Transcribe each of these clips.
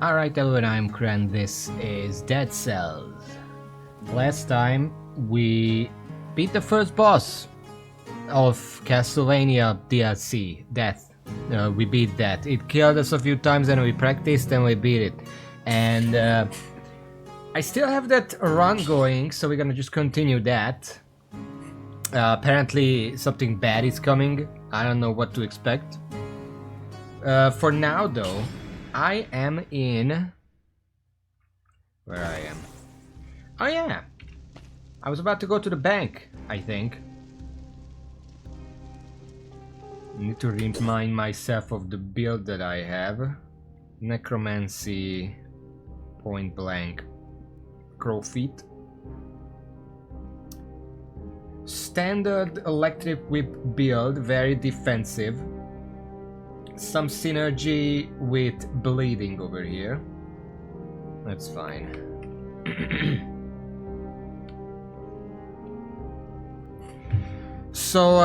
Alright everyone, I'm Kran, this is Dead Cells. Last time we beat the first boss of Castlevania DLC, Death. We beat that. It killed us a few times and we practiced and we beat it. And I still have that run going, so we're gonna just continue that. Apparently something bad is coming. I don't know what to expect. For now though, I am in... Where I am? Oh yeah! I was about to go to the bank, I think. Need to remind myself of the build that I have. Necromancy, point blank, crow feet. Standard electric whip build, very defensive. Some synergy with bleeding over here. That's fine. So,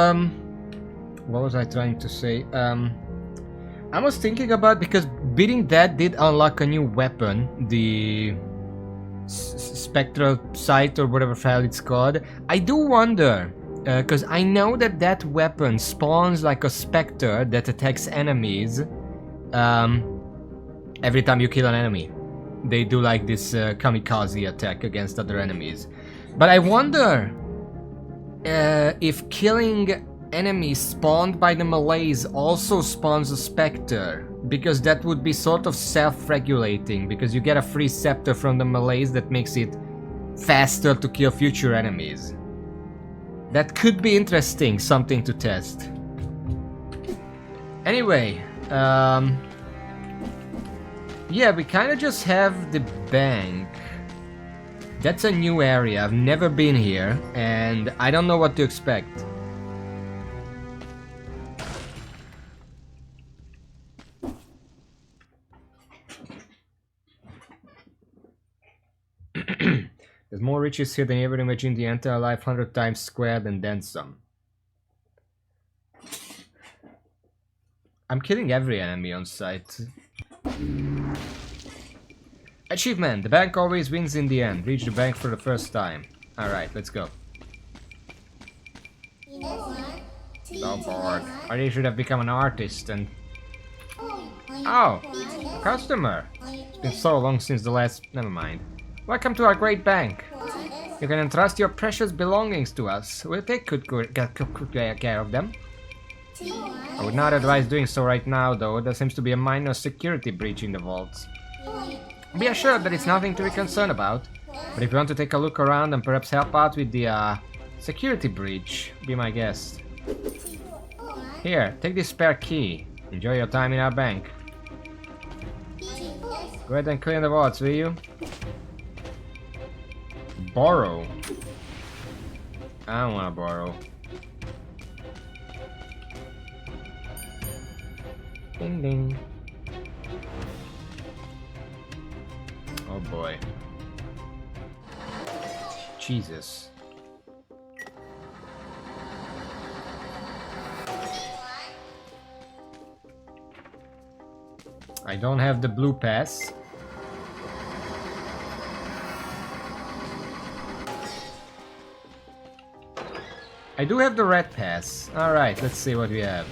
what was I trying to say? I was thinking about, because beating that did unlock a new weapon, the spectral sight or whatever file it's called. I do wonder, because I know that that weapon spawns like a specter that attacks enemies every time you kill an enemy. They do like this kamikaze attack against other enemies. But I wonder if killing enemies spawned by the Malays also spawns a specter, because that would be sort of self-regulating, because you get a free scepter from the Malays that makes it faster to kill future enemies. That could be interesting, something to test. Anyway, yeah, we kind of just have the bank. That's a new area, I've never been here, and I don't know what to expect. There's more riches here than you ever imagined. The entire life 100 times squared and then some. I'm killing every enemy on sight. Achievement! The bank always wins in the end. Reach the bank for the first time. Alright, let's go. So bored. I should have become an artist and... Oh! Customer! It's been so long since the last... Never mind. Welcome to our great bank. You can entrust your precious belongings to us. We'll take good care of them. I would not advise doing so right now, though. There seems to be a minor security breach in the vaults. Be assured that it's nothing to be concerned about. But if you want to take a look around and perhaps help out with the security breach, be my guest. Here, take this spare key. Enjoy your time in our bank. Go ahead and clean the vaults, will you? Borrow. I don't want to borrow. Ding ding. Oh boy. Jesus. I don't have the blue pass. I do have the red pass. Alright, let's see what we have.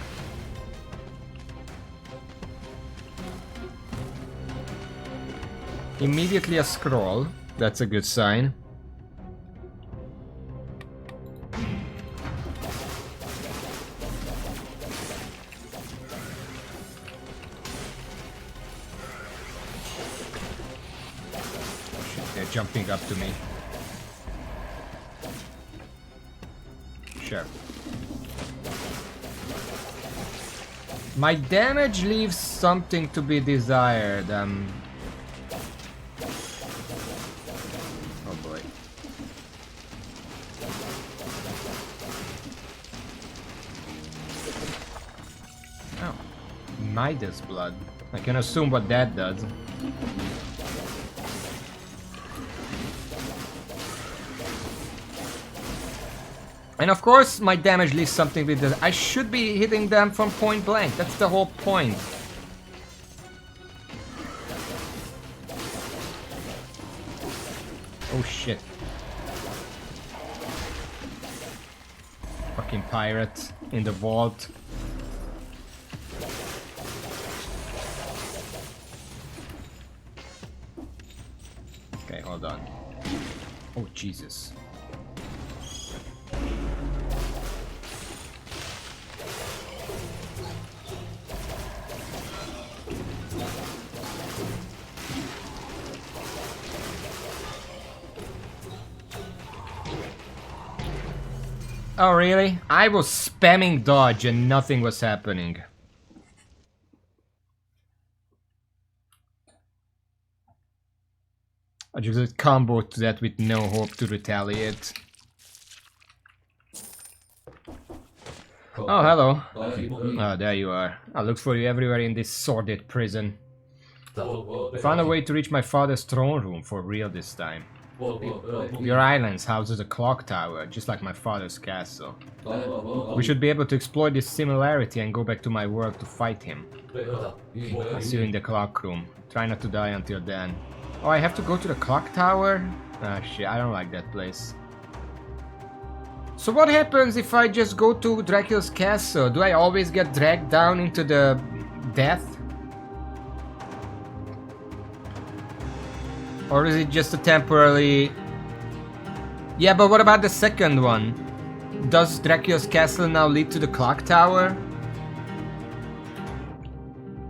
Immediately a scroll. That's a good sign. Shit, they're jumping up to me. Sure. My damage leaves something to be desired. Oh boy. Oh. Midas blood. I can assume what that does. And of course, my damage leaves something with this. I should be hitting them from point blank. That's the whole point. Oh shit. Fucking pirate in the vault. Okay, hold on. Oh Jesus. Oh really? I was spamming dodge and nothing was happening. I just comboed to that with no hope to retaliate. Oh, hello. Oh, there you are. I looked for you everywhere in this sordid prison. I found a way to reach my father's throne room for real this time. Your island houses a clock tower, just like my father's castle. We should be able to exploit this similarity and go back to my world to fight him. I'll see you in the clock room. Try not to die until then. Oh, I have to go to the clock tower? Ah, shit, I don't like that place. So what happens if I just go to Dracula's castle? Do I always get dragged down into the death? Or is it just a temporarily... Yeah, but what about the second one? Does Dracula's castle now lead to the clock tower?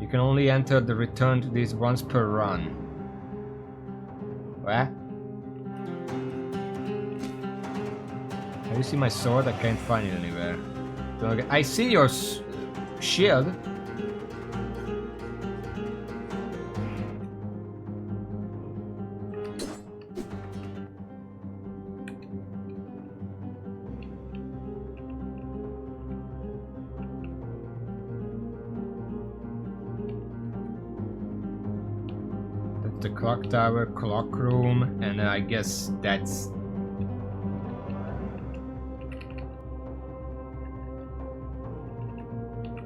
You can only enter the return to this once per run. What? Have you seen my sword? I can't find it anywhere. I see your shield. The clock tower, clock room, and I guess that's...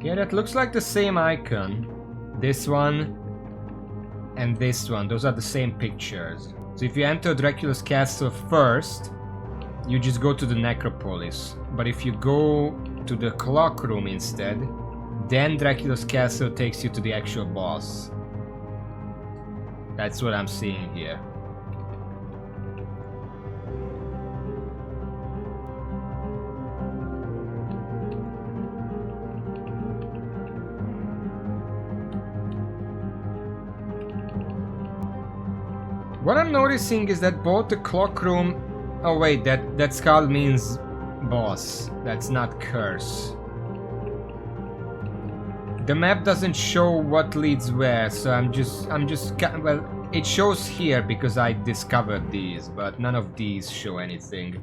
Yeah, that looks like the same icon. This one and this one, those are the same pictures. So if you enter Dracula's castle first, you just go to the necropolis. But if you go to the clock room instead, then Dracula's castle takes you to the actual boss. That's what I'm seeing here. What I'm noticing is that both the clock room... Oh wait, that skull means boss. That's not curse. The map doesn't show what leads where, so I'm just well, it shows here because I discovered these, but none of these show anything.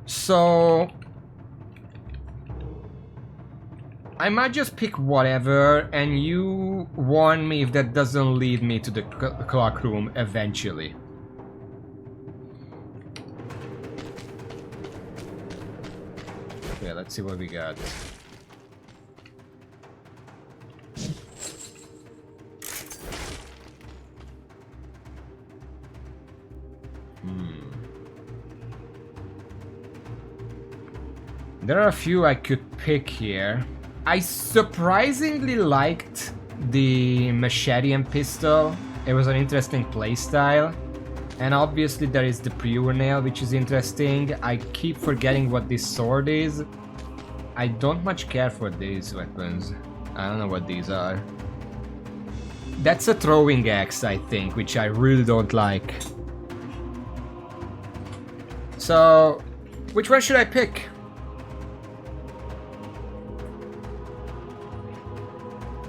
So I might just pick whatever, and you warn me if that doesn't lead me to the clock room eventually. Okay, let's see what we got. There are a few I could pick here. I surprisingly liked the machete and pistol. It was an interesting playstyle. And obviously there is the pure nail, which is interesting. I keep forgetting what this sword is. I don't much care for these weapons. I don't know what these are. That's a throwing axe, I think, which I really don't like. So, which one should I pick?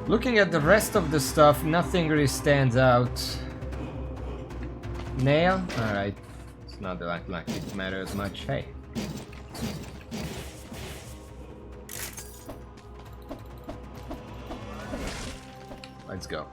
Looking at the rest of the stuff, nothing really stands out. Nail? Alright. It's not like it matters much. Hey. Let's go.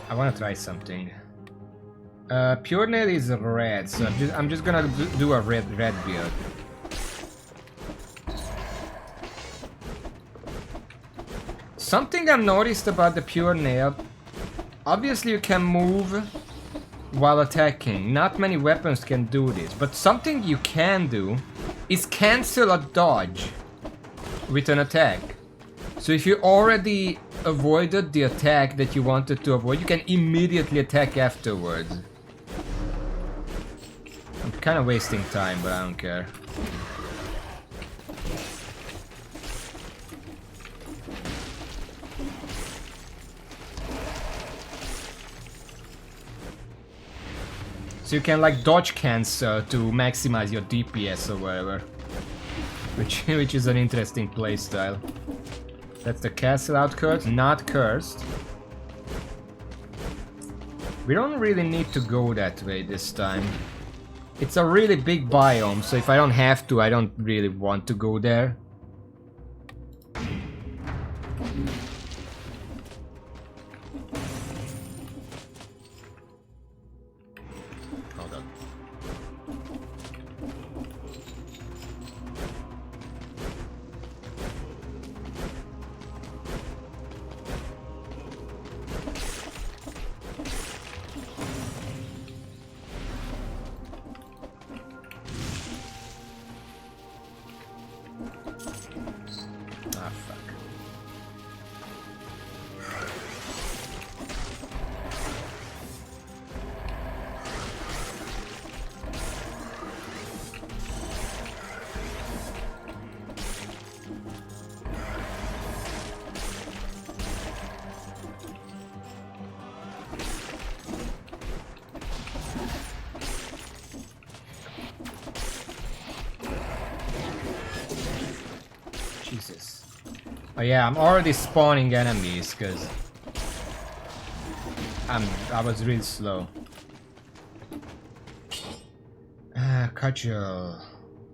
I want to try something. Pure nail is red, so I'm just gonna do a red build. Something I've noticed about the pure nail, obviously you can move while attacking. Not many weapons can do this, but something you can do is cancel a dodge with an attack. So if you already avoided the attack that you wanted to avoid, you can immediately attack afterwards. I'm kind of wasting time, but I don't care. So you can like dodge cancel to maximize your DPS or whatever. Which is an interesting playstyle. That's the castle out cursed, not cursed. We don't really need to go that way this time. It's a really big biome, so if I don't have to, I don't really want to go there. Hold on. Ah, fuck. Jesus. Oh yeah, I'm already spawning enemies because I was really slow. Cudgel.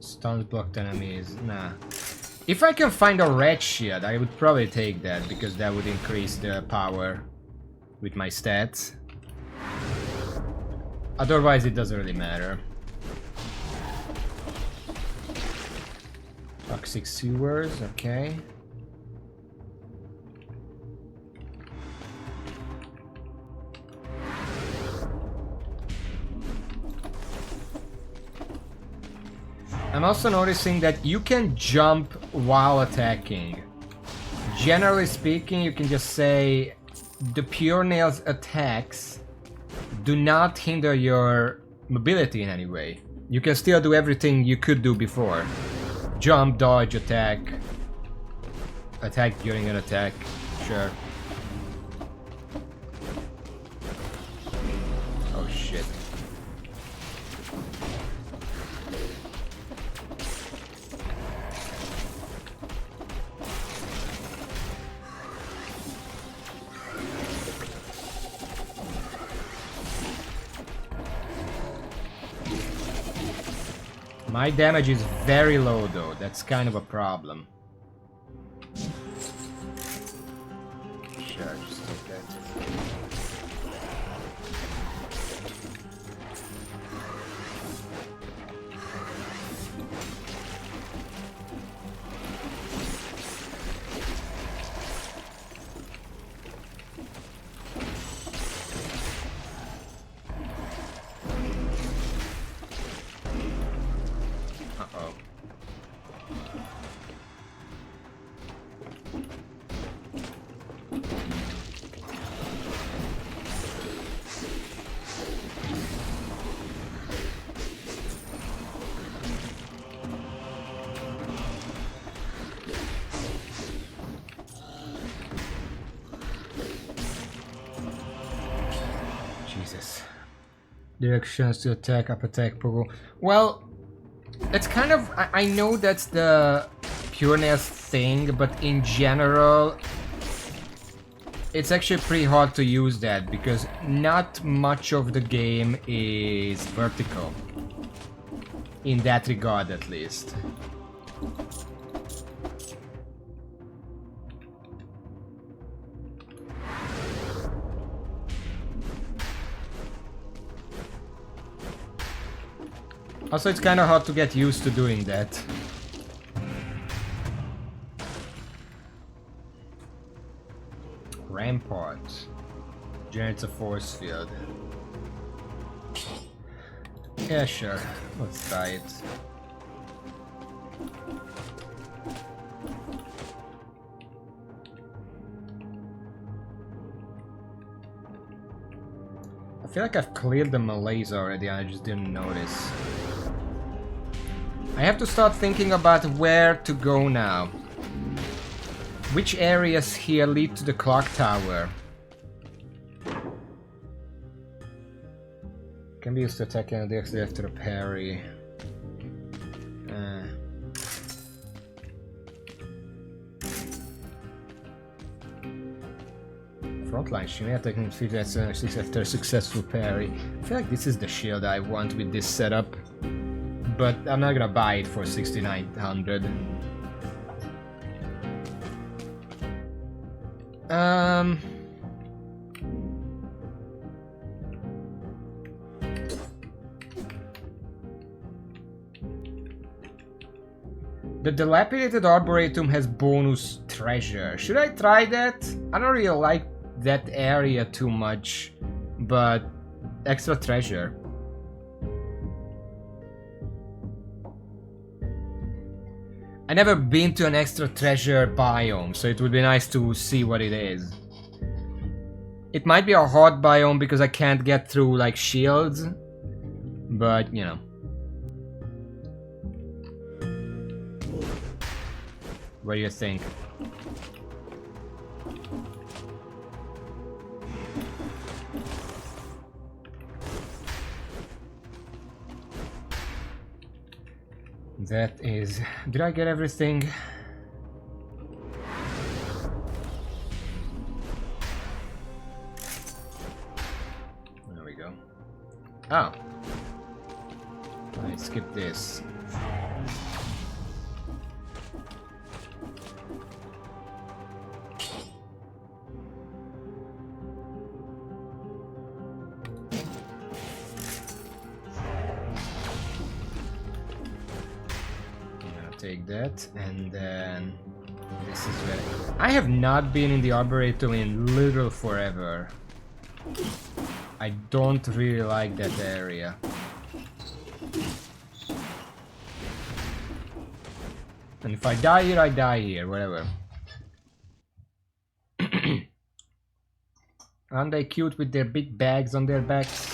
Stuns blocked enemies. Nah. If I can find a red shield, I would probably take that because that would increase the power with my stats. Otherwise, it doesn't really matter. Toxic sewers, okay. I'm also noticing that you can jump while attacking. Generally speaking, you can just say the Pure Nail's attacks do not hinder your mobility in any way. You can still do everything you could do before. Jump, dodge, attack. Attack during an attack, sure. Oh shit. My damage is very low though, that's kind of a problem. Sure, just take that. Uh-oh. Jesus. Directions to attack, up attack, pogo. Well, it's kind of... I know that's the pureness thing, but in general... It's actually pretty hard to use that, because not much of the game is vertical. In that regard, at least. Also, it's kind of hard to get used to doing that. Rampart. Generates a force field. Yeah, sure. Let's try it. I feel like I've cleared the malaise already, I just didn't notice. I have to start thinking about where to go now. Which areas here lead to the clock tower? Can be used to attack and directly after a parry. Frontline shield attacking 56 after a successful parry. I feel like this is the shield I want with this setup. But I'm not gonna buy it for 6,900. The dilapidated arboretum has bonus treasure. Should I try that? I don't really like that area too much, but extra treasure. I never been to an extra treasure biome, so it would be nice to see what it is. It might be a hard biome because I can't get through like shields, but you know. What do you think? That is... Did I get everything? There we go. Oh. I skipped this. Take that, and then this is where I have not been in the arboretum in literal forever. I don't really like that area. And if I die here, whatever. Aren't they cute with their big bags on their backs?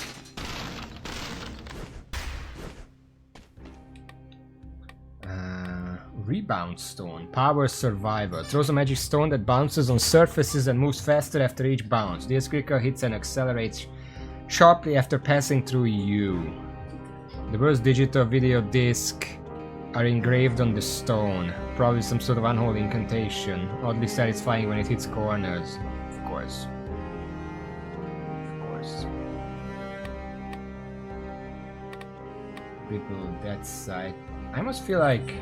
Rebound stone. Power survivor. Throws a magic stone that bounces on surfaces and moves faster after each bounce. This critical hits and accelerates sharply after passing through you. The words digital video disc are engraved on the stone. Probably some sort of unholy incantation. Oddly satisfying when it hits corners. Of course. Of course. People that side. I must feel like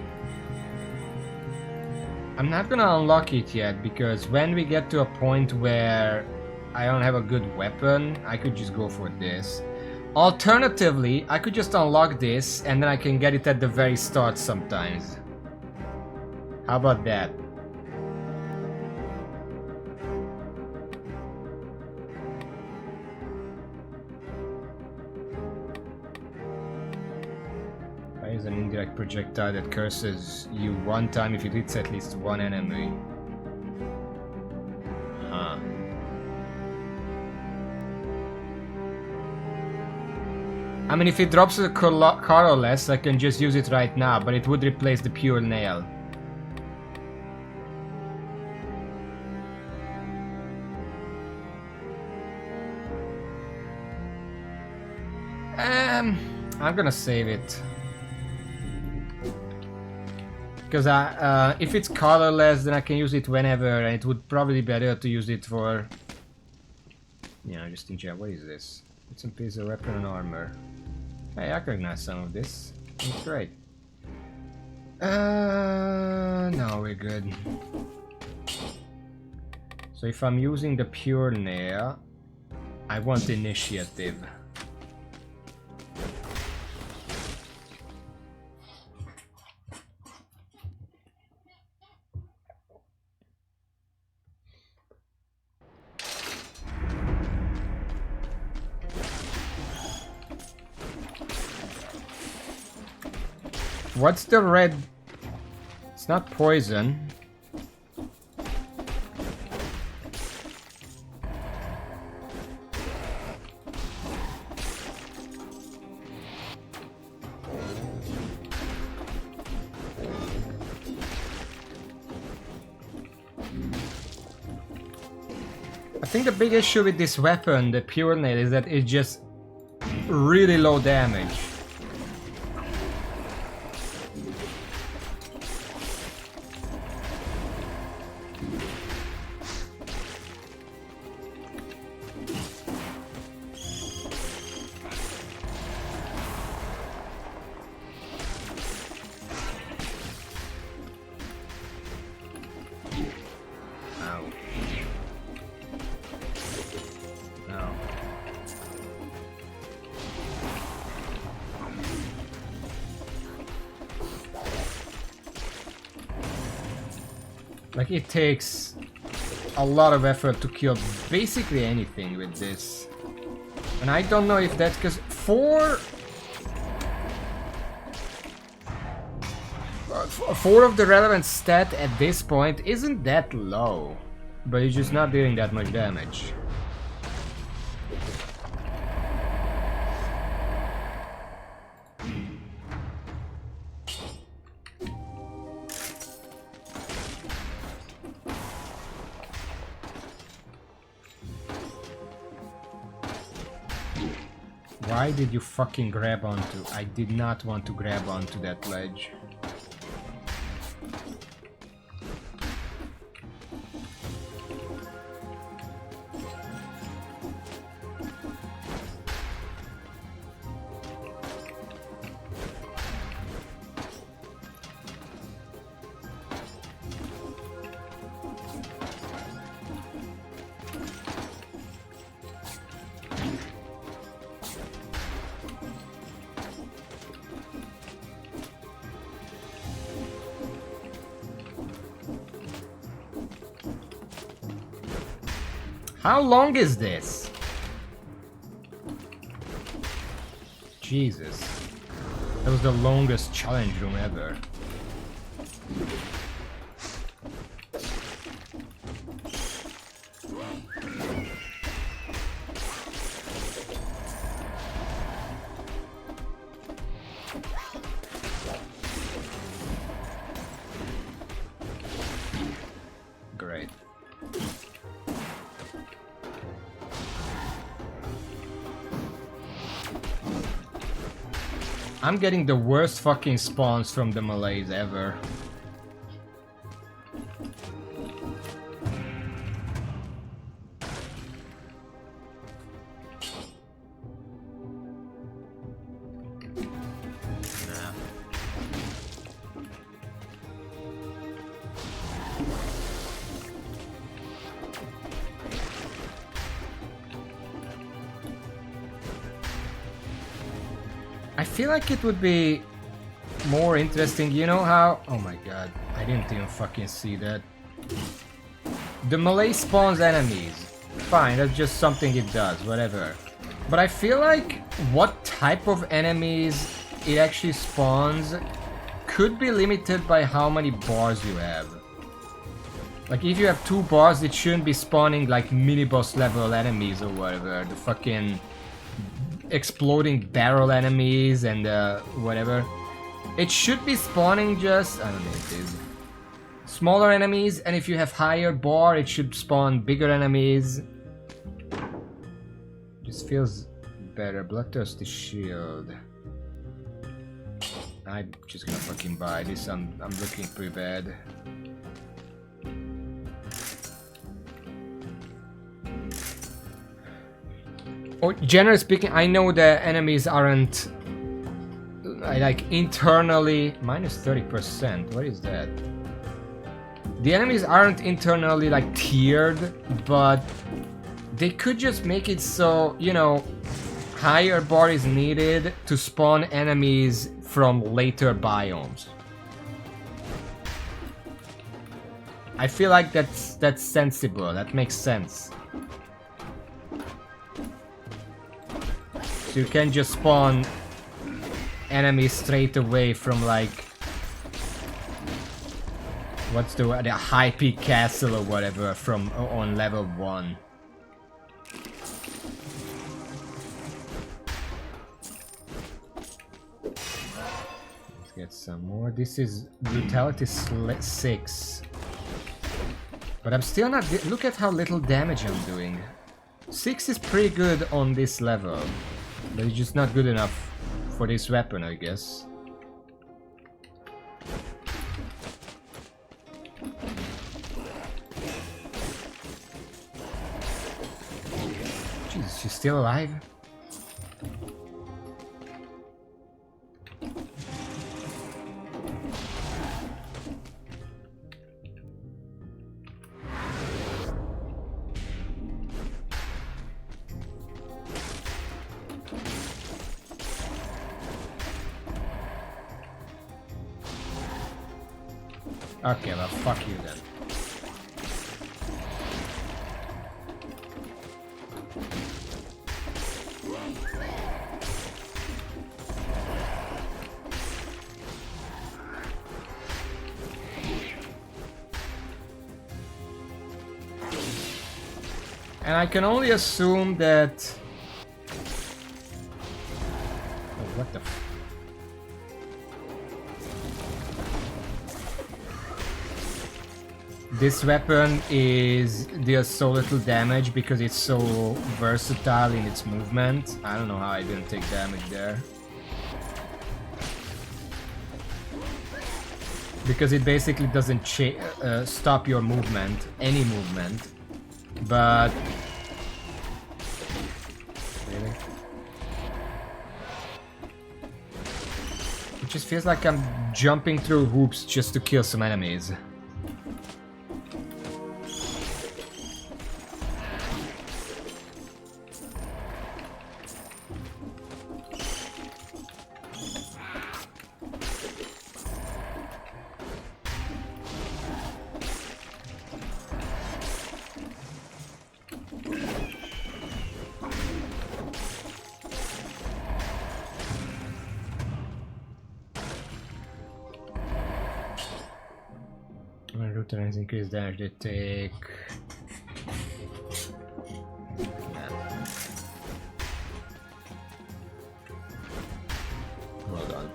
I'm not gonna unlock it yet, because when we get to a point where I don't have a good weapon, I could just go for this. Alternatively, I could just unlock this and then I can get it at the very start sometimes. How about that? Is an indirect projectile that curses you one time if it hits at least one enemy. Huh. I mean, if it drops a colorless, I can just use it right now, but it would replace the pure nail. I'm gonna save it. Because if it's colorless, then I can use it whenever, and it would probably be better to use it for... You know, just in general. What is this? It's a piece of weapon and armor. Hey, I recognize some of this. It's great. No, we're good. So if I'm using the pure nail, I want initiative. What's the red? It's not poison. I think the big issue with this weapon, the Pure Nail, is that it's just really low damage. Like, it takes a lot of effort to kill basically anything with this. And I don't know if that's because four of the relevant stat at this point isn't that low, but it's just not dealing that much damage. Why did you fucking grab onto? I did not want to grab onto that ledge. How long is this? Jesus. That was the longest challenge room ever. Great. I'm getting the worst fucking spawns from the Malays ever. I feel like it would be more interesting, you know how... Oh my god, I didn't even fucking see that. The Malay spawns enemies. Fine, that's just something it does, whatever. But I feel like what type of enemies it actually spawns could be limited by how many bars you have. Like, if you have 2 bars, it shouldn't be spawning like mini-boss level enemies or whatever. The fucking exploding barrel enemies and whatever. It should be spawning just... I don't know what it is. Smaller enemies, and if you have higher bar, it should spawn bigger enemies. This feels better. Bloodthirsty shield. I'm just gonna fucking buy this. I'm looking pretty bad. Or generally speaking, I know the enemies aren't like internally minus 30%. What is that? The enemies aren't internally like tiered, but they could just make it so, you know, higher bar is needed to spawn enemies from later biomes. I feel like that's sensible. That makes sense. So you can just spawn enemies straight away from like What's the high peak castle or whatever from on level 1? Let's get some more. This is brutality 6. But I'm still not... Look at how little damage I'm doing. 6 is pretty good on this level. But it's just not good enough for this weapon, I guess. Jesus, she's still alive? Okay, well, fuck you then. And I can only assume that... Oh, what the f... This weapon deals so little damage because it's so versatile in its movement. I don't know how I didn't take damage there. Because it basically doesn't stop your movement, any movement. But... Really? It just feels like I'm jumping through hoops just to kill some enemies. When root turns increase damage they take. Hold on.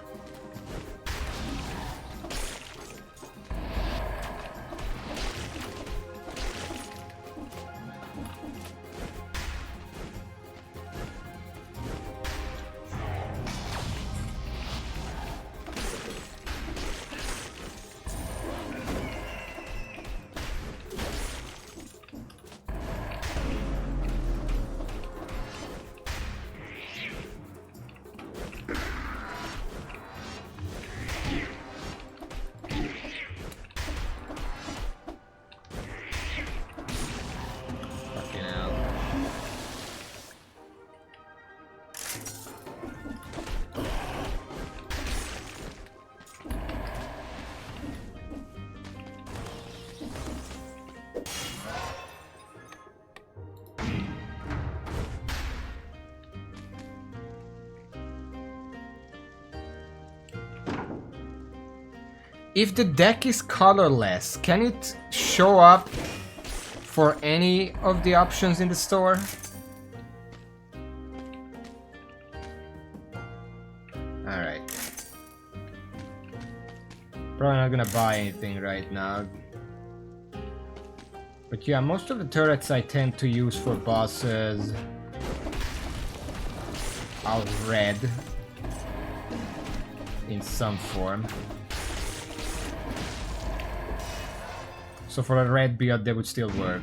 If the deck is colorless, can it show up for any of the options in the store? Alright. Probably not gonna buy anything right now. But yeah, most of the turrets I tend to use for bosses are red in some form. So for a red build, they would still work.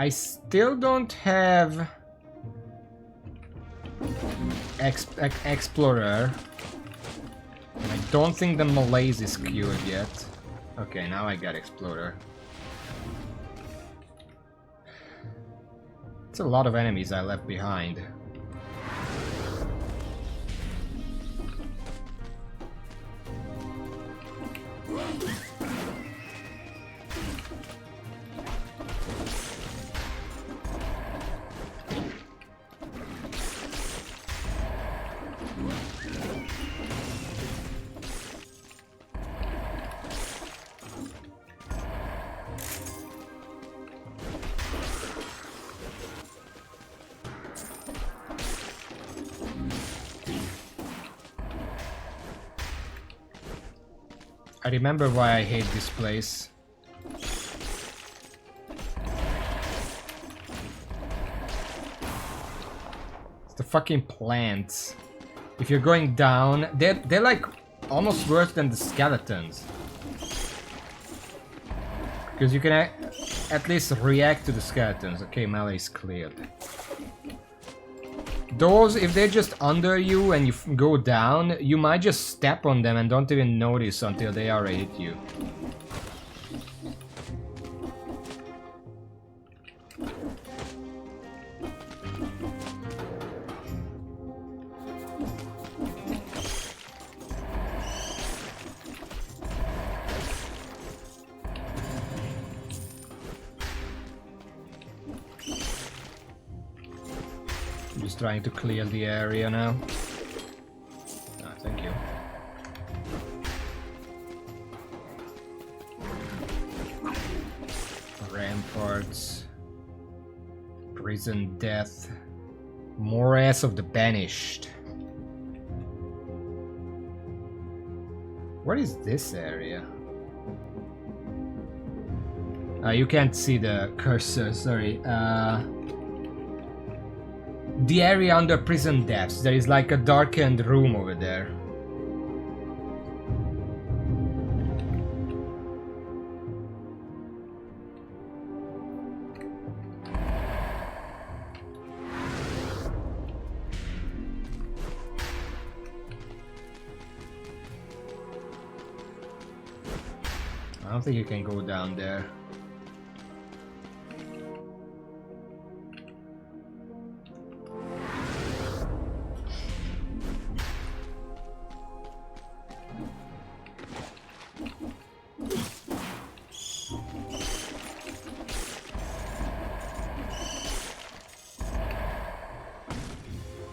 I still don't have Explorer. And I don't think the malaise is cured yet. Okay, now I got Explorer. It's a lot of enemies I left behind. I remember why I hate this place. It's the fucking plants. If you're going down, they're like almost worse than the skeletons. Because you can at least react to the skeletons. Okay, melee is cleared. Those, if they're just under you and you go down, you might just step on them and don't even notice until they already hit you. Trying to clear the area now. Ah, thank you. Ramparts. Prison death. Morass of the Banished. What is this area? You can't see the cursor, sorry. The area under prison depths. There is like a darkened room over there. I don't think you can go down there.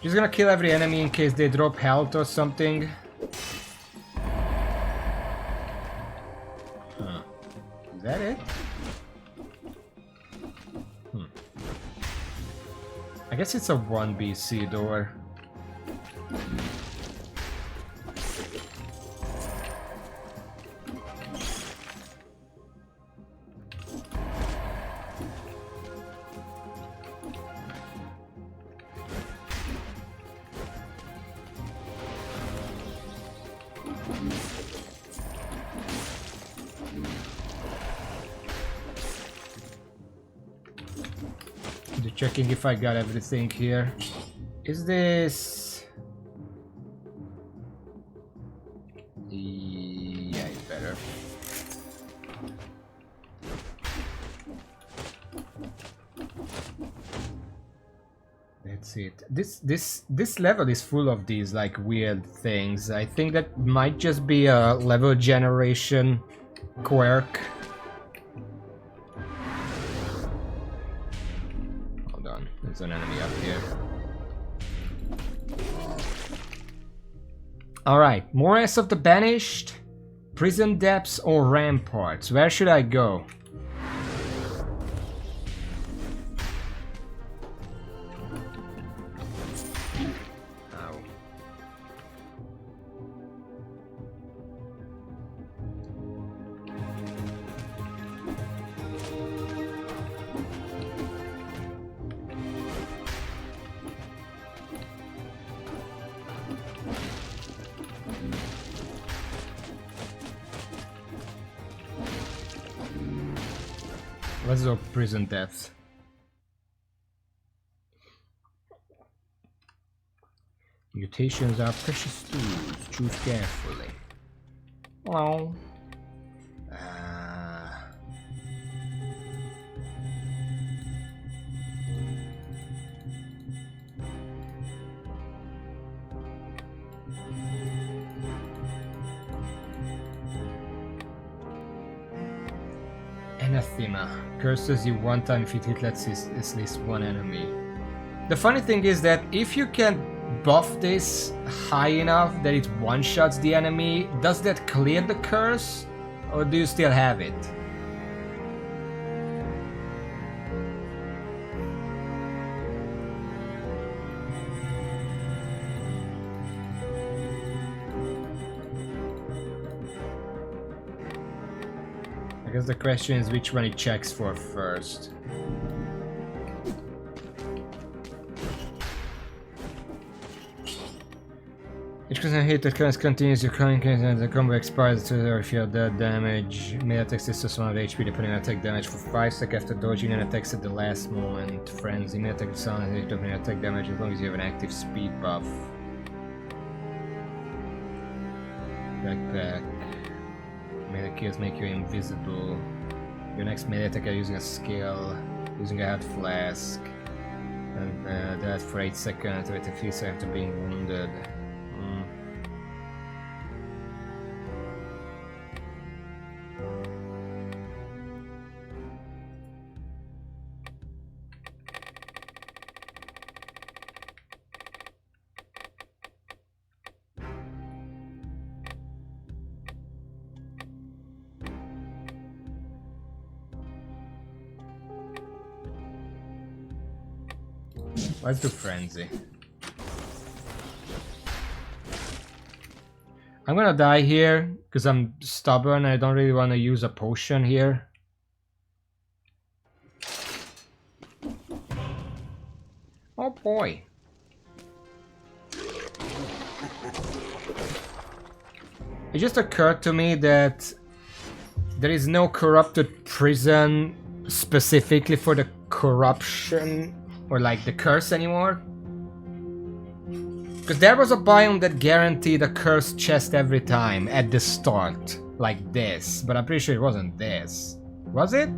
Just gonna kill every enemy in case they drop health or something. Huh. Is that it? I guess it's a 1 BC door. Checking if I got everything here. Is this... Yeah, it's better. That's it. This level is full of these like weird things. I think that might just be a level generation quirk. There's an enemy up here. Alright, Morass of the Banished, Prison Depths or Ramparts? Where should I go? Ow. Let's go prison death. Mutations are precious tools. Choose carefully. Well. Anathema. Curses you one time if it hits at least one enemy. The funny thing is that if you can buff this high enough that it one-shots the enemy, does that clear the curse? Or do you still have it? I guess the question is which one it checks for first. Each constant hit that continues your current and the combo expires to if you have dead damage. Melee attacks is just 1 of HP depending on attack damage for 5 seconds after dodging and attacks at the last moment. Frenzy. Melee attack is sound depending on attack damage as long as you have an active speed buff. Backpack. Melee kills make you invisible. Your next melee attack using a skill, using a health flask. And that for 8 seconds with a few seconds after being wounded. Let's do Frenzy. I'm gonna die here because I'm stubborn. I don't really want to use a potion here. Oh boy. It just occurred to me that there is no corrupted prison specifically for the corruption or like the curse anymore. Because there was a biome that guaranteed a cursed chest every time at the start, like this, but I'm pretty sure it wasn't this. Was it?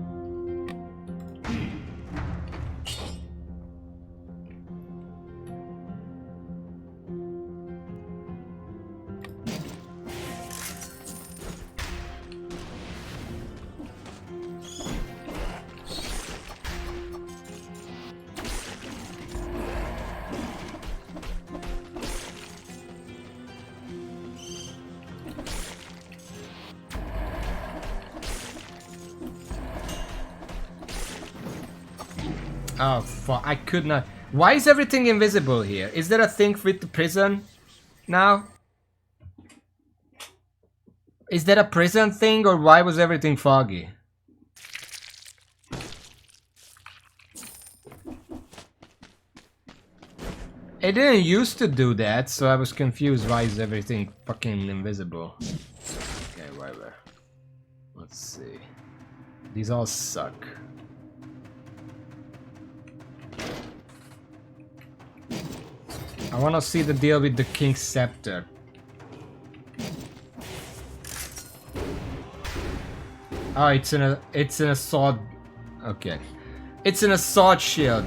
Oh fuck, I could not. Why is everything invisible here? Is there a thing with the prison now? Is that a prison thing or why was everything foggy? It didn't used to do that, so I was confused. Why is everything fucking invisible? Okay, whatever. Let's see. These all suck. I wanna see the deal with the King's Scepter. Oh, it's in a sword. Okay. It's in a sword shield.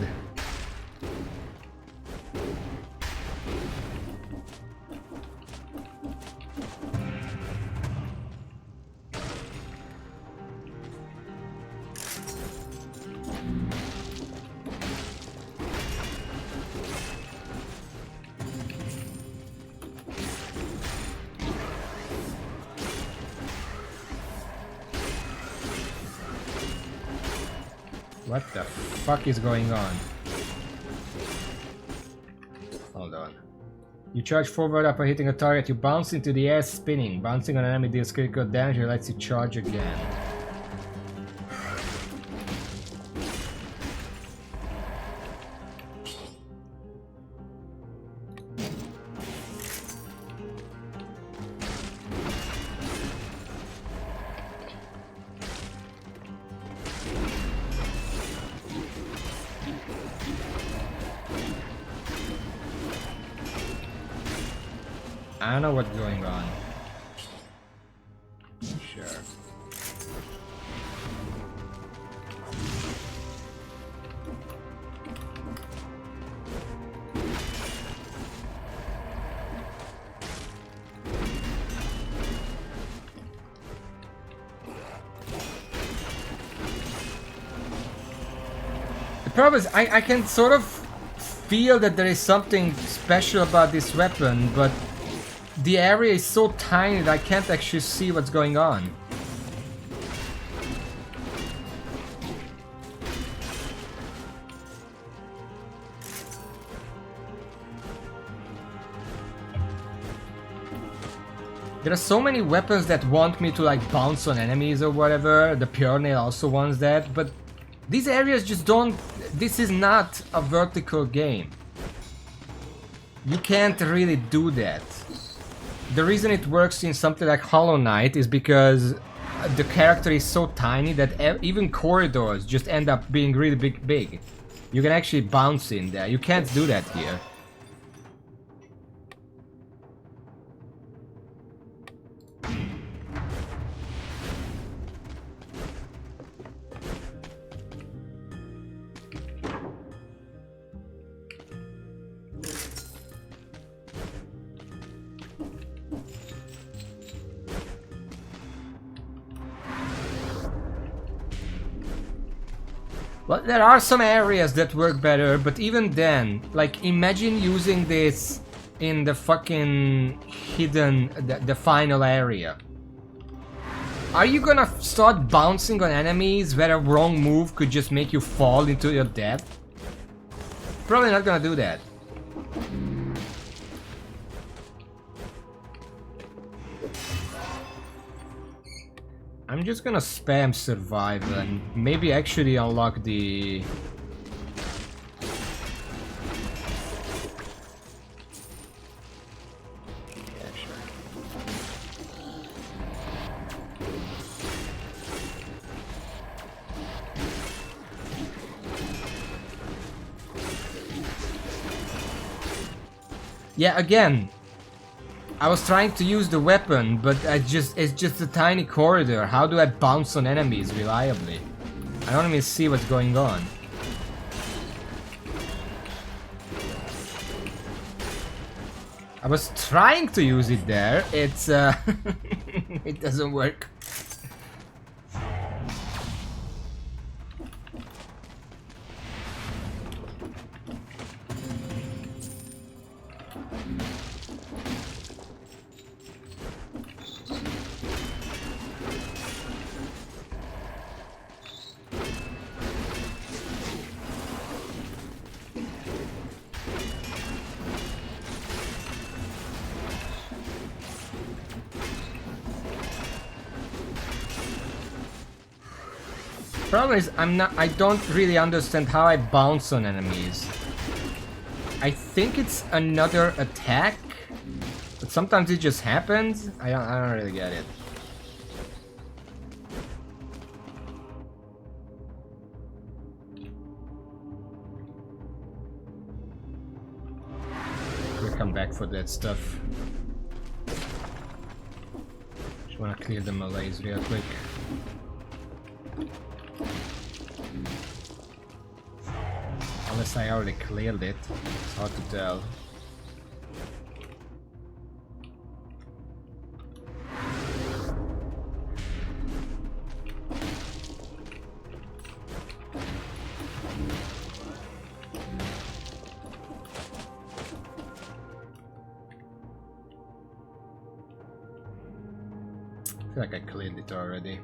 What the fuck is going on? Hold on. You charge forward upon hitting a target, you bounce into the air spinning. Bouncing on an enemy deals critical damage and lets you charge again. I don't know what's going on. Sure. The problem is I can sort of feel that there is something special about this weapon, but the area is so tiny that I can't actually see what's going on. There are so many weapons that want me to like bounce on enemies or whatever. The Pure Nail also wants that, but these areas just don't... This is not a vertical game. You can't really do that. The reason it works in something like Hollow Knight is because the character is so tiny that even corridors just end up being really big. You can actually bounce in there. You can't do that here. Well, there are some areas that work better, but even then, like, imagine using this in the fucking hidden, the final area. Are you gonna start bouncing on enemies where a wrong move could just make you fall into your death? Probably not gonna do that. I'm just gonna spam survive and maybe actually unlock the... Yeah, sure. Yeah, again, I was trying to use the weapon, but it's just a tiny corridor. How do I bounce on enemies reliably? I don't even see what's going on. I was trying to use it there. It's it doesn't work. Problem is, I don't really understand how I bounce on enemies. I think it's another attack, but sometimes it just happens. I don't really get it. We'll come back for that stuff. Just wanna clear the melees real quick. Unless I already cleared it, it's hard to tell. I feel like I cleared it already.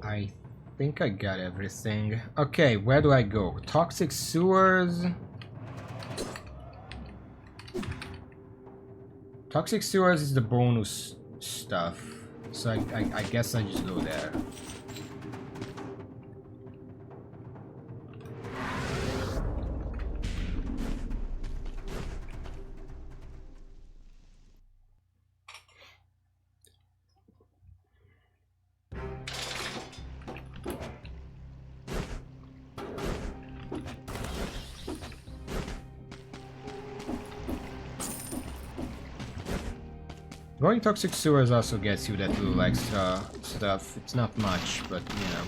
I think I got everything. Okay, where do I go? Toxic sewers. Toxic sewers is the bonus stuff. So I guess I just go there. Going toxic sewers also gets you that little extra stuff. It's not much, but you know.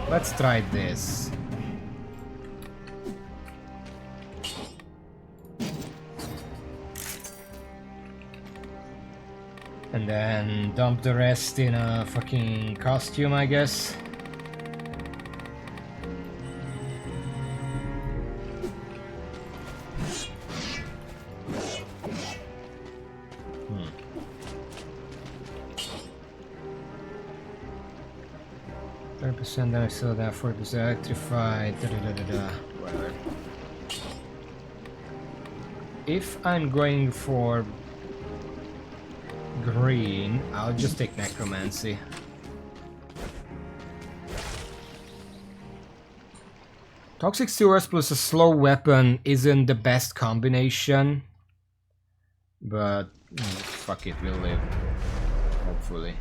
Let's try this. And then dump the rest in a fucking costume, I guess. Then I still that 40% electrified, whatever. If I'm going for green, I'll just take necromancy. Toxic sewers plus a slow weapon isn't the best combination, but fuck it, we'll live. Hopefully.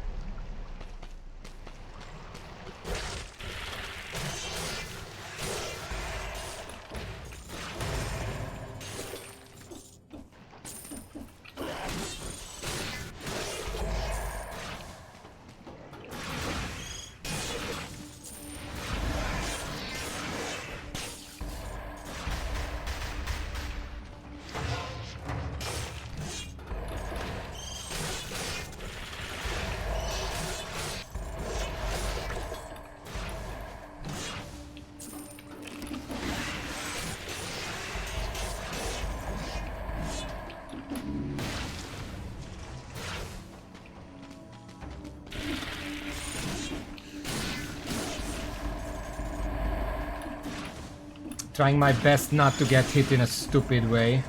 Trying my best not to get hit in a stupid way.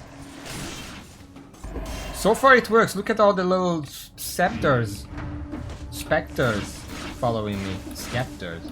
So far it works. Look at all the little scepters. Specters following me. Scepters.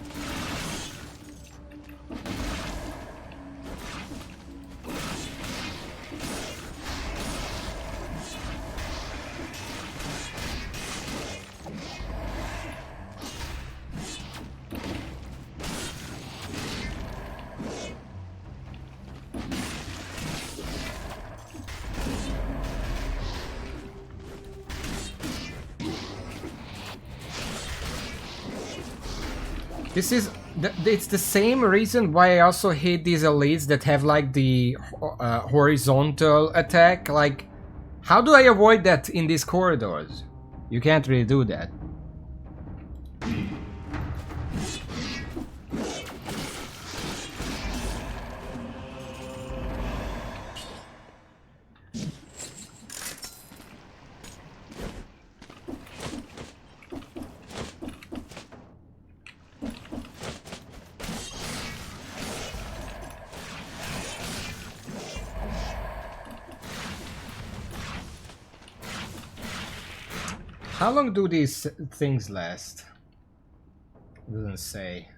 This is it's the same reason why I also hate these elites that have like the horizontal attack. Like, how do I avoid that in these corridors? You can't really do that. How long do these things last? It doesn't say.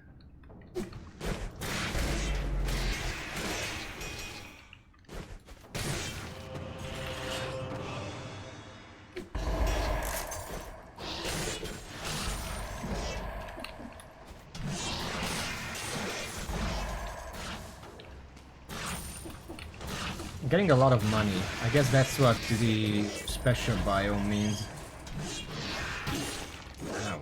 I'm getting a lot of money. I guess that's what the special biome means. Ow.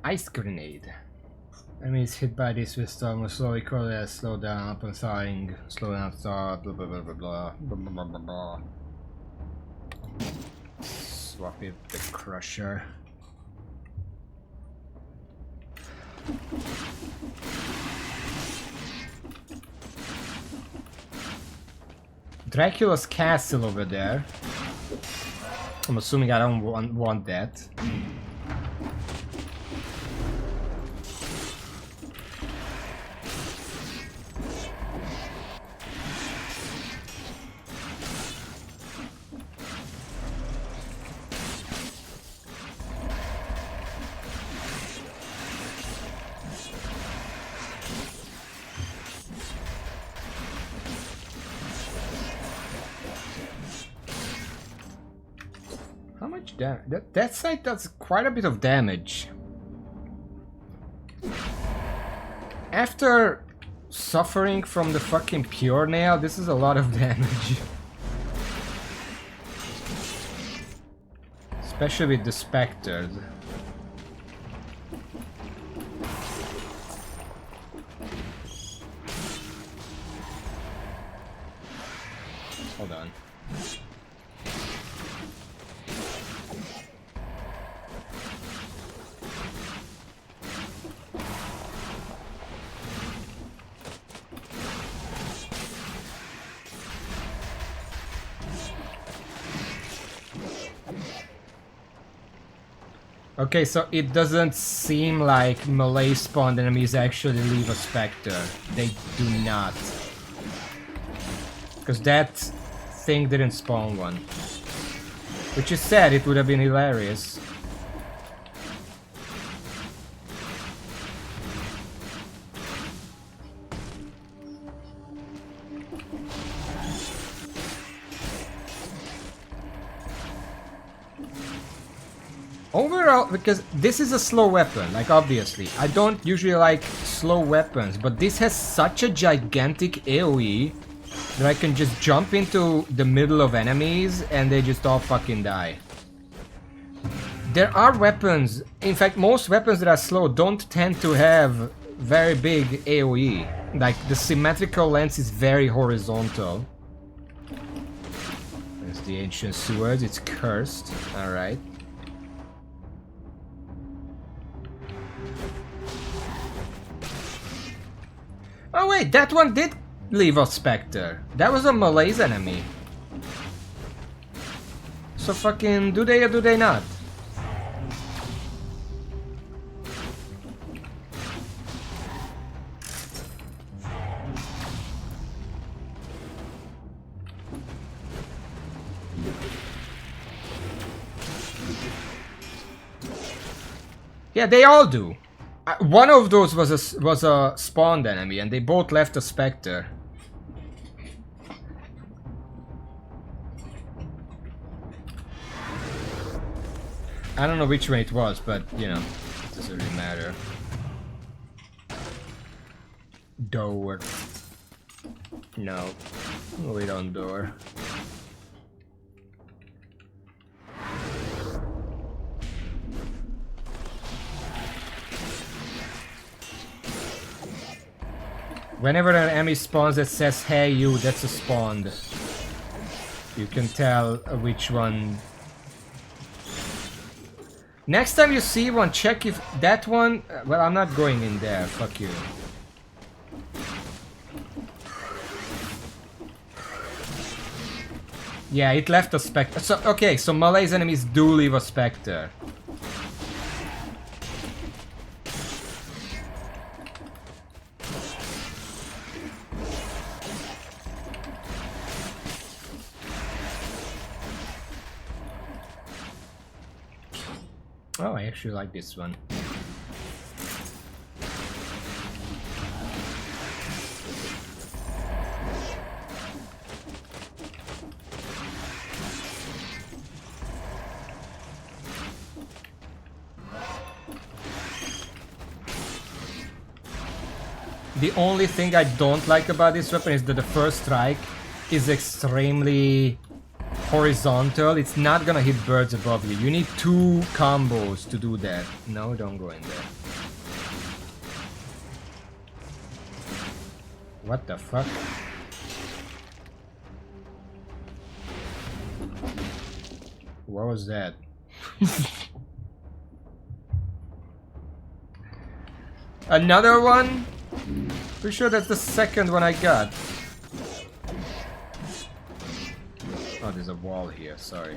Ice grenade. Enemies hit by this with storm will slowly correlate, slow down, up and starting, slow down, start, blah blah blah blah blah blah blah blah blah. Swap it with the crusher. Dracula's castle over there. I'm assuming I don't want that. How much damage? That side does quite a bit of damage. After suffering from the fucking pure nail, this is a lot of damage. Especially with the specters. Hold on. Okay, so it doesn't seem like melee spawned enemies actually leave a specter. They do not. Because that thing didn't spawn one. Which is sad, it would have been hilarious. Overall, because this is a slow weapon, like obviously. I don't usually like slow weapons, but this has such a gigantic AoE that I can just jump into the middle of enemies and they just all fucking die. There are weapons, in fact most weapons that are slow don't tend to have very big AoE. Like the symmetrical lens is very horizontal. There's the ancient sewers, it's cursed, alright. Oh wait, that one did leave a specter. That was a Malaise enemy. So fucking do they or do they not? Yeah, they all do. One of those was a spawned enemy, and they both left a specter. I don't know which one it was, but you know, it doesn't really matter. Door. No, we don't door. Whenever an enemy spawns that says, hey you, that's a spawned. You can tell which one. Next time you see one, check if that one... well, I'm not going in there, fuck you. Yeah, it left a specter. So, okay, so Malaise enemies do leave a specter. Oh, I actually like this one. The only thing I don't like about this weapon is that the first strike is extremely horizontal. It's not gonna hit birds above you. You need 2 combos to do that. No, don't go in there. What the fuck? What was that? Another one? Pretty sure that's the second one I got. Oh, there's a wall here, sorry.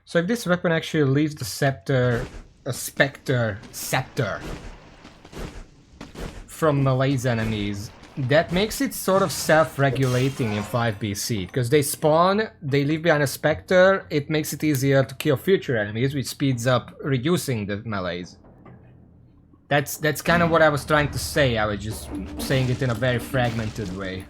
So if this weapon actually leaves the scepter from melee's enemies, that makes it sort of self-regulating in 5BC, because they spawn, they leave behind a specter, it makes it easier to kill future enemies, which speeds up reducing the melees. That's kind of what I was trying to say, I was just saying it in a very fragmented way.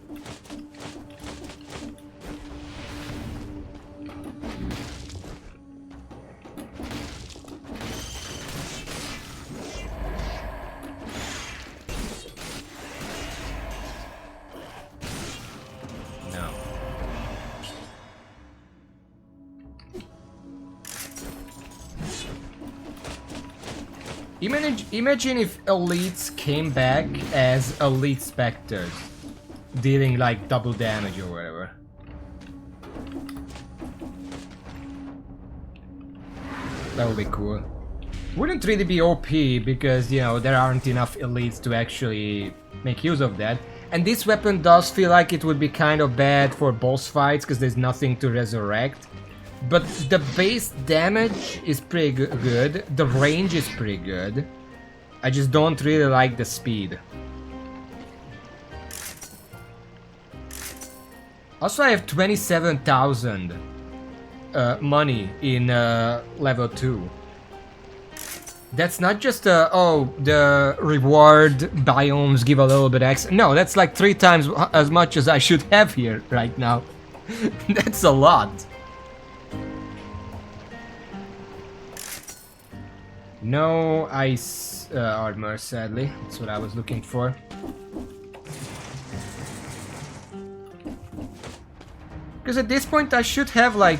Imagine if elites came back as elite specters, dealing like double damage or whatever. That would be cool. Wouldn't really be OP because, you know, there aren't enough elites to actually make use of that. And this weapon does feel like it would be kind of bad for boss fights because there's nothing to resurrect. But the base damage is pretty good, the range is pretty good. I just don't really like the speed. Also, I have 27,000 money in level 2. That's not just oh, the reward biomes give a little bit extra. No, that's like 3 times as much as I should have here right now. That's a lot. No ice armor, sadly. That's what I was looking for. Because at this point I should have like,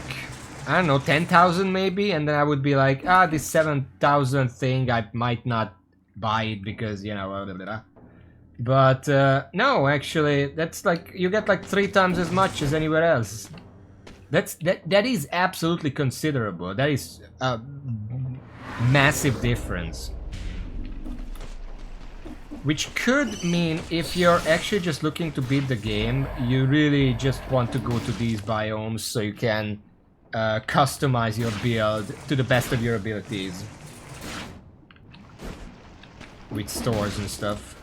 I don't know, 10,000 maybe, and then I would be like, ah, this 7,000 thing, I might not buy it because, you know, blah, blah, blah. But no, actually, that's like, you get like 3 times as much as anywhere else. That is absolutely considerable. That is a massive difference. Which could mean if you're actually just looking to beat the game, you really just want to go to these biomes so you can customize your build to the best of your abilities. With stores and stuff.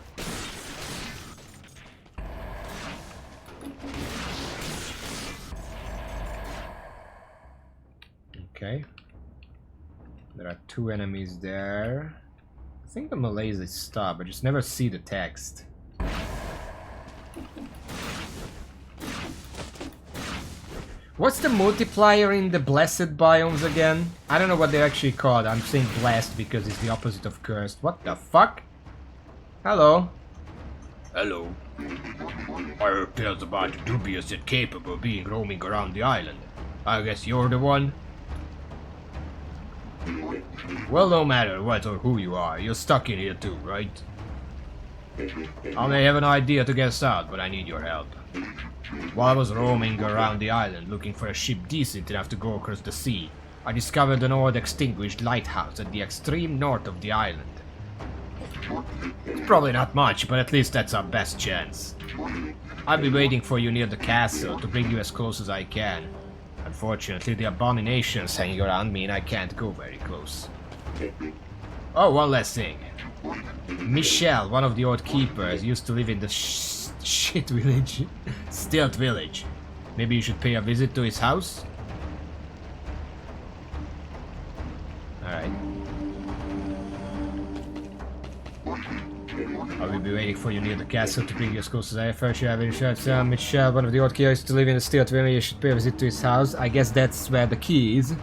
Okay. There are 2 enemies there. I think the Malays is stop, I just never see the text. What's the multiplier in the blessed biomes again? I don't know what they're actually called. I'm saying blessed because it's the opposite of cursed. What the fuck? Hello. Hello. I heard tales about the dubious yet capable being roaming around the island. I guess you're the one? Well, no matter what or who you are, you're stuck in here too, right? I may have an idea to get us out, but I need your help. While I was roaming around the island looking for a ship decent enough to go across the sea, I discovered an old extinguished lighthouse at the extreme north of the island. It's probably not much, but at least that's our best chance. I'll be waiting for you near the castle to bring you as close as I can. Unfortunately, the abominations hanging around mean I can't go very close. Oh, one last thing. Michelle, one of the old keepers, used to live in the shit village. Stilt village. Maybe you should pay a visit to his house? Alright. I will be waiting for you near the castle to bring you as close as I have. First, you have insurance. Michelle, one of the old keepers, used to live in the Stilt village. You should pay a visit to his house. I guess that's where the key is.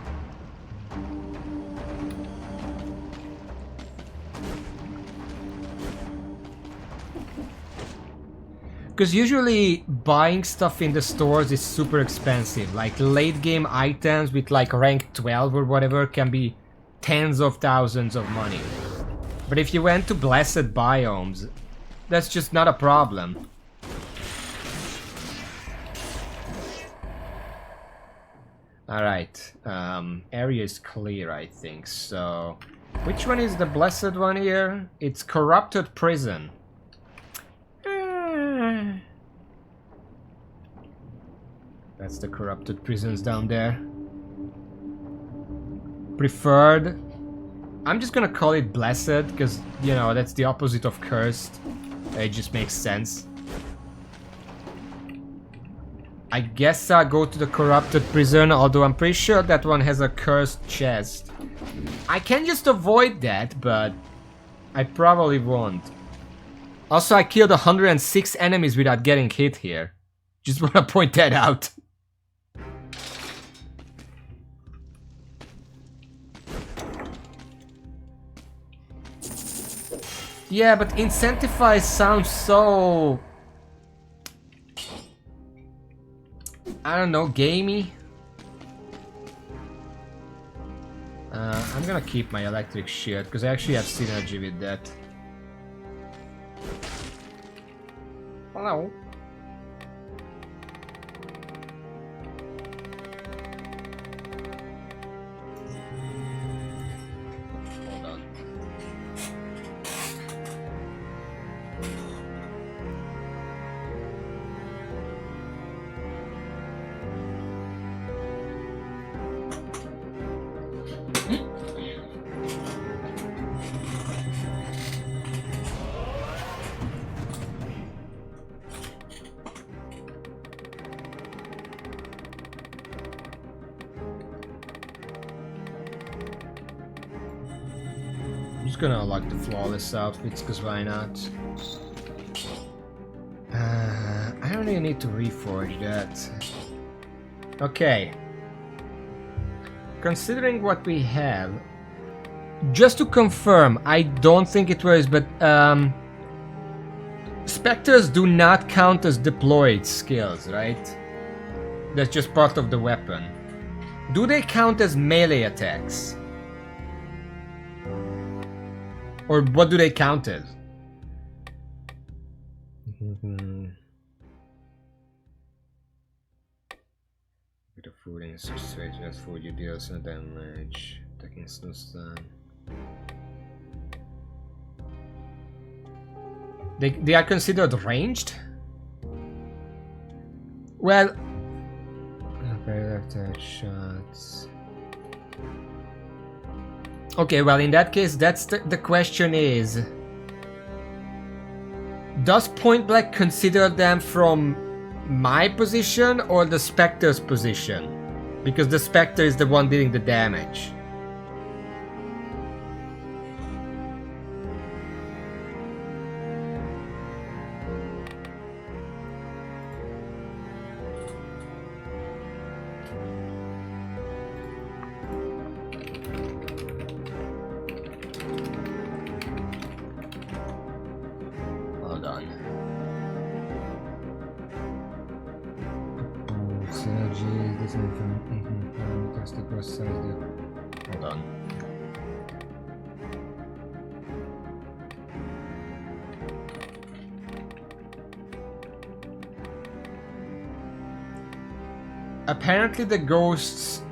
Because usually buying stuff in the stores is super expensive. Like late game items with like rank 12 or whatever can be tens of thousands of money. But if you went to blessed biomes, that's just not a problem. Alright, area is clear, I think, so... Which one is the blessed one here? It's corrupted prison. That's the corrupted prisons down there. Preferred. I'm just gonna call it blessed, because, you know, that's the opposite of cursed. It just makes sense. I guess I'll go to the corrupted prison, although I'm pretty sure that one has a cursed chest. I can just avoid that, but I probably won't. Also, I killed 106 enemies without getting hit here. Just wanna point that out. Yeah, but incentivize sounds so... I don't know, gamey? I'm gonna keep my electric shield, because I actually have synergy with that. Hello? Hold on. Gonna unlock the flawless outfits, because why not? I don't really need to reforge that. Okay. Considering what we have, just to confirm, I don't think it was, but specters do not count as deployed skills, right? That's just part of the weapon. Do they count as melee attacks? Or what do they count as? With a food in such situation as food you deal some damage. Attacking no stun. They are considered ranged? Well, very left shots. Okay, well, in that case, that's the question is... Does Point Blank consider them from my position or the Spectre's position? Because the Spectre is the one dealing the damage. Hold on. Apparently the ghosts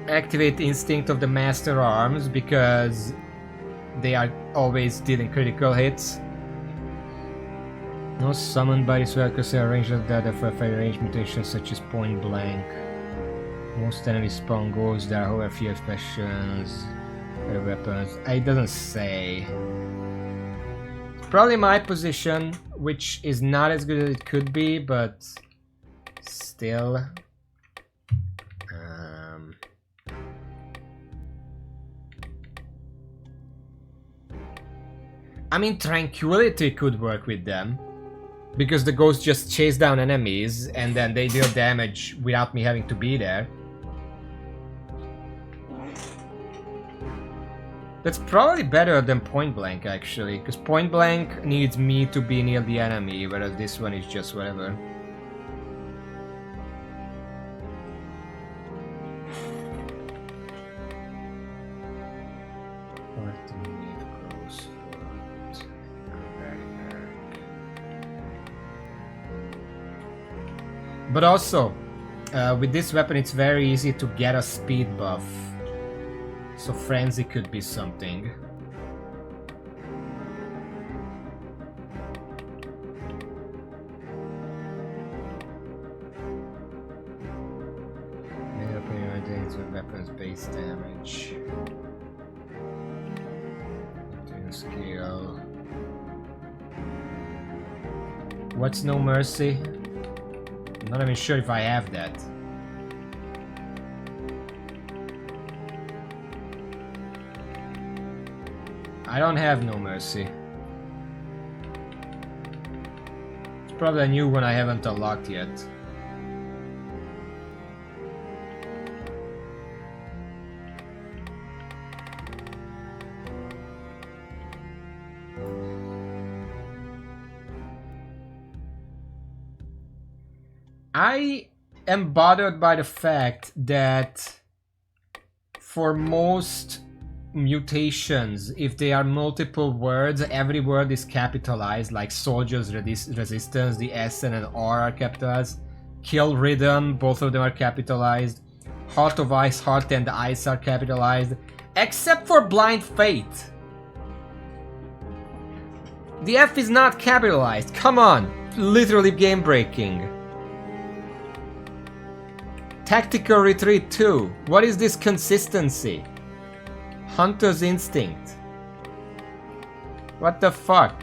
activate the instinct of the Master Arms because they are always dealing critical hits. No summoned by this because they are ranged as data for fire range mutations such as Point Blank. Most enemies spawn ghosts, there are however few expressions, better weapons. It doesn't say. It's probably my position, which is not as good as it could be, but still. I mean, Tranquility could work with them. Because the ghosts just chase down enemies and then they deal damage without me having to be there. That's probably better than point blank, actually, because point blank needs me to be near the enemy, whereas this one is just whatever. But also, with this weapon it's very easy to get a speed buff. So frenzy could be something. Made up in identity with weapons base damage. Skill. What's no mercy? I'm not even sure if I have that. I don't have no mercy. It's probably a new one I haven't unlocked yet. I am bothered by the fact that for most mutations, if they are multiple words, every word is capitalized, like Soldier's Resistance, the S and an R are capitalized. Kill Rhythm, both of them are capitalized. Heart of Ice, Heart and Ice are capitalized. Except for Blind Fate. The F is not capitalized, come on! Literally game breaking. Tactical Retreat 2. What is this consistency? Hunter's Instinct. What the fuck?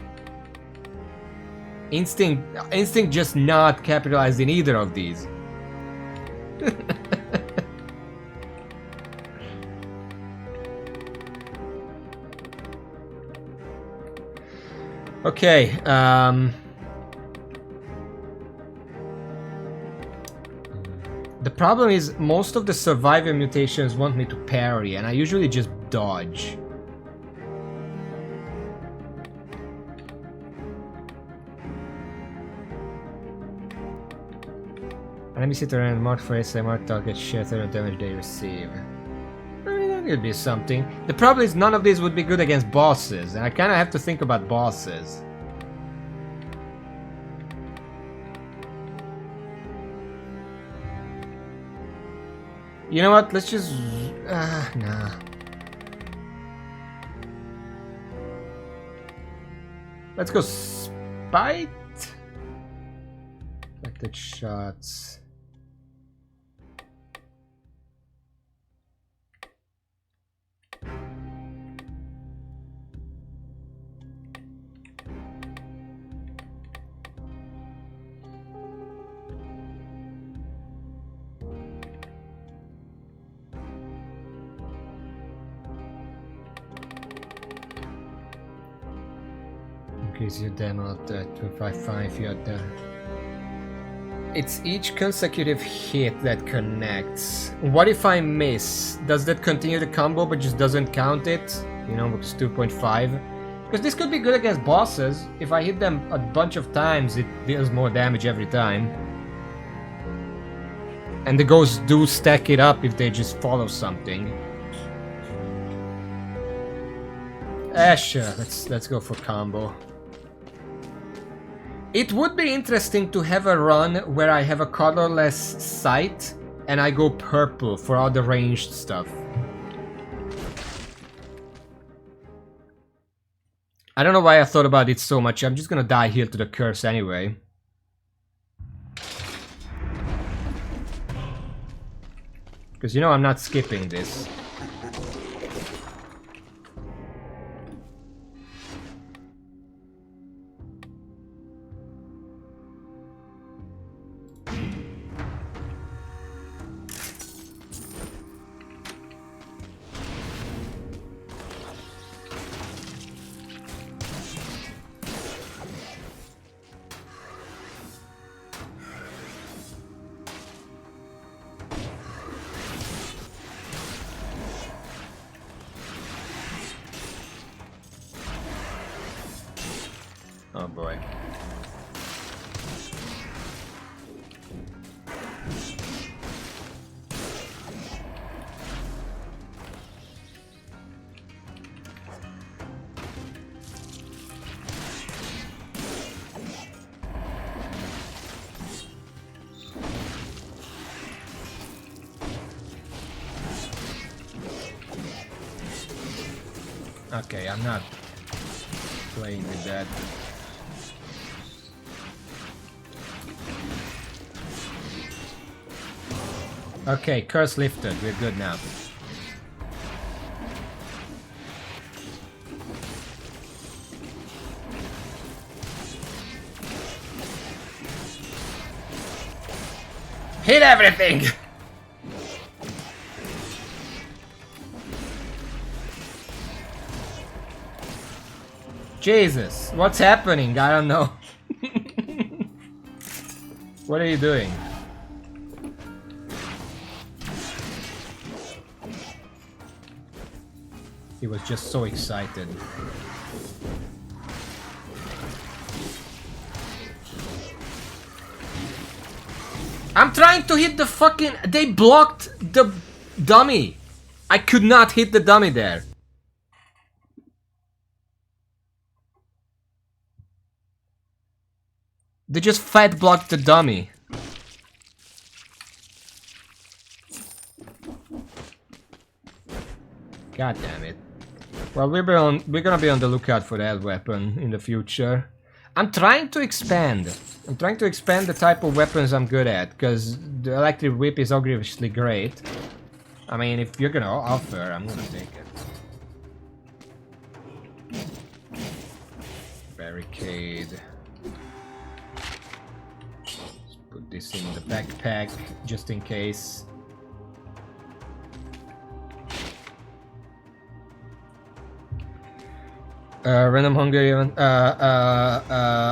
Instinct just not capitalized in either of these. Okay, the problem is most of the survivor mutations want me to parry, and I usually just dodge. Enemy sit around mark for SMR target shatter and damage they receive. I mean, that could be something. The problem is none of these would be good against bosses, and I kinda have to think about bosses. You know what? Let's just... nah. Let's go Spite? Affected shots. Increase your demo at 255 if you're done. It's each consecutive hit that connects. What if I miss? Does that continue the combo but just doesn't count it? You know, because 2.5. Because this could be good against bosses. If I hit them a bunch of times, it deals more damage every time. And the ghosts do stack it up if they just follow something. Sure, let's go for combo. It would be interesting to have a run where I have a colorless sight and I go purple for all the ranged stuff. I don't know why I thought about it so much. I'm just gonna die here to the curse anyway. Because you know I'm not skipping this. Oh boy. Okay, I'm not playing with that. Okay, curse lifted. We're good now. Hit everything! Jesus, what's happening? I don't know. What are you doing? He was just so excited. I'm trying to hit the fucking... They blocked the dummy. I could not hit the dummy there. They just fat blocked the dummy. God damn it. Well, we're gonna be on the lookout for that weapon in the future. I'm trying to expand. I'm trying to expand the type of weapons I'm good at, because the electric whip is obviously great. I mean, if you're gonna offer, I'm gonna take it. Barricade. Let's put this in the backpack, just in case. Random Hungarian. How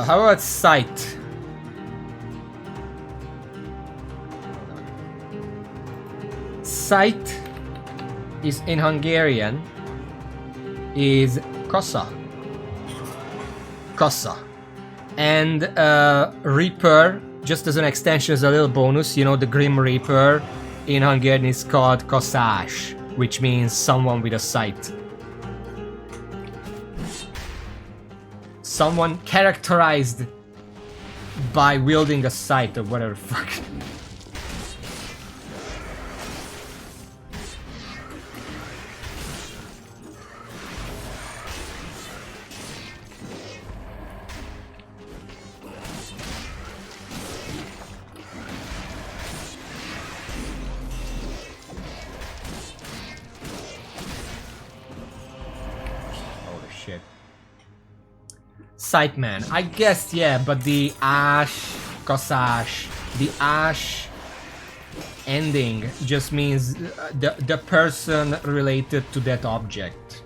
about sight? Sight is in Hungarian is kosa. Kosa. And Reaper, just as an extension, as a little bonus, you know, the Grim Reaper in Hungarian is called kosás, which means someone with a sight. Someone characterized by wielding a sight or whatever the fuck. Sightman, I guess, yeah, but the ash, kosás, the ash ending just means the person related to that object.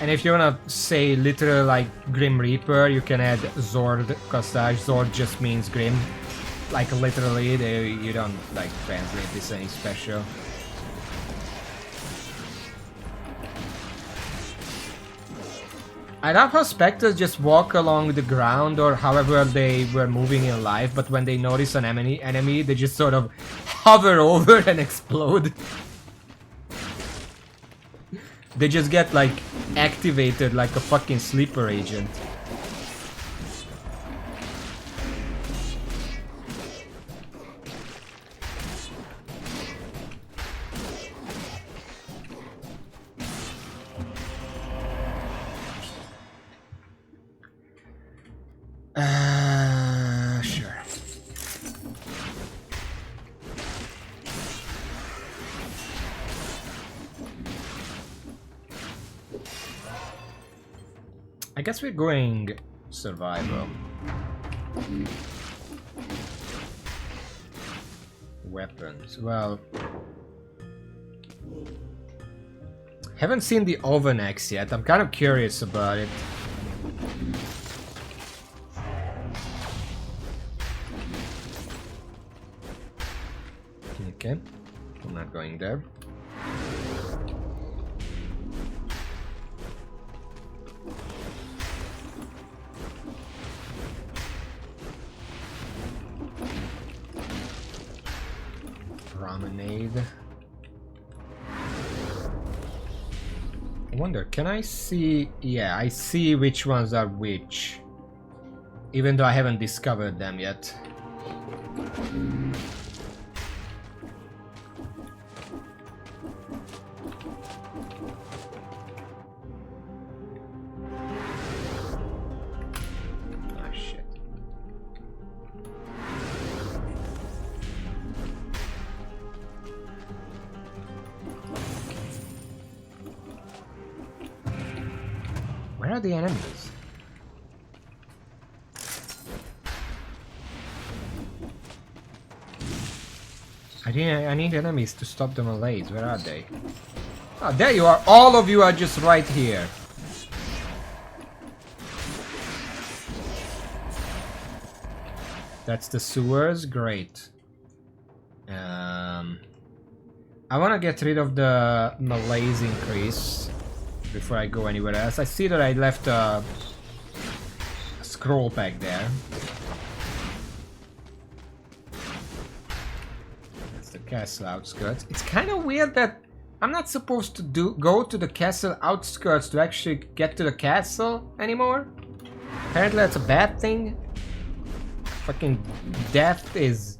And if you wanna say literal like Grim Reaper, you can add Zord Kosage. Zord just means Grim. Like literally, you don't like translate this any special. I love how specters just walk along the ground or however they were moving in life, but when they notice an enemy, they just sort of hover over and explode. They just get like activated like a fucking sleeper agent. Sure. I guess we're going survival. Weapons. Well, haven't seen the oven axe yet. I'm kind of curious about it. Okay, I'm not going there. Promenade. I wonder, can I see? Yeah, I see which ones are which. Even though I haven't discovered them yet. Ah, shit. Where are the enemies? I need enemies to stop the Malays. Where are they? Oh, there you are. All of you are just right here. That's the sewers. Great. I want to get rid of the Malays increase before I go anywhere else. I see that I left a scroll pack there. That's the castle outskirts. It's kind of weird that I'm not supposed to go to the castle outskirts to actually get to the castle anymore. Apparently that's a bad thing. Fucking death is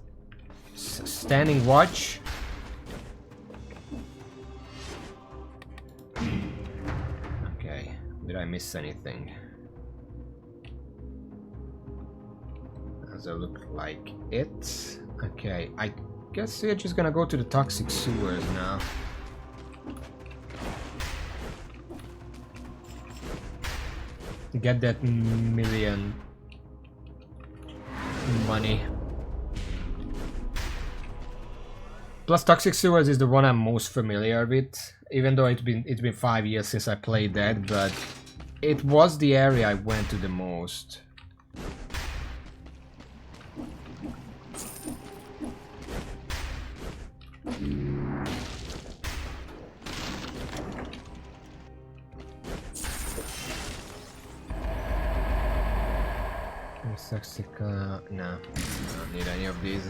standing watch. Okay, did I miss anything? Does it look like it? Okay, I guess we're just gonna go to the toxic sewers now. Get that million money. Plus toxic sewers is the one I'm most familiar with, even though it's been 5 years since I played that, but it was the area I went to the most. No, I don't need any of these.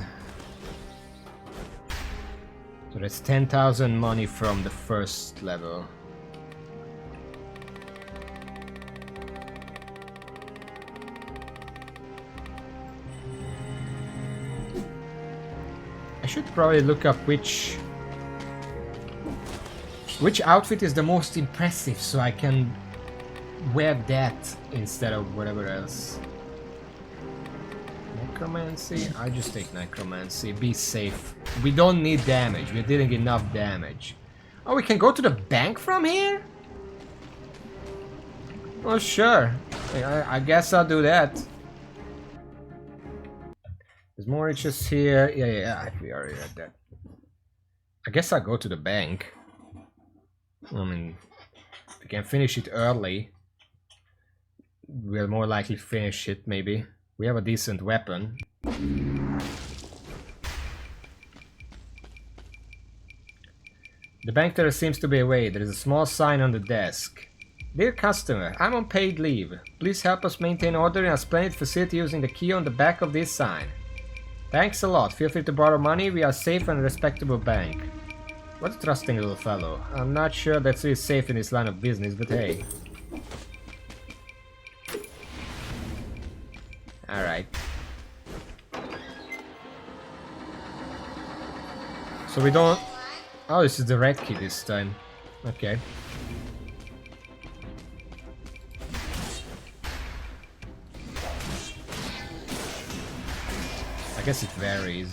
So that's 10,000 money from the first level. I should probably look up which outfit is the most impressive so I can wear that instead of whatever else. Necromancy? I just take necromancy. Be safe. We don't need damage. We're dealing enough damage. Oh, we can go to the bank from here? Oh, sure. I guess I'll do that. There's more riches here. Yeah. We already had that. I guess I'll go to the bank. I mean, if we can finish it early, we'll more likely finish it, maybe. We have a decent weapon. The bank teller seems to be away. There is a small sign on the desk. Dear customer, I'm on paid leave. Please help us maintain order in a splendid facility using the key on the back of this sign. Thanks a lot. Feel free to borrow money. We are safe and a respectable bank. What a trusting little fellow. I'm not sure that's really safe in this line of business, but hey. Alright. So we don't... Oh, this is the red key this time. Okay. I guess it varies.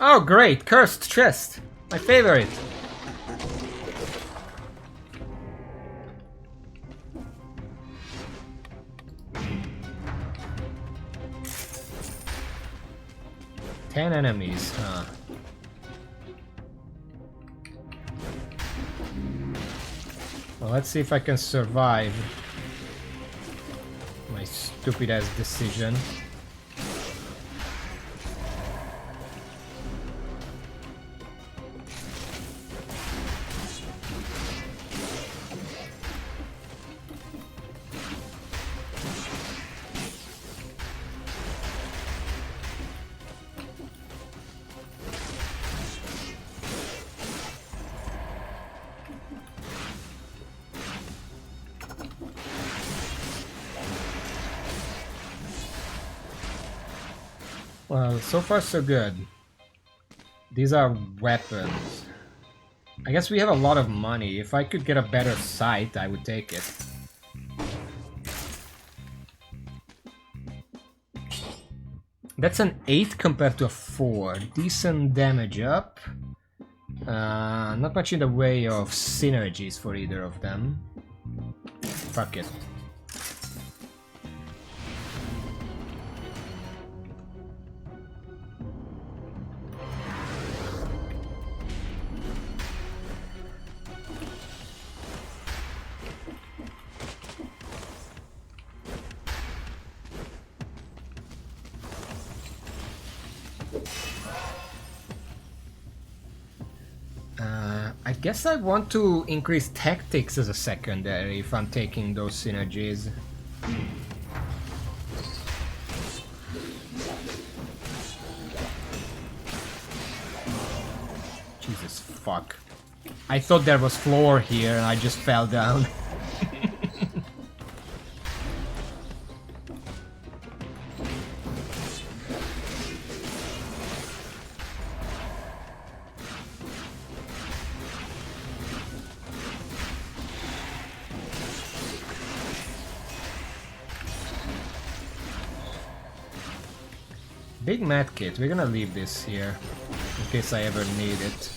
Oh, great! Cursed chest! My favorite! Ten enemies, huh? Well, let's see if I can survive my stupid ass decision. Well, so far so good. These are weapons. I guess we have a lot of money. If I could get a better sight, I would take it. That's an 8 compared to a 4. Decent damage up. Not much in the way of synergies for either of them. Fuck it. I guess I want to increase tactics as a secondary if I'm taking those synergies. Jesus fuck. I thought there was floor here and I just fell down. Big medkit, we're gonna leave this here in case I ever need it.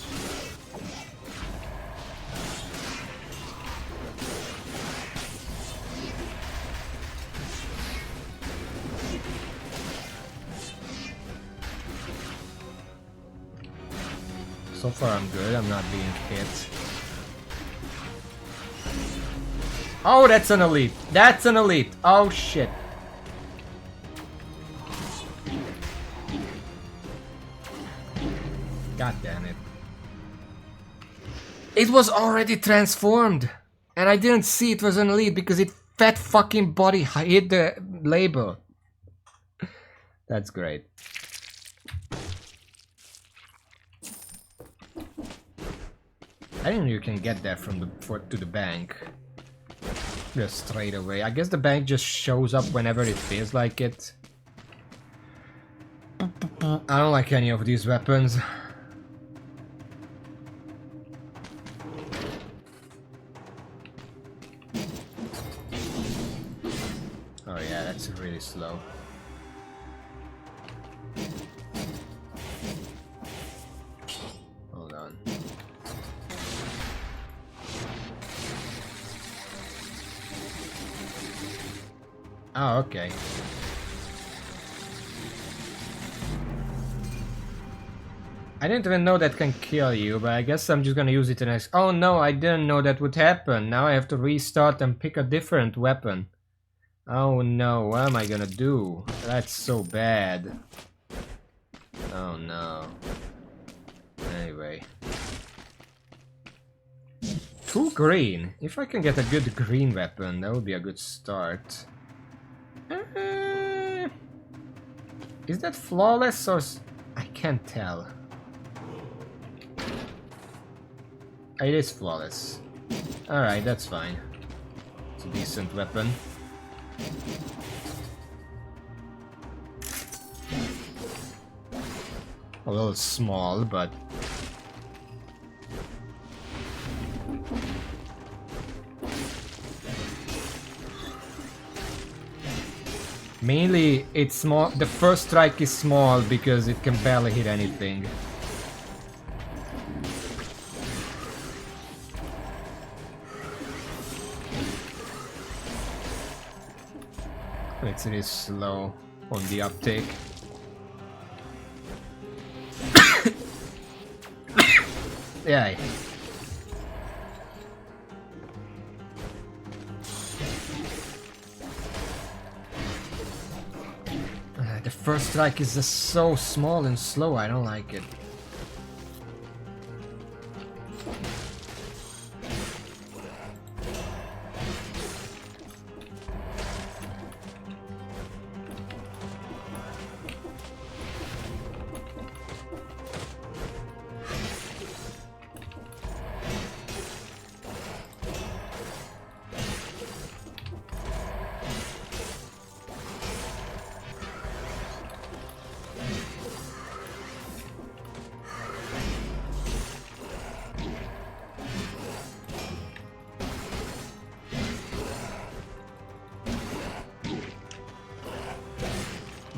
So far I'm good, I'm not being hit. Oh, that's an elite! That's an elite! Oh shit! God damn it. It was already transformed! And I didn't see it was an elite because its fat fucking body hid the label. That's great. I didn't know you can get that from the to the bank. Just straight away. I guess the bank just shows up whenever it feels like it. I don't like any of these weapons. Oh yeah, that's really slow. Hold on. Oh, okay. I didn't even know that can kill you, but I guess I'm just gonna use it the next. Oh no, I didn't know that would happen. Now I have to restart and pick a different weapon. Oh no, what am I gonna do? That's so bad. Oh no. Anyway. 2 green. If I can get a good green weapon, that would be a good start. Is that flawless or... I can't tell. It is flawless. Alright, that's fine. It's a decent weapon. A little small, but... Mainly, it's small. The first strike is small because it can barely hit anything. It is slow on the uptake. first strike is just so small and slow, I don't like it.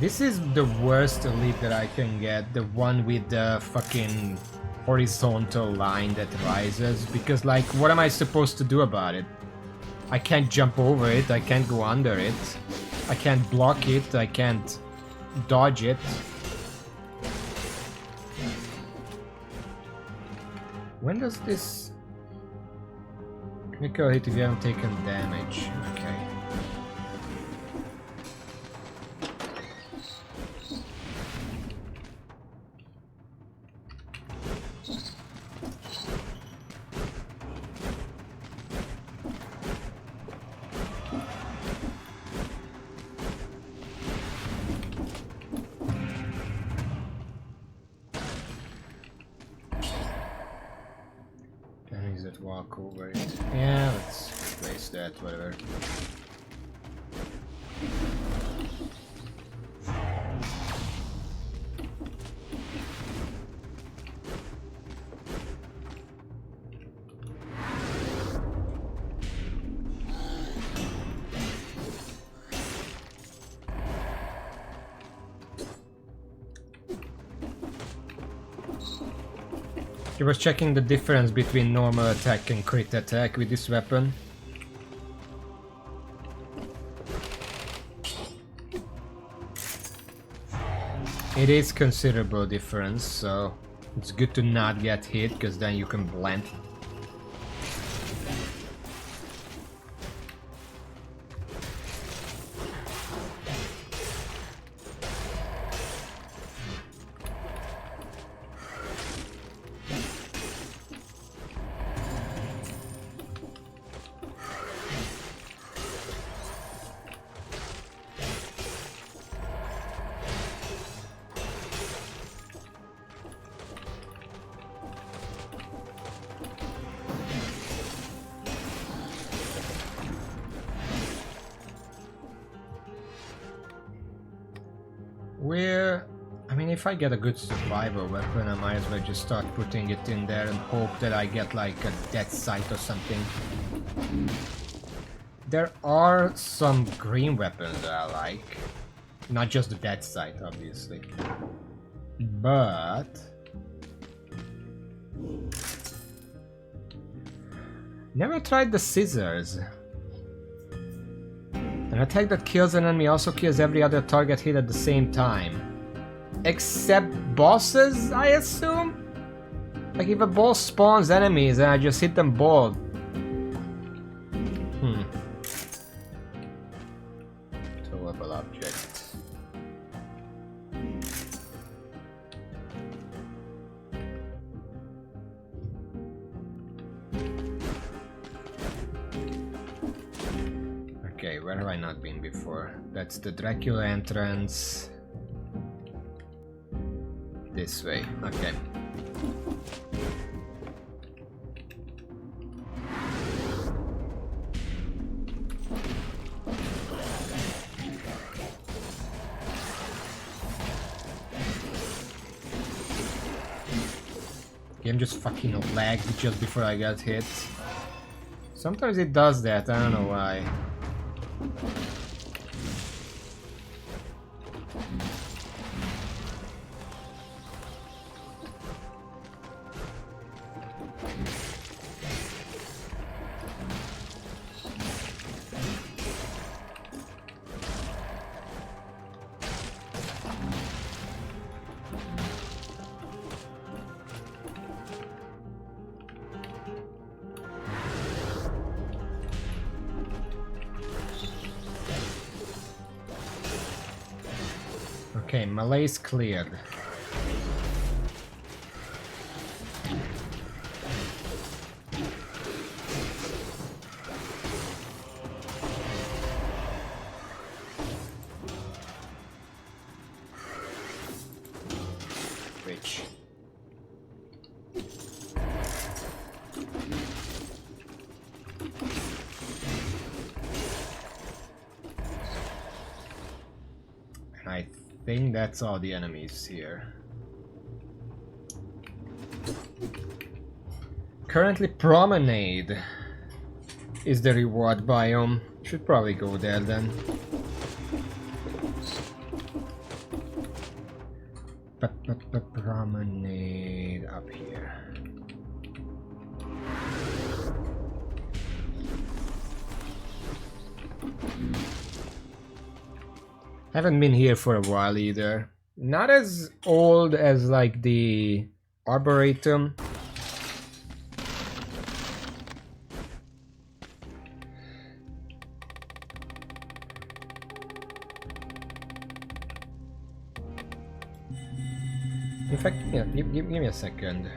This is the worst elite that I can get, the one with the fucking horizontal line that rises, because like, what am I supposed to do about it? I can't jump over it, I can't go under it, I can't block it, I can't dodge it. When does this... critical hit if you haven't taken damage, okay. Walk over it. Yeah, let's replace that, whatever. I was checking the difference between normal attack and crit attack with this weapon. It is considerable difference, so it's good to not get hit, because then you can blend. If I get a good survival weapon, I might as well just start putting it in there and hope that I get like a death sight or something. There are some green weapons that I like. Not just the death sight, obviously. But... never tried the scissors. An attack that kills an enemy also kills every other target hit at the same time. Except bosses, I assume? Like if a boss spawns enemies and I just hit them both. Throwable object. Okay, where have I not been before? That's the Dracula entrance. This way, okay. Game just fucking lagged just before I got hit. Sometimes it does that, I don't know why. Okay, Malay's cleared. Rich. I think that's all the enemies here. Currently Promenade is the reward biome. Should probably go there then. Promenade up here. Haven't been here for a while either. Not as old as like the Arboretum. In fact, yeah, give me a second.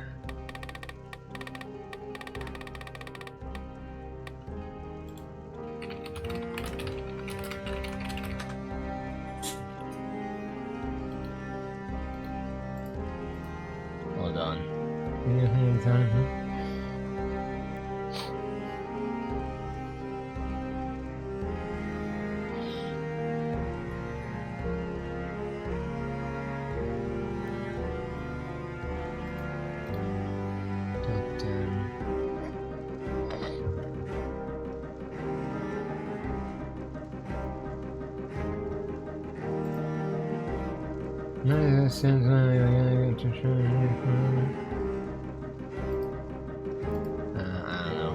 Hold on. I don't know.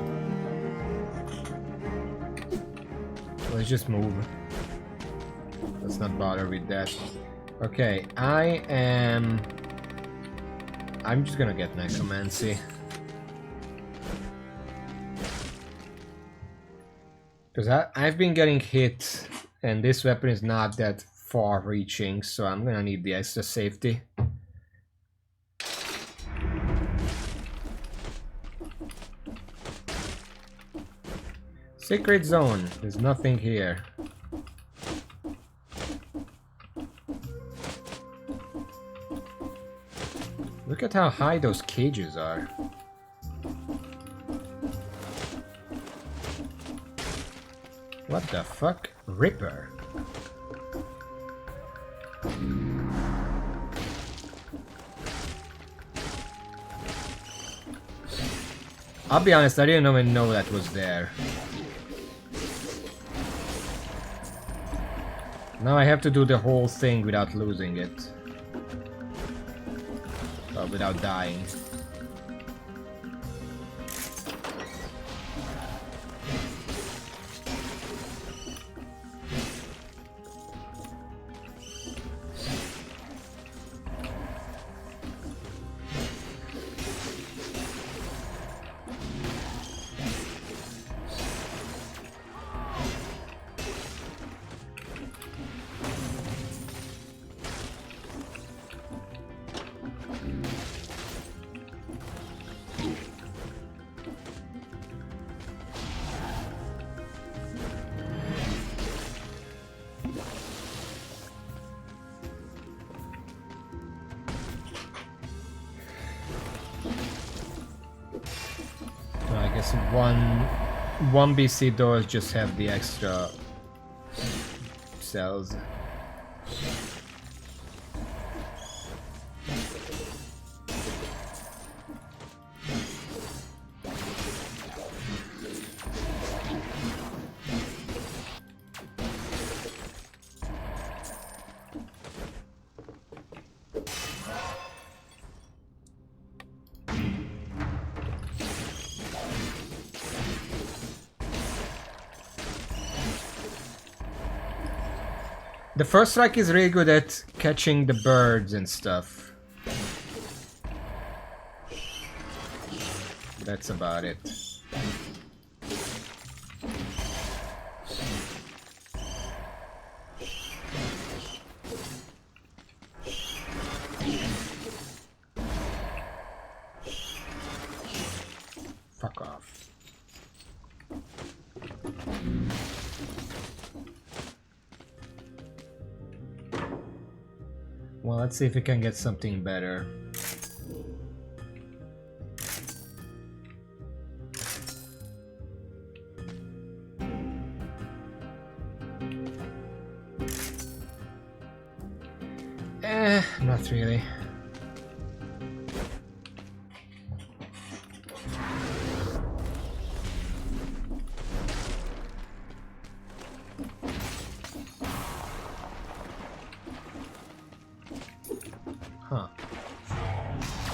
Let's just move. Let's not bother with that. Okay, I'm just gonna get Necromancy. Because I've been getting hit, and this weapon is not that far-reaching, so I'm gonna need the extra safety. Secret zone. There's nothing here. Look at how high those cages are. What the fuck? Ripper. I'll be honest, I didn't even know that was there. Now I have to do the whole thing without losing it. Or without dying. I guess one BC doors just have the extra cells. The first strike is really good at catching the birds and stuff. That's about it. Well, let's see if we can get something better. Not really. Huh.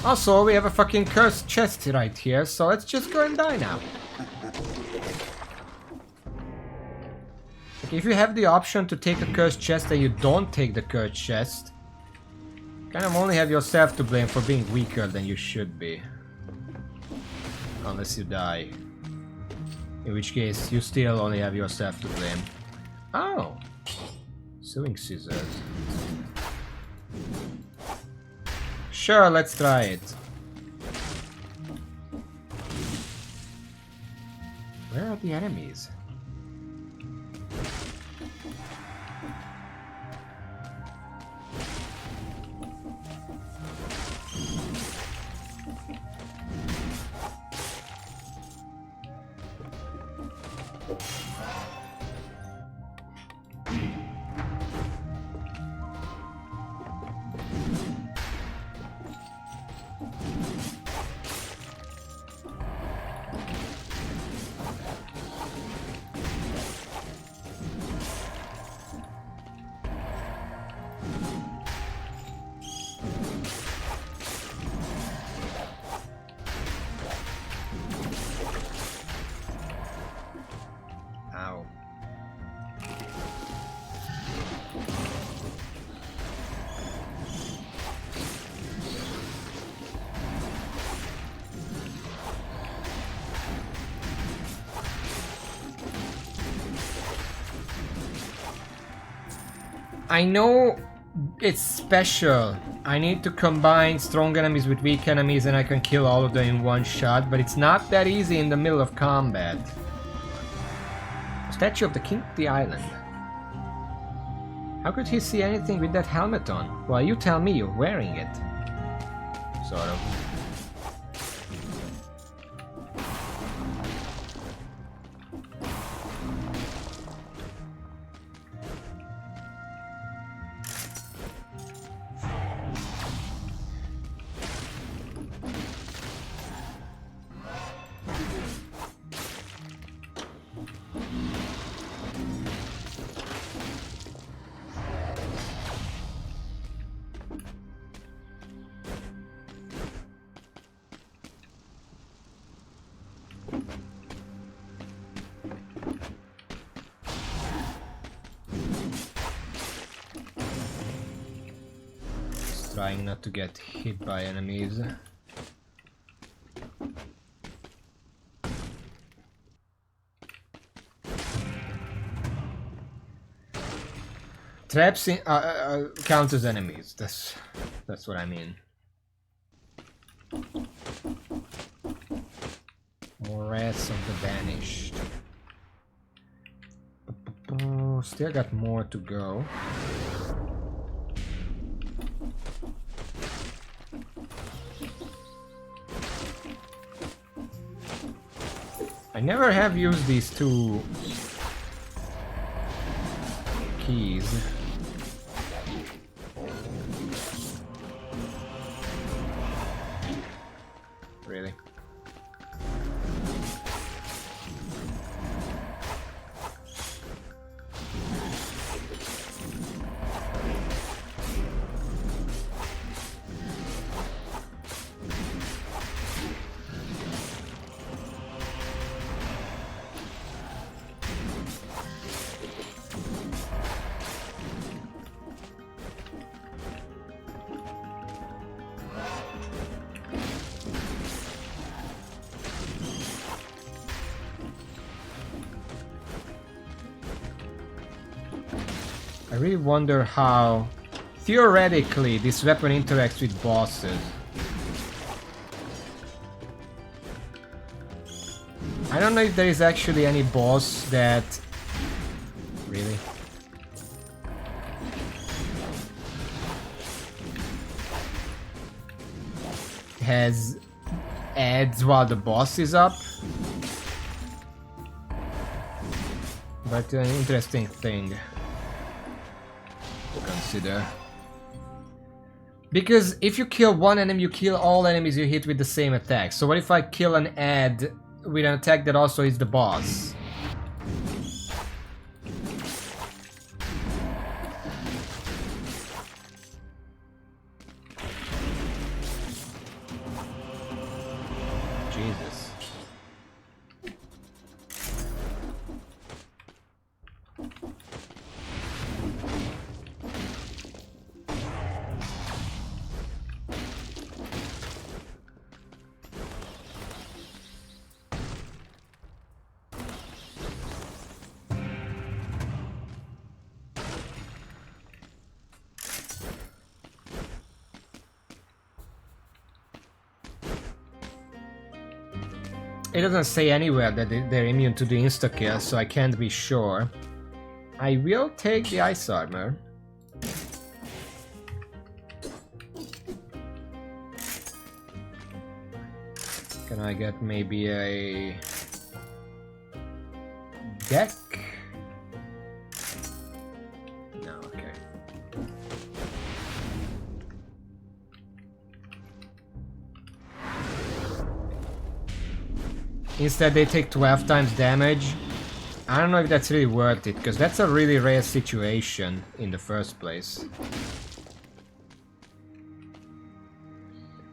Also, we have a fucking cursed chest right here, so let's just go and die now. Like, if you have the option to take a cursed chest and you don't take the cursed chest, kind of only have yourself to blame for being weaker than you should be. Unless you die. In which case, you still only have yourself to blame. Oh! Sewing scissors. Sure, let's try it. Where are the enemies? Ow. I know it's special. I need to combine strong enemies with weak enemies and I can kill all of them in one shot, but it's not that easy in the middle of combat. Statue of the King of the Island. How could he see anything with that helmet on? Well, you tell me, you're wearing it. Sort of. Trying not to get hit by enemies. Traps in, count as enemies. That's what I mean. More rats of the vanished. Still got more to go. I never have used these two keys. Really? I really wonder how, theoretically, this weapon interacts with bosses. I don't know if there is actually any boss that... Really? has ads while the boss is up. But an interesting thing to consider. Because if you kill one enemy, you kill all enemies you hit with the same attack. So what if I kill an ad with an attack that also hits the boss? Jesus. It doesn't say anywhere that they're immune to the insta-kill, so I can't be sure. I will take the ice armor. Can I get maybe a deck? No, okay. Instead they take 12 times damage. I don't know if that's really worth it, because that's a really rare situation in the first place.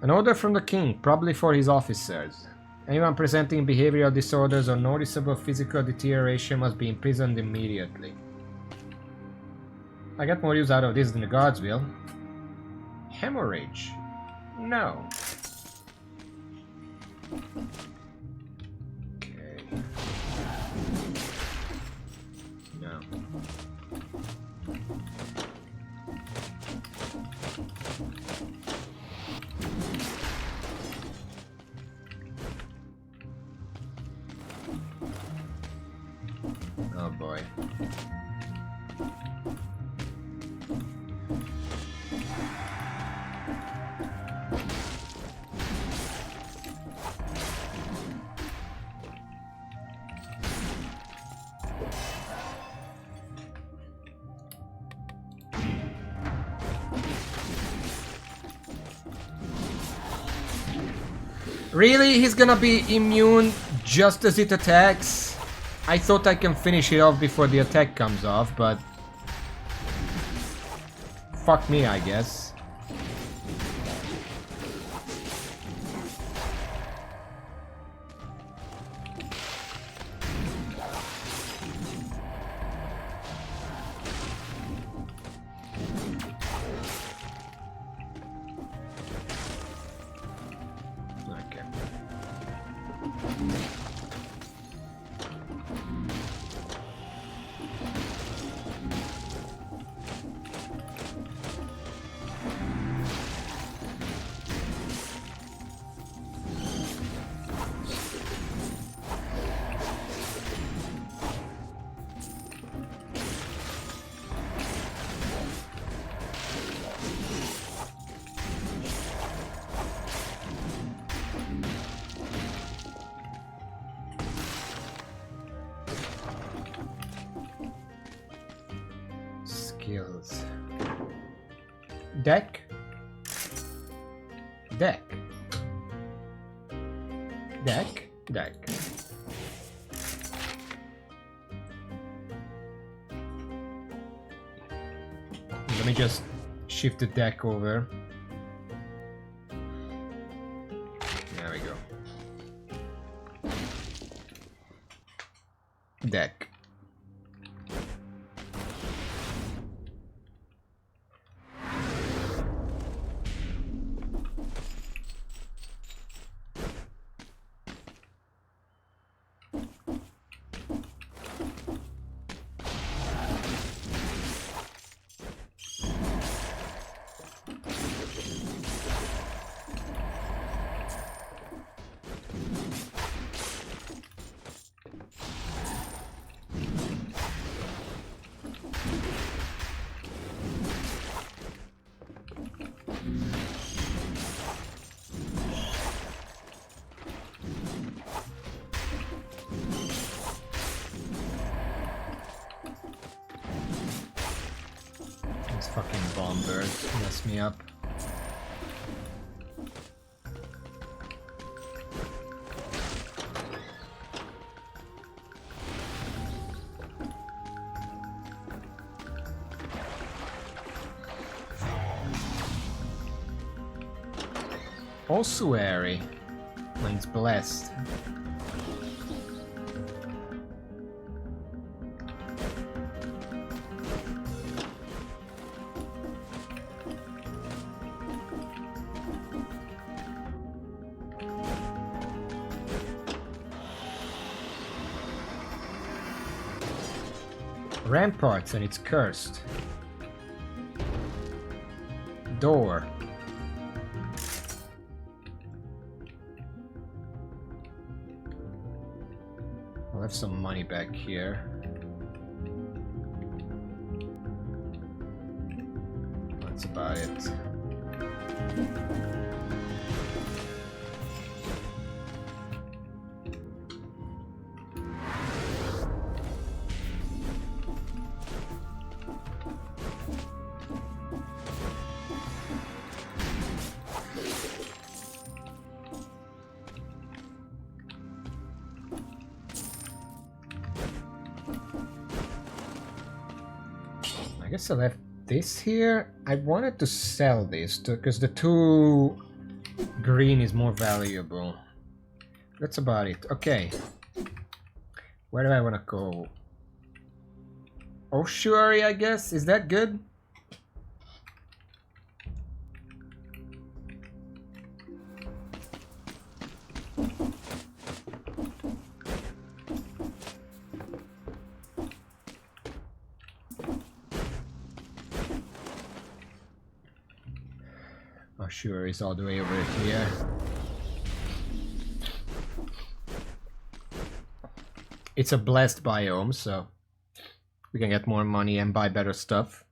An order from the king, probably for his officers. Anyone presenting behavioral disorders or noticeable physical deterioration must be imprisoned immediately. I get more use out of this than the guards will. Hemorrhage? No. Okay. No. Oh boy. Really? He's gonna be immune just as it attacks? I thought I can finish it off before the attack comes off, but... fuck me, I guess. Okay. Skills. Deck. Deck. Deck. Deck. Let me just shift the deck over. There we go. Deck. Fucking bombers mess me up. Ossuary when it's blessed. Ramparts and it's cursed. Door. I'll have some money back here. That's about it. I guess I left this here. I wanted to sell this because the 2 green is more valuable. That's about it. Okay. Where do I want to go? Ossuary, I guess? Is that good? Sure, it's all the way over here. It's a blessed biome, so we can get more money and buy better stuff.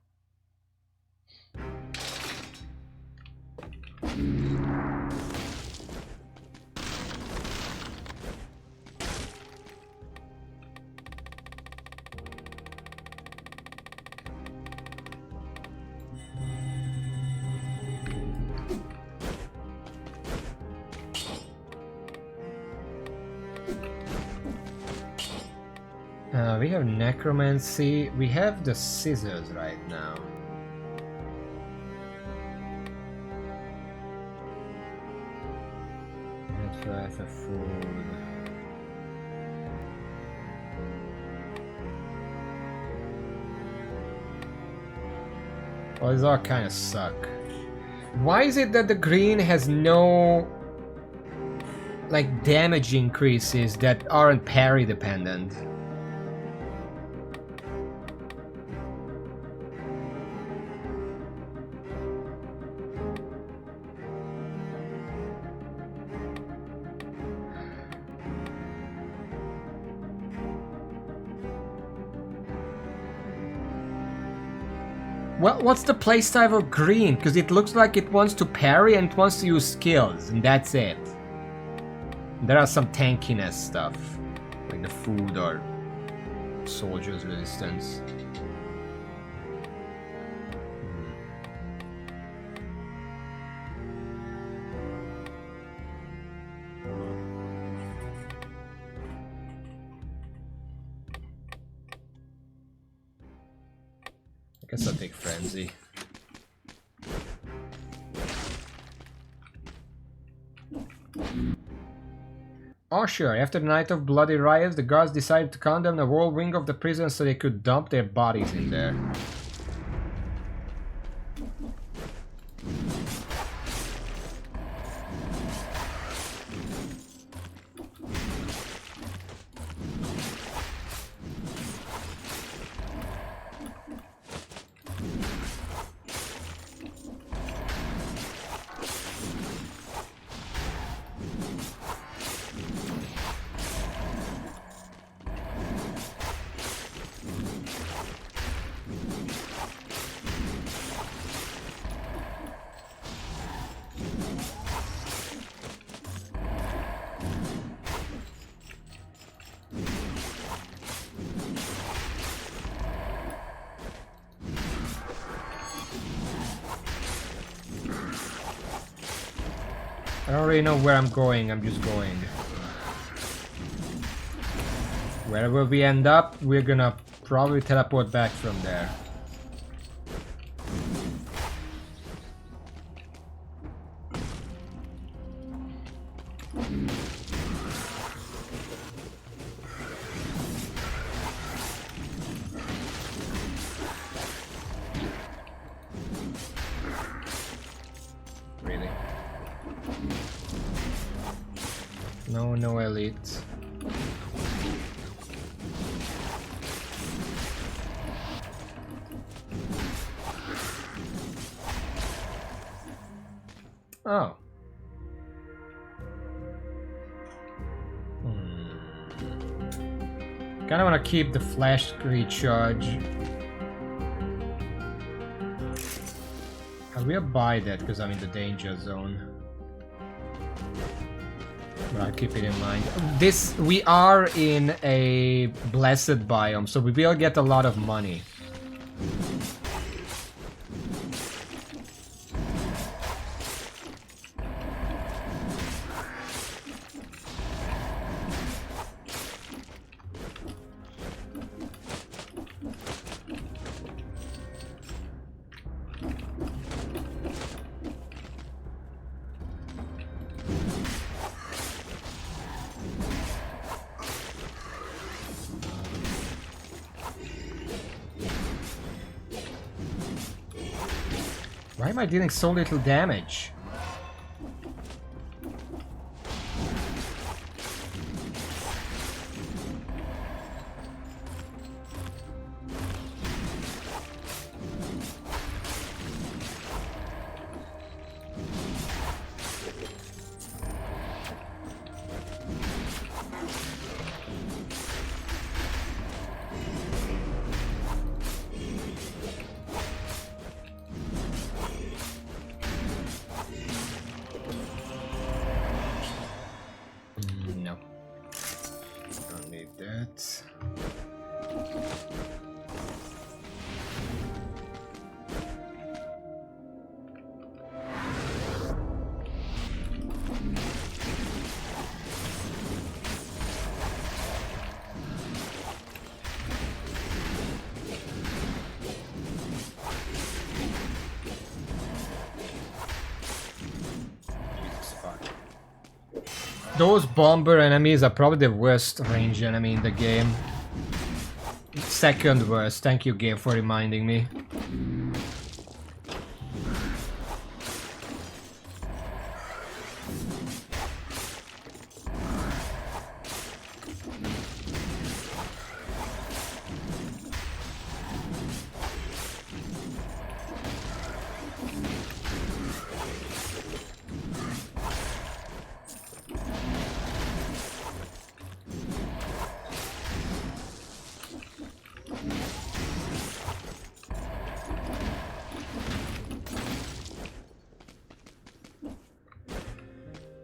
We have necromancy. We have the scissors right now. That's for food. Well, these all kind of suck. Why is it that the green has no like damage increases that aren't parry dependent? Well, what's the playstyle of green? Because it looks like it wants to parry and it wants to use skills, and that's it. There are some tankiness stuff, like the food or soldier's resistance. I guess I'll take Frenzy. Oh sure, after the night of bloody riots, the guards decided to condemn the whole wing of the prison so they could dump their bodies in there. I already know where I'm going, I'm just going. Wherever we end up, we're gonna probably teleport back from there. Really? No elite. Oh. Kinda wanna keep the flash recharge. I will buy that because I'm in the danger zone. But I'll keep it in mind. We are in a blessed biome, so we will get a lot of money. Why am I dealing so little damage? No. Don't need that. Those bomber enemies are probably the worst range enemy in the game. Second worst. Thank you, game, for reminding me.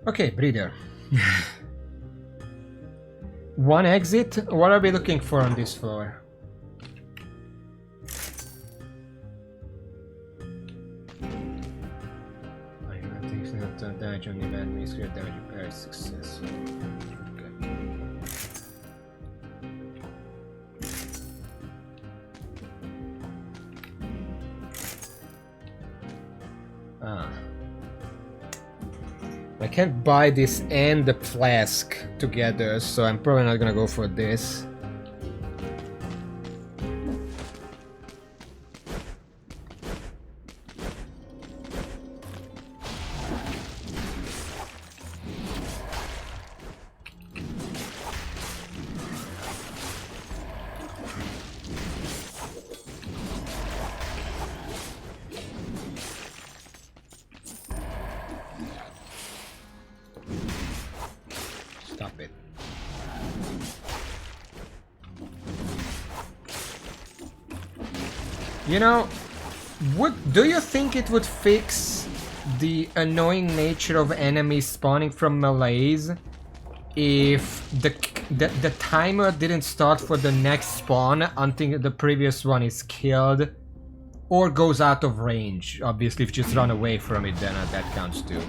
Okay, breather. One exit? What are we looking for on this floor? I think it's not damage on the event means great damage repair is successful. Okay. Ah. I can't buy this and the flask together, so I'm probably not gonna go for this. Stop it. You know, do you think it would fix the annoying nature of enemies spawning from melees if the timer didn't start for the next spawn until the previous one is killed or goes out of range? Obviously, if you just run away from it, then that counts too.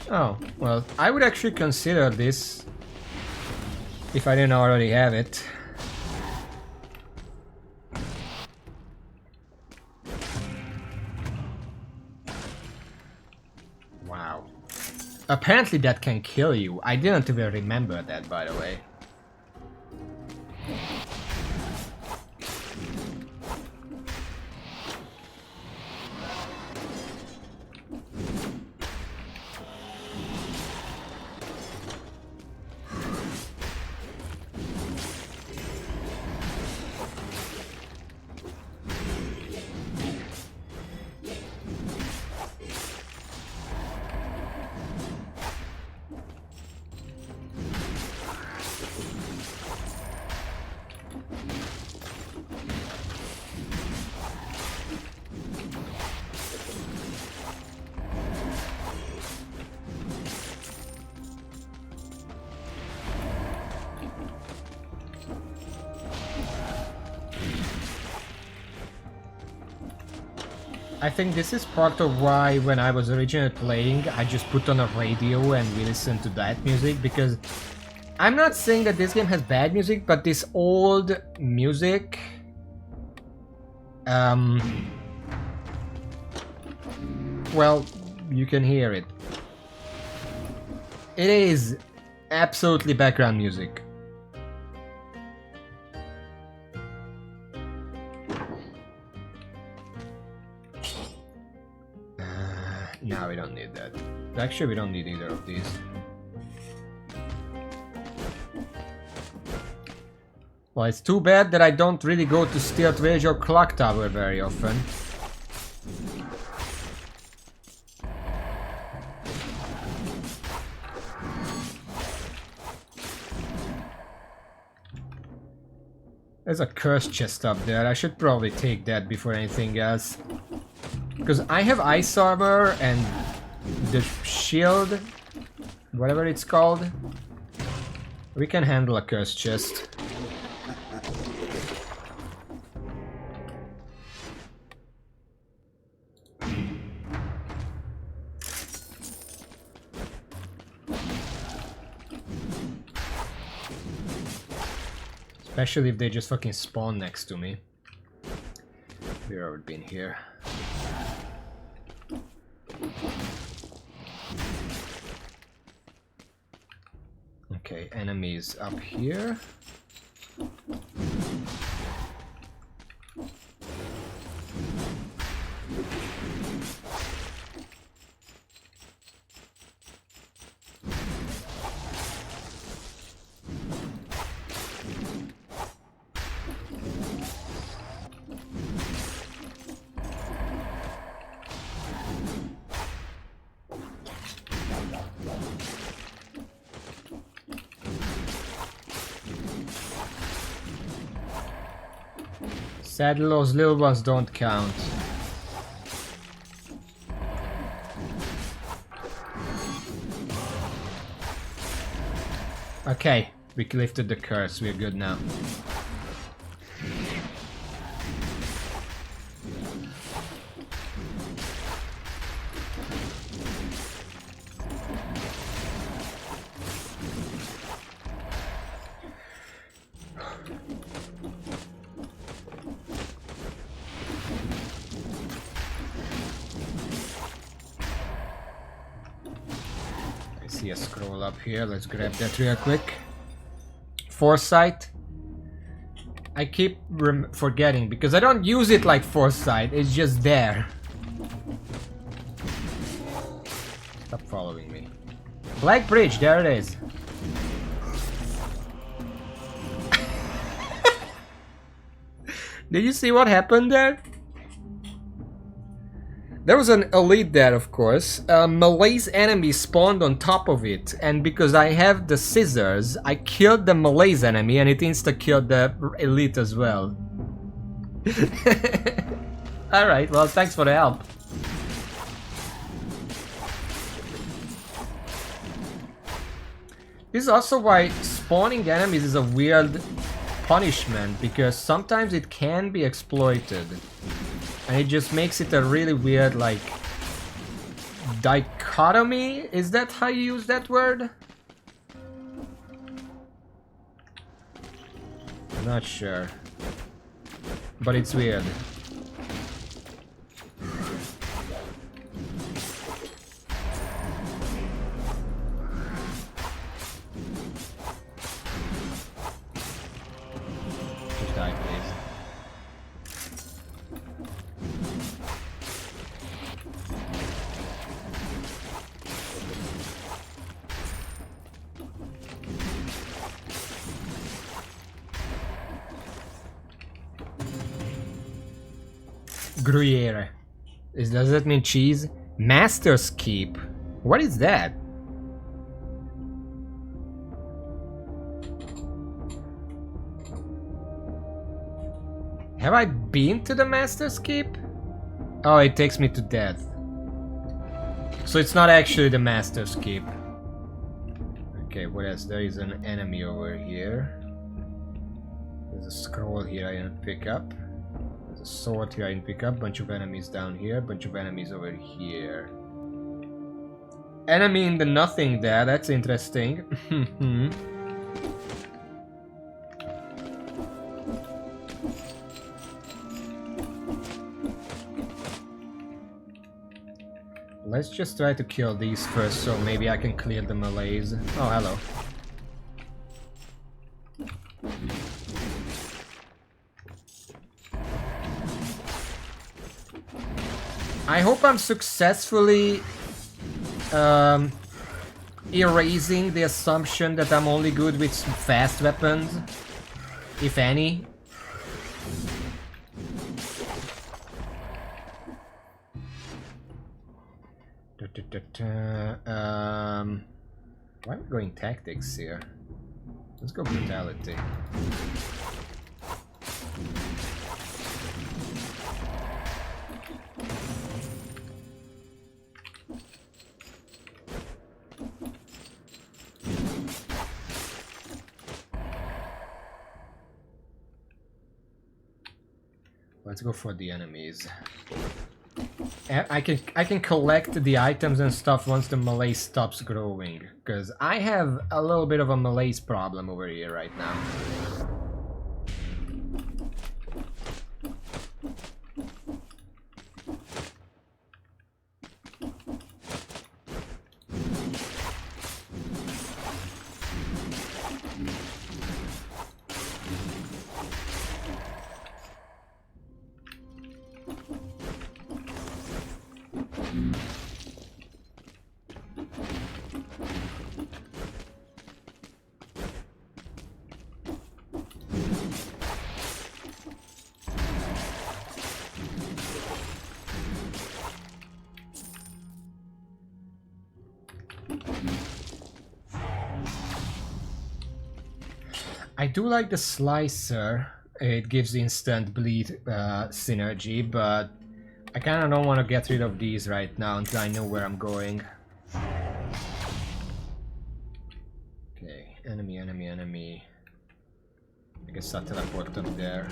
Oh, well, I would actually consider this if I didn't already have it. Wow. Apparently that can kill you. I didn't even remember that, by the way. I think this is part of why when I was originally playing, I just put on a radio and we listened to that music, because I'm not saying that this game has bad music, but this old music, well, you can hear it. It is absolutely background music. No, we don't need that. Actually, we don't need either of these. Well, it's too bad that I don't really go to Stealth Village or Clock Tower very often. There's a curse chest up there. I should probably take that before anything else. Because I have ice armor and the shield, whatever it's called. We can handle a curse chest. Especially if they just fucking spawn next to me. We've already been here. Okay, enemies up here. Sadly, those little ones don't count. Okay, we lifted the curse, we're good now. See a scroll up here, let's grab that real quick. Foresight. I keep forgetting because I don't use it like foresight, it's just there. Stop following me. Black Bridge, there it is. Did you see what happened there? There was an elite there, of course. Malaise enemy spawned on top of it, and because I have the scissors, I killed the Malaise enemy and it insta-killed the elite as well. Alright, well, thanks for the help. This is also why spawning enemies is a weird punishment, because sometimes it can be exploited. And it just makes it a really weird, like, dichotomy? Is that how you use that word? Not sure. But it's weird. Just die, please. Gruyere. Does that mean cheese? Master's Keep. What is that? Have I been to the Master's Keep? Oh, it takes me to death. So it's not actually the Master's Keep. Okay, what else? There is an enemy over here. There's a scroll here I didn't pick up. Sword here I can pick up, bunch of enemies down here, bunch of enemies over here. Enemy in the nothing there, that's interesting. Let's just try to kill these first, so maybe I can clear the malaise. Oh, hello. I hope I'm successfully erasing the assumption that I'm only good with fast weapons, if any. Why am I going tactics here? Let's go brutality. Let's go for the enemies. I can collect the items and stuff once the malaise stops growing, because I have a little bit of a malaise problem over here right now. I do like the slicer. It gives instant bleed synergy, but I kind of don't want to get rid of these right now until I know where I'm going. Okay, enemy, enemy, enemy. I guess I'll teleport them there.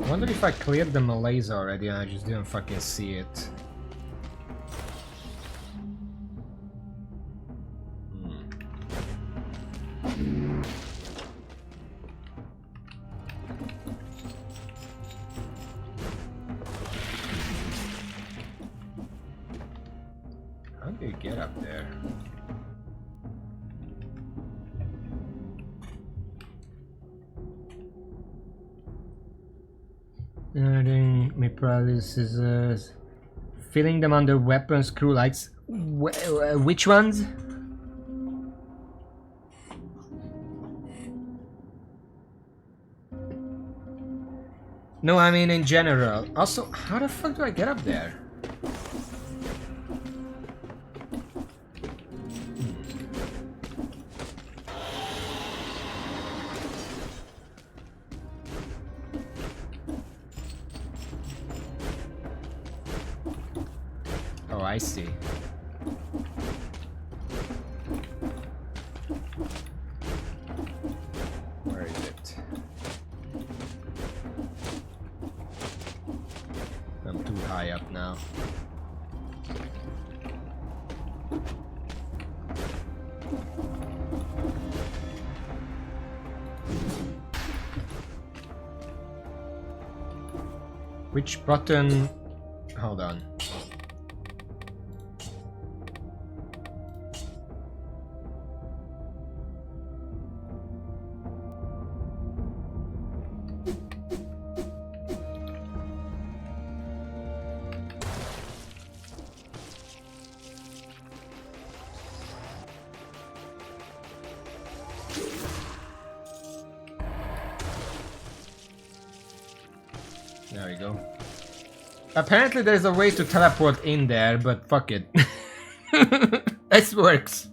I wonder if I cleared the malaise already and I just didn't fucking see it. How do you get up there? Me probably scissors. Filling them under weapon screw lights. Which ones? No, I mean in general. Also, how the fuck do I get up there? I see. Where is it? I'm too high up now. Which button? Hold on. There we go. Apparently there's a way to teleport in there, but fuck it. This works.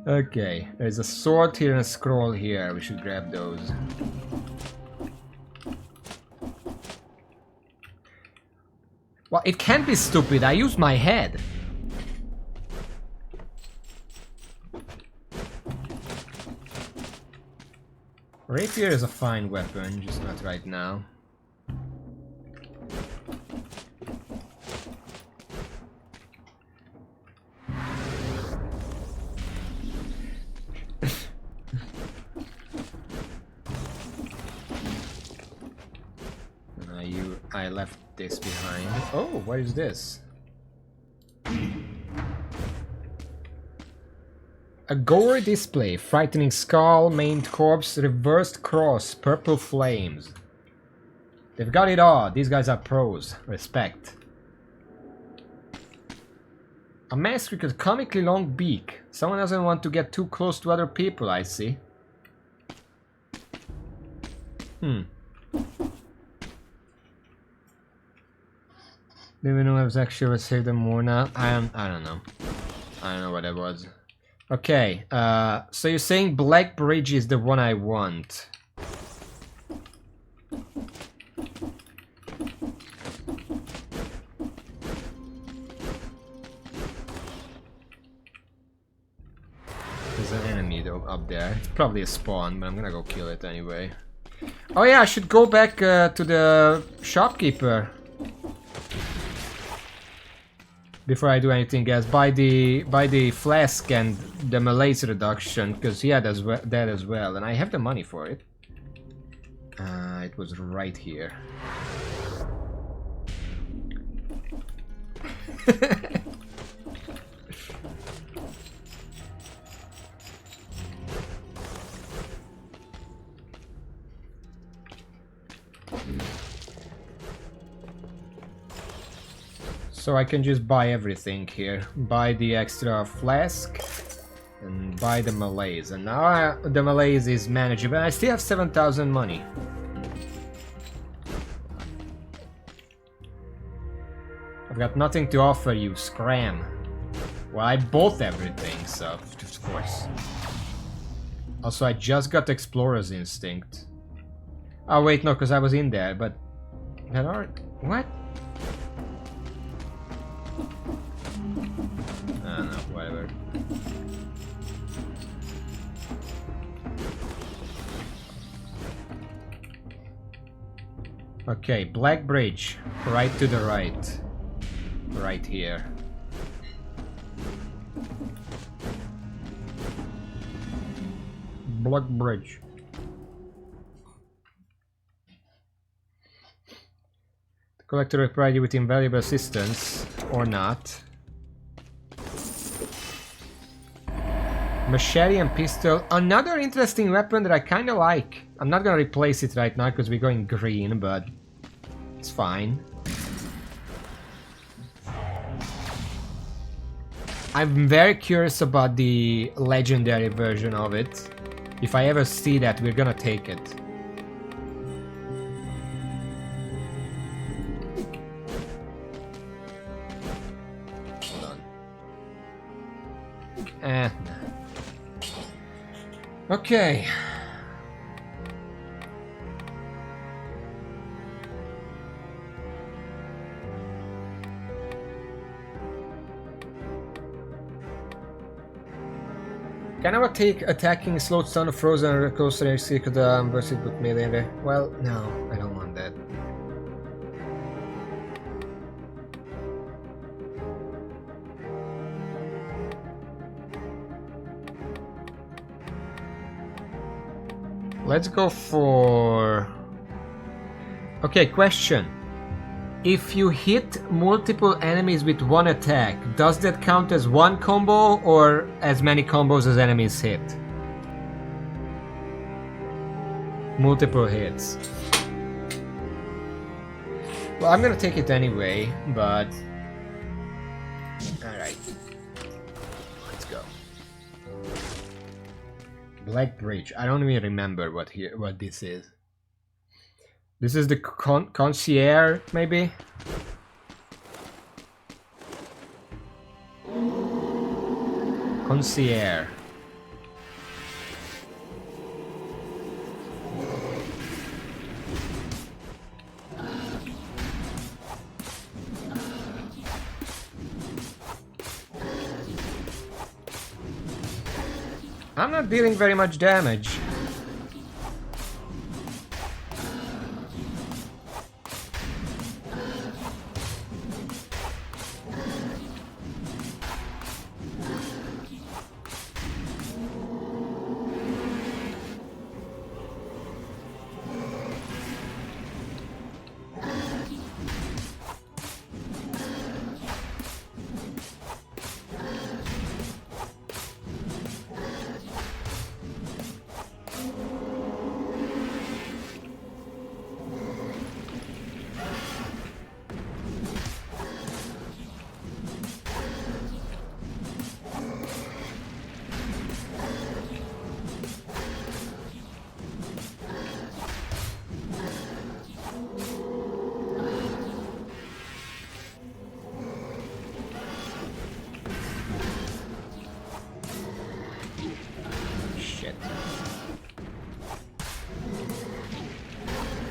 Okay, there's a sword here and a scroll here. We should grab those. Well, it can't be stupid. I use my head. Rapier is a fine weapon, just not right now. I left this behind. Oh, what is this? A gory display, frightening skull, maimed corpse, reversed cross, purple flames. They've got it all. These guys are pros. Respect. A mask with a comically long beak. Someone doesn't want to get too close to other people, I see. Do we know if it's actually saved them more now? I don't know. I don't know what it was. Okay, so you're saying Black Bridge is the one I want. There's an enemy though up there. It's probably a spawn, but I'm gonna go kill it anyway. Oh yeah, I should go back to the shopkeeper. Before I do anything else, buy the flask and the malaise reduction, because he had that as well, and I have the money for it. It was right here. So I can just buy everything here. Buy the extra flask and buy the malaise. And now the malaise is manageable. I still have 7,000 money. I've got nothing to offer you, scram. Well, I bought everything, so of course. Also, I just got Explorer's Instinct. Oh wait, no, because I was in there, but... What? I don't know, whatever. Okay, Black Bridge, right to the right. Right here. Black Bridge. The collector will provide you with invaluable assistance, or not. Machete and pistol. Another interesting weapon that I kind of like. I'm not gonna replace it right now because we're going green, but it's fine. I'm very curious about the legendary version of it. If I ever see that, we're gonna take it. Hold on. Okay. Can I take attacking slows down a frozen roller coaster and secret versus book melee? Well, no, I don't want that. Let's go for... Okay, question. If you hit multiple enemies with one attack, does that count as one combo or as many combos as enemies hit? Multiple hits. Well, I'm gonna take it anyway, but... Alright. Let's go. Black Bridge. I don't even remember what this is. This is the concierge, maybe? Concierge. I'm not dealing very much damage.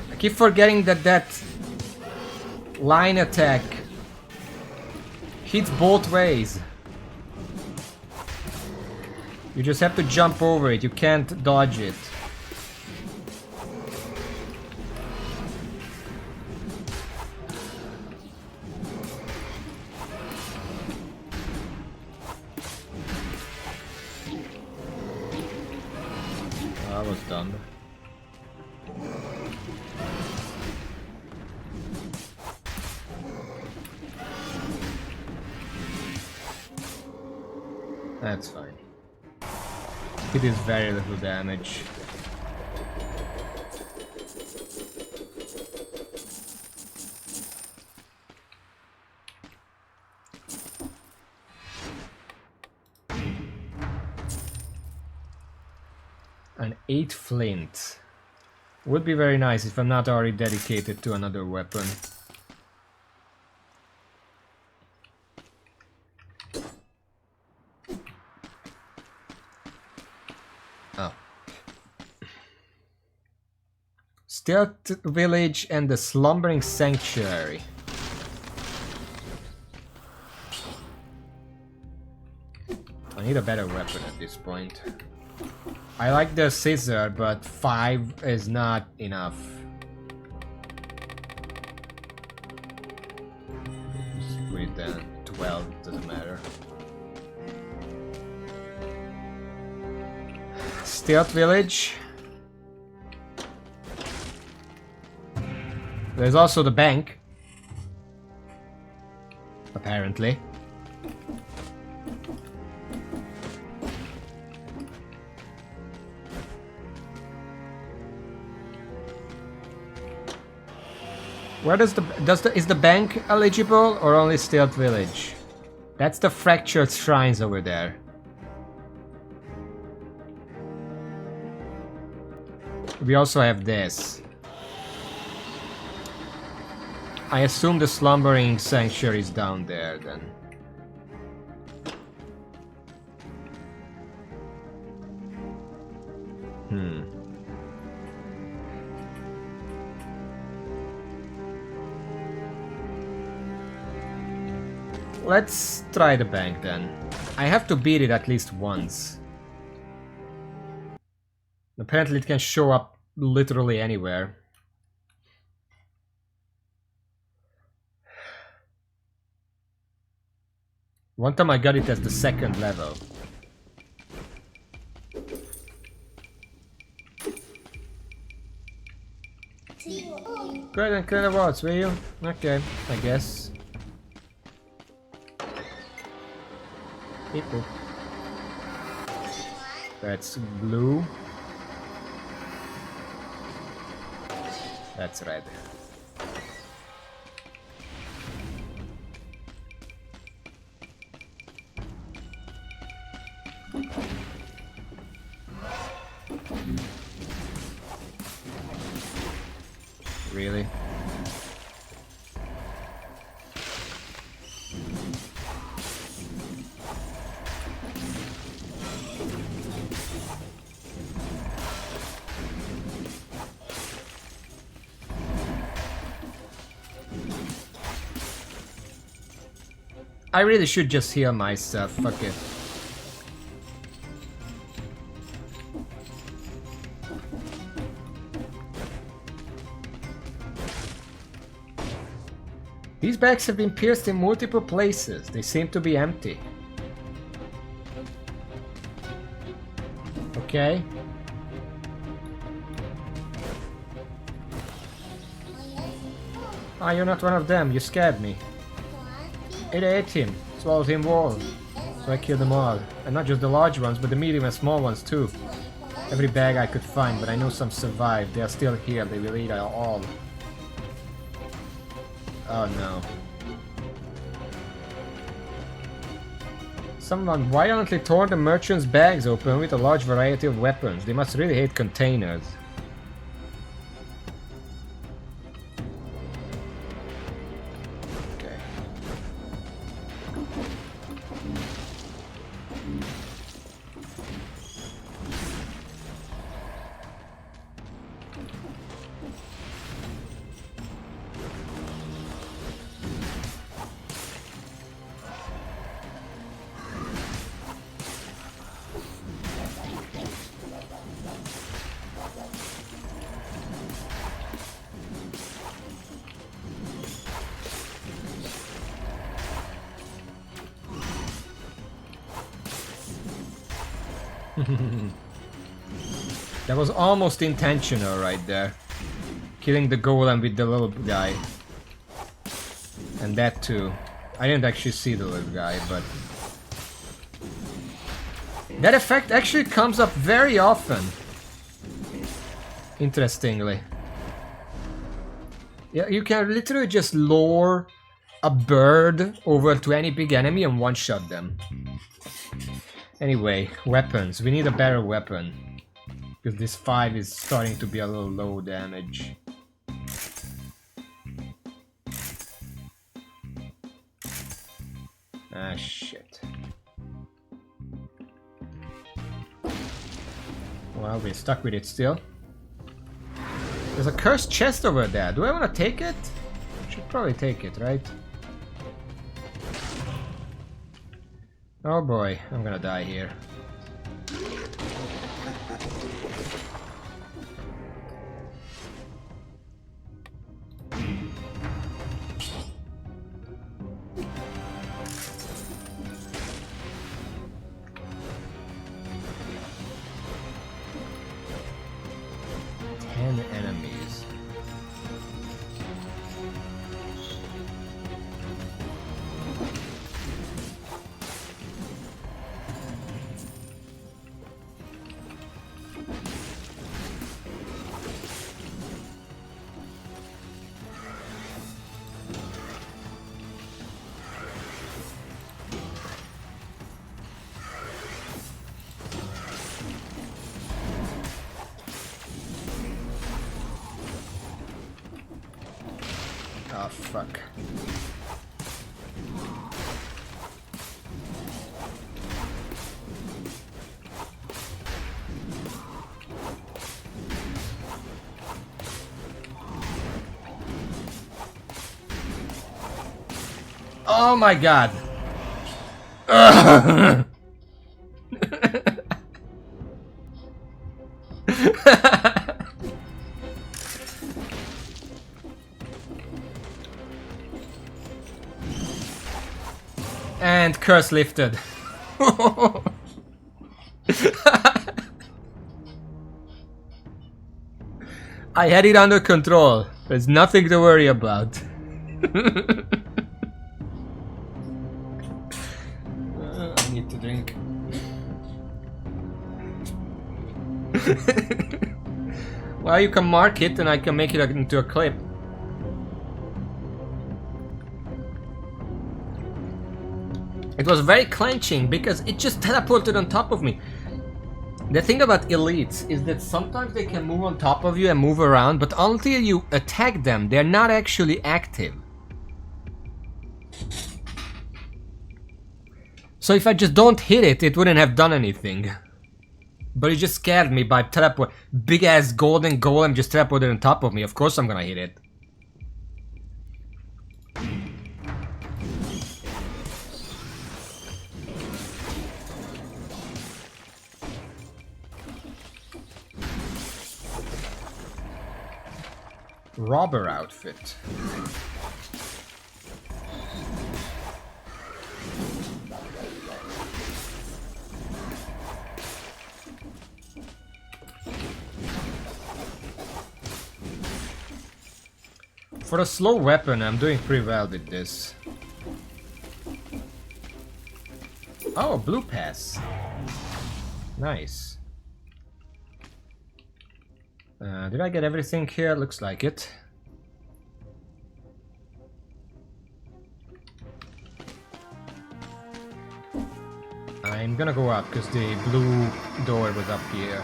I keep forgetting that line attack hits both ways. You just have to jump over it, you can't dodge it. I was done. That's fine. It is very little damage. An 8 flint. Would be very nice if I'm not already dedicated to another weapon. Oh. Stealth Village and the Slumbering Sanctuary. I need a better weapon at this point. I like the scissor, but 5 is not enough. Just put it down. 12, doesn't matter. Stealth Village. There's also the bank. Apparently. Where is the bank eligible or only Stealth Village? That's the fractured shrines over there. We also have this. I assume the Slumbering Sanctuary is down there then. Let's try the bank then. I have to beat it at least once. Apparently it can show up literally anywhere. One time I got it as the second level. Go ahead and clear the walls, will you? Okay, I guess. Beep boop. That's blue. That's red. Really? I really should just heal myself, fuck it. These bags have been pierced in multiple places. They seem to be empty. Okay. Ah, you're not one of them. You scared me. It ate him. Swallowed him whole. So I killed them all. And not just the large ones, but the medium and small ones too. Every bag I could find, but I know some survived. They are still here. They will eat all. Oh no. Someone violently tore the merchant's bags open with a large variety of weapons. They must really hate containers. Okay. That was almost intentional right there. Killing the golem with the little guy. And that too. I didn't actually see the little guy, but... that effect actually comes up very often. Interestingly. Yeah, you can literally just lure a bird over to any big enemy and one-shot them. Anyway, weapons. We need a better weapon. Because this 5 is starting to be a little low damage. Ah, shit. Well, we're stuck with it still. There's a cursed chest over there. Do I want to take it? Should probably take it, right? Oh boy, I'm gonna die here. Enemies. Oh, fuck. Oh my god. And curse lifted. I had it under control. There's nothing to worry about. I need to drink. Well, you can mark it and I can make it into a clip. It was very clenching because it just teleported on top of me. The thing about elites is that sometimes they can move on top of you and move around, but until you attack them, they're not actually active. So if I just don't hit it, it wouldn't have done anything. But it just scared me by teleport. Big ass golden golem just teleported on top of me. Of course I'm gonna hit it. Robber outfit. For a slow weapon, I'm doing pretty well with this. Oh, blue pass. Nice. Did I get everything here? Looks like it. I'm gonna go up because the blue door was up here.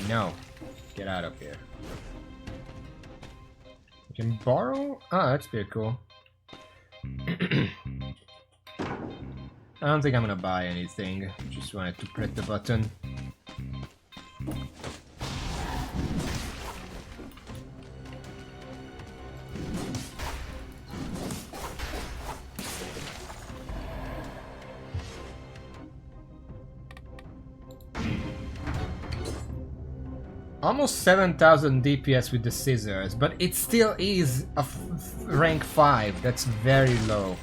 No. Get out of here. You can borrow? Oh, that's pretty cool. I don't think I'm gonna buy anything. Just wanted to click the button. Almost 7,000 DPS with the scissors, but it still is a rank 5. That's very low.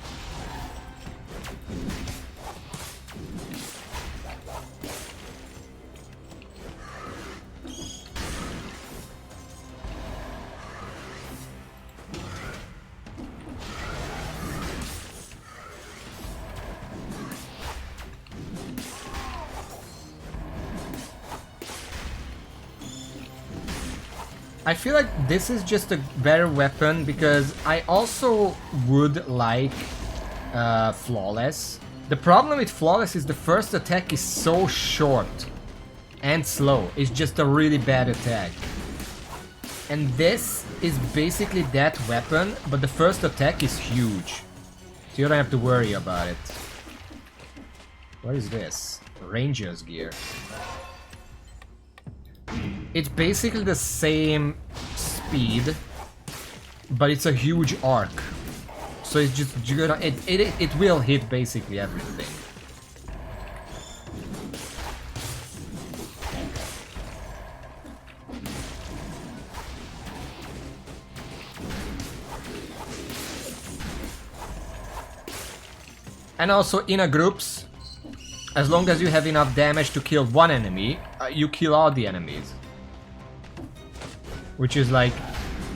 I feel like this is just a better weapon because I also would like Flawless. The problem with Flawless is the first attack is so short and slow. It's just a really bad attack. And this is basically that weapon, but the first attack is huge. So you don't have to worry about it. What is this? Ranger's gear. It's basically the same speed, but it's a huge arc. So it's just it will hit basically everything. And also in a groups, as long as you have enough damage to kill one enemy, you kill all the enemies. Which is like,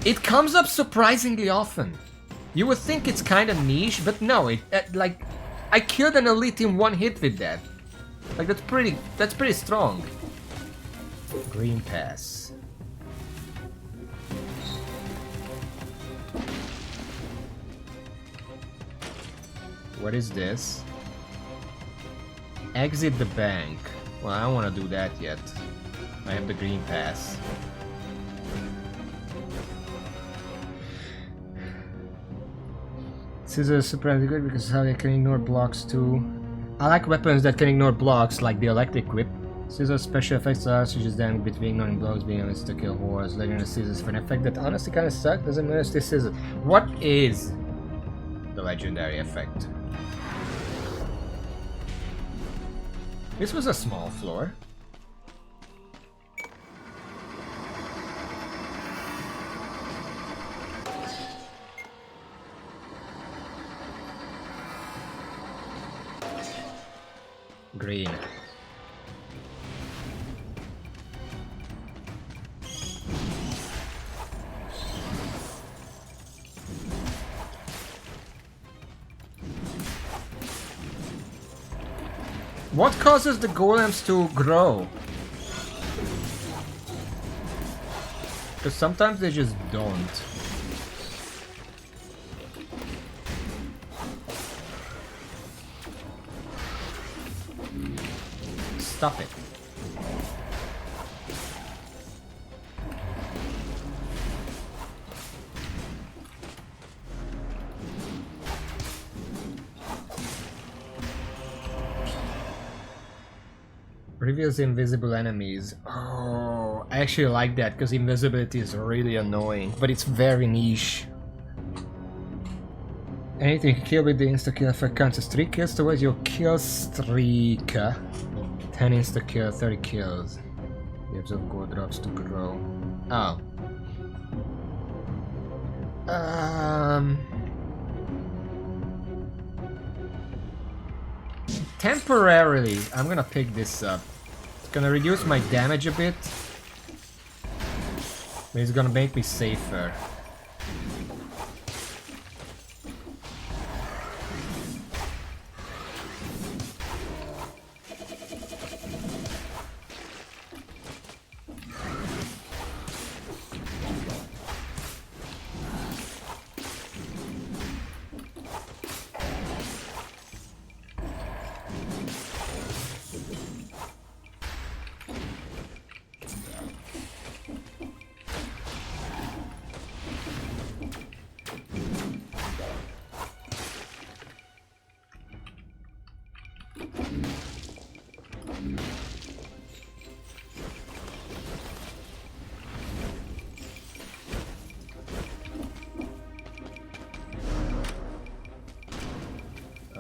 it comes up surprisingly often. You would think it's kind of niche, but no, like, I killed an elite in one hit with that. Like, that's pretty strong. Green pass. What is this? Exit the bank. Well, I don't want to do that yet. I have the green pass. Scissors are surprisingly good because how they can ignore blocks too. I like weapons that can ignore blocks, like the electric whip. Scissors special effects are such as damage between ignoring blows, being able to kill horrors, letting the scissors for an effect that honestly kind of sucks. Doesn't notice this scissors. What is the legendary effect? This was a small floor. screen. What causes the golems to grow? Because sometimes they just don't. Stop it. Reveals invisible enemies. Oh, I actually like that because invisibility is really annoying, but it's very niche. Anything you can kill with the insta-kill effect counts as 3 kills towards your kill streak. 10 insta-kill, 30 kills. You absorb gold drops to grow. Oh. Temporarily, I'm gonna pick this up. It's gonna reduce my damage a bit, but it's gonna make me safer.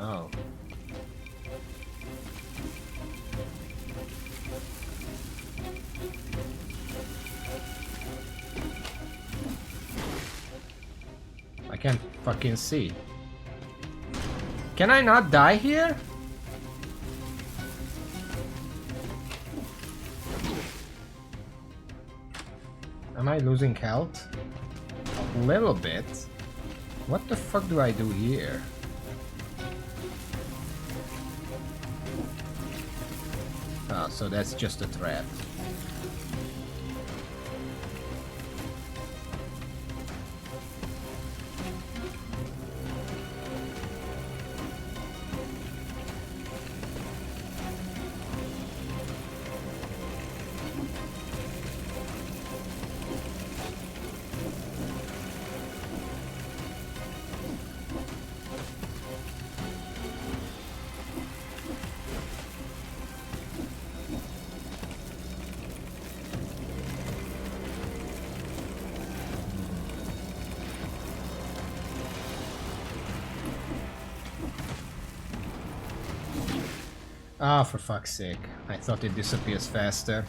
Oh. I can't fucking see. Can I not die here? Am I losing health? A little bit. What the fuck do I do here? Oh, so that's just a trap. Ah, oh, for fuck's sake. I thought it disappears faster.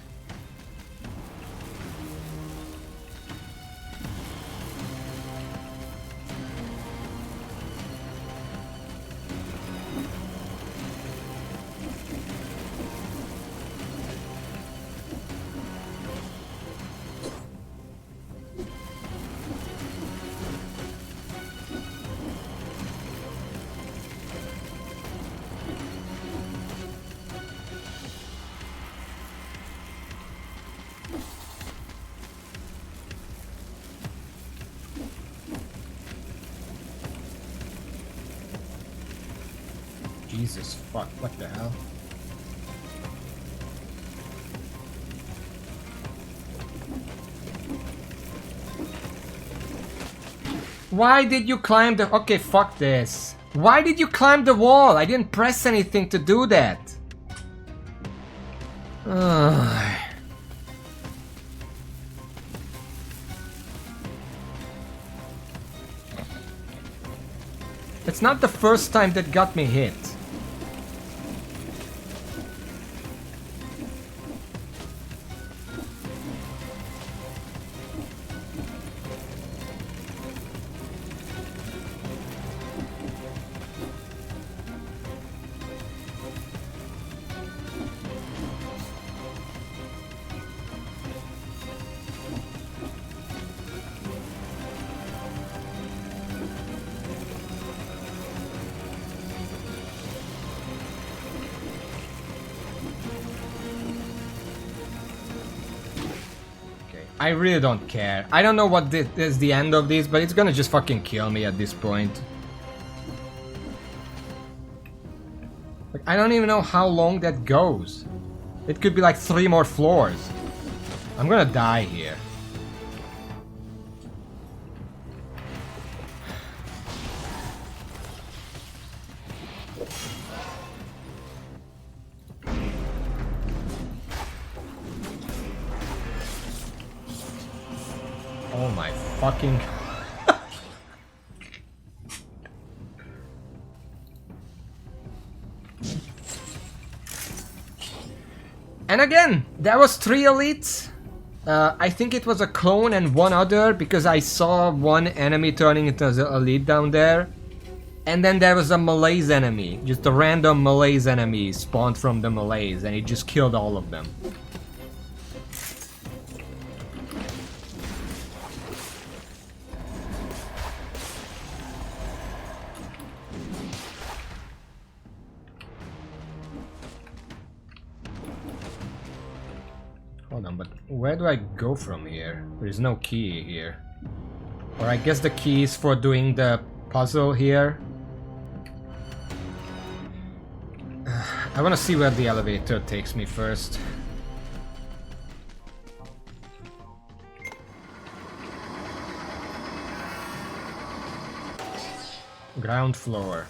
Jesus fuck, what the hell? Why did you climb the... Okay, fuck this. Why did you climb the wall? I didn't press anything to do that. Ugh. It's not the first time that got me hit. I really don't care. I don't know what is the end of this, but it's gonna just fucking kill me at this point. Like, I don't even know how long that goes. It could be like 3 more floors. I'm gonna die here. Oh my fucking... And again, that was 3 elites. I think it was a clone and 1 other, because I saw 1 enemy turning into an elite down there. And then there was a Malays enemy, just a random Malays enemy spawned from the Malays, and it just killed all of them. Hold on, but where do I go from here? There is no key here. Or I guess the key is for doing the puzzle here. I want to see where the elevator takes me first. Ground floor.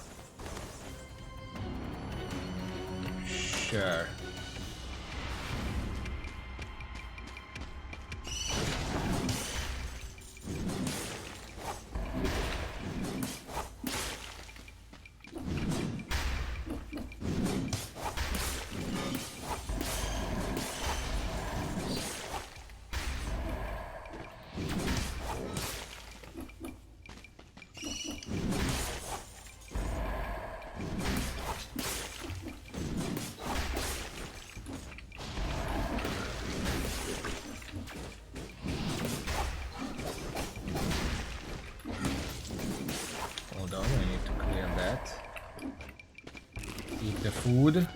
Sure. Hold on, I need to clear that. Eat the food.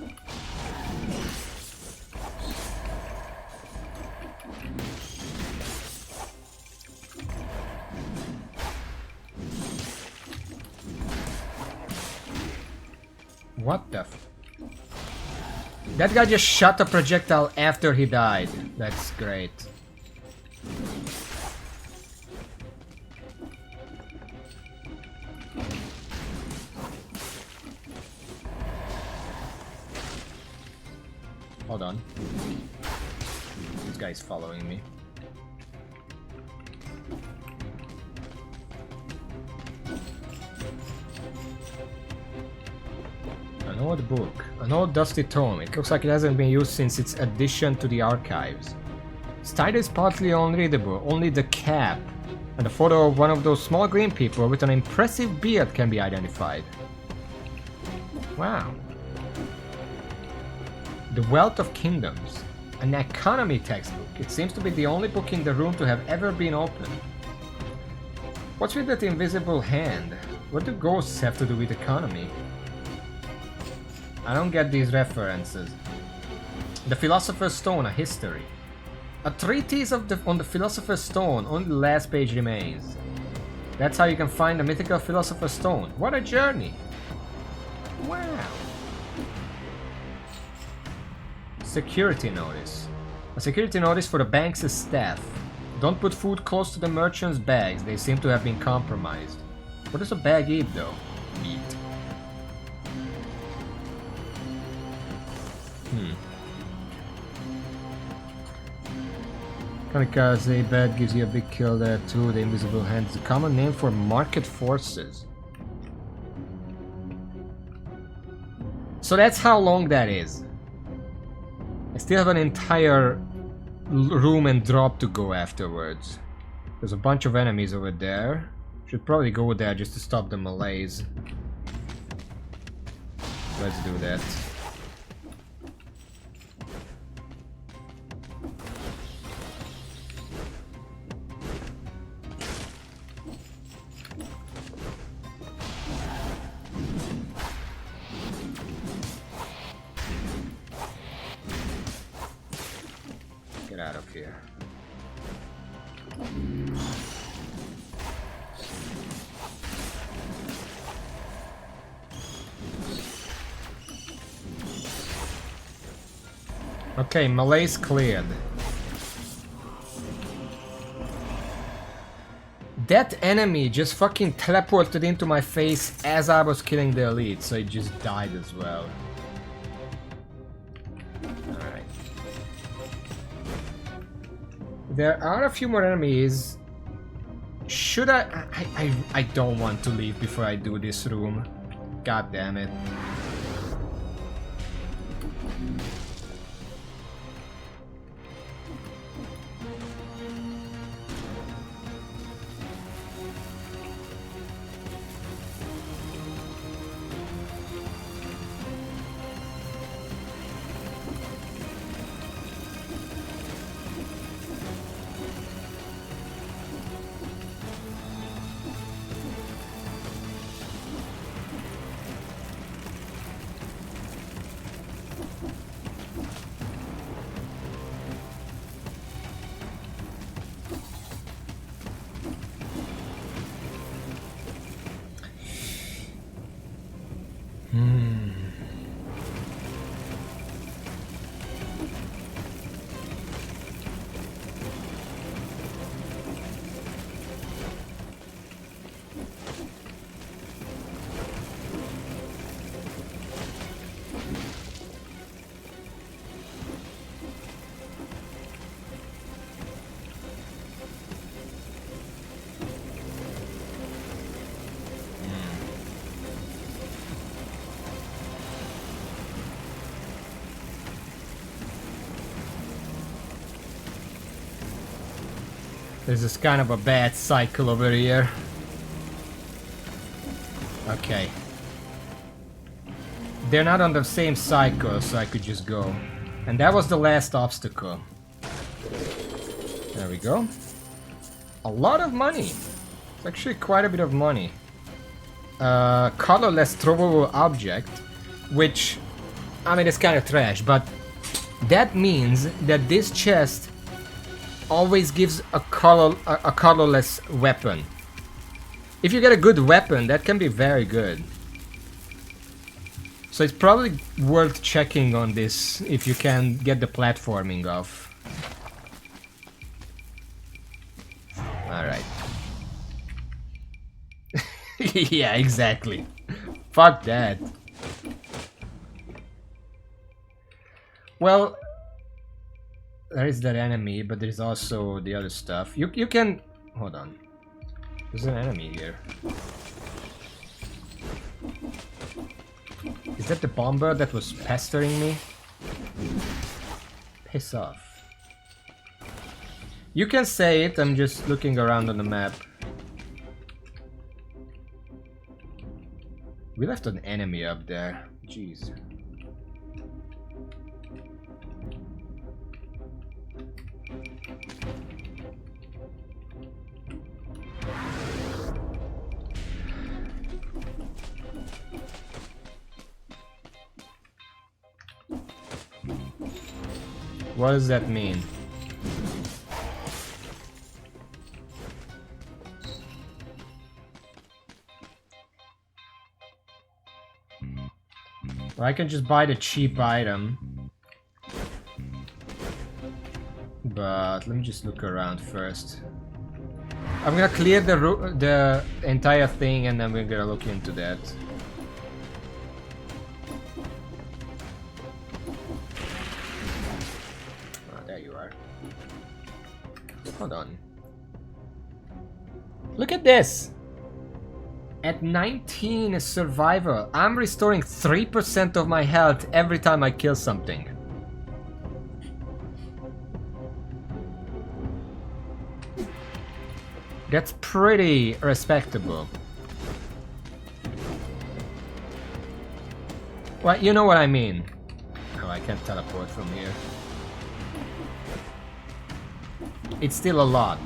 What the f... That guy just shot a projectile after he died. That's great. Hold on. This guy's following me. An old book. An old dusty tome. It looks like it hasn't been used since its addition to the archives. Its title is partly unreadable. Only the cap and a photo of one of those small green people with an impressive beard can be identified. Wow. The Wealth of Kingdoms. An economy textbook. It seems to be the only book in the room to have ever been opened. What's with that invisible hand? What do ghosts have to do with economy? I don't get these references. The Philosopher's Stone, a history. A treatise on the Philosopher's Stone, only the last page remains. That's how you can find the mythical Philosopher's Stone. What a journey! Wow! Security notice. A security notice for the bank's staff. Don't put food close to the merchants' bags, they seem to have been compromised. What does a bag eat though? Meat. Kamikaze bed gives you a big kill there too. The invisible hand is a common name for market forces. So that's how long that is. I still have an entire room and drop to go afterwards. There's a bunch of enemies over there. Should probably go there just to stop the Malays. Let's do that. Get out of here. Okay, Malay's cleared. That enemy just fucking teleported into my face as I was killing the elite, so it just died as well. Alright. There are a few more enemies. Should I don't want to leave before I do this room. God damn it. This is kind of a bad cycle over here. Okay. They're not on the same cycle, so I could just go. And that was the last obstacle. There we go. A lot of money. It's actually quite a bit of money. Colorless throwable object, which, I mean, it's kind of trash, but that means that this chest always gives a colorless weapon. If you get a good weapon, that can be very good. So it's probably worth checking on this if you can get the platforming off. Alright. Yeah, exactly. Fuck that. Well, there is that enemy, but there's also the other stuff. You can... Hold on. There's an enemy here. Is that the bomber that was pestering me? Piss off. You can say it, I'm just looking around on the map. We left an enemy up there. Jeez. What does that mean? Well, I can just buy the cheap item. But let me just look around first. I'm gonna clear the entire thing and then we're gonna look into that. Hold on. Look at this! At 19 survival, I'm restoring 3% of my health every time I kill something. That's pretty respectable. Well, you know what I mean. Oh, I can't teleport from here. It's still a lot.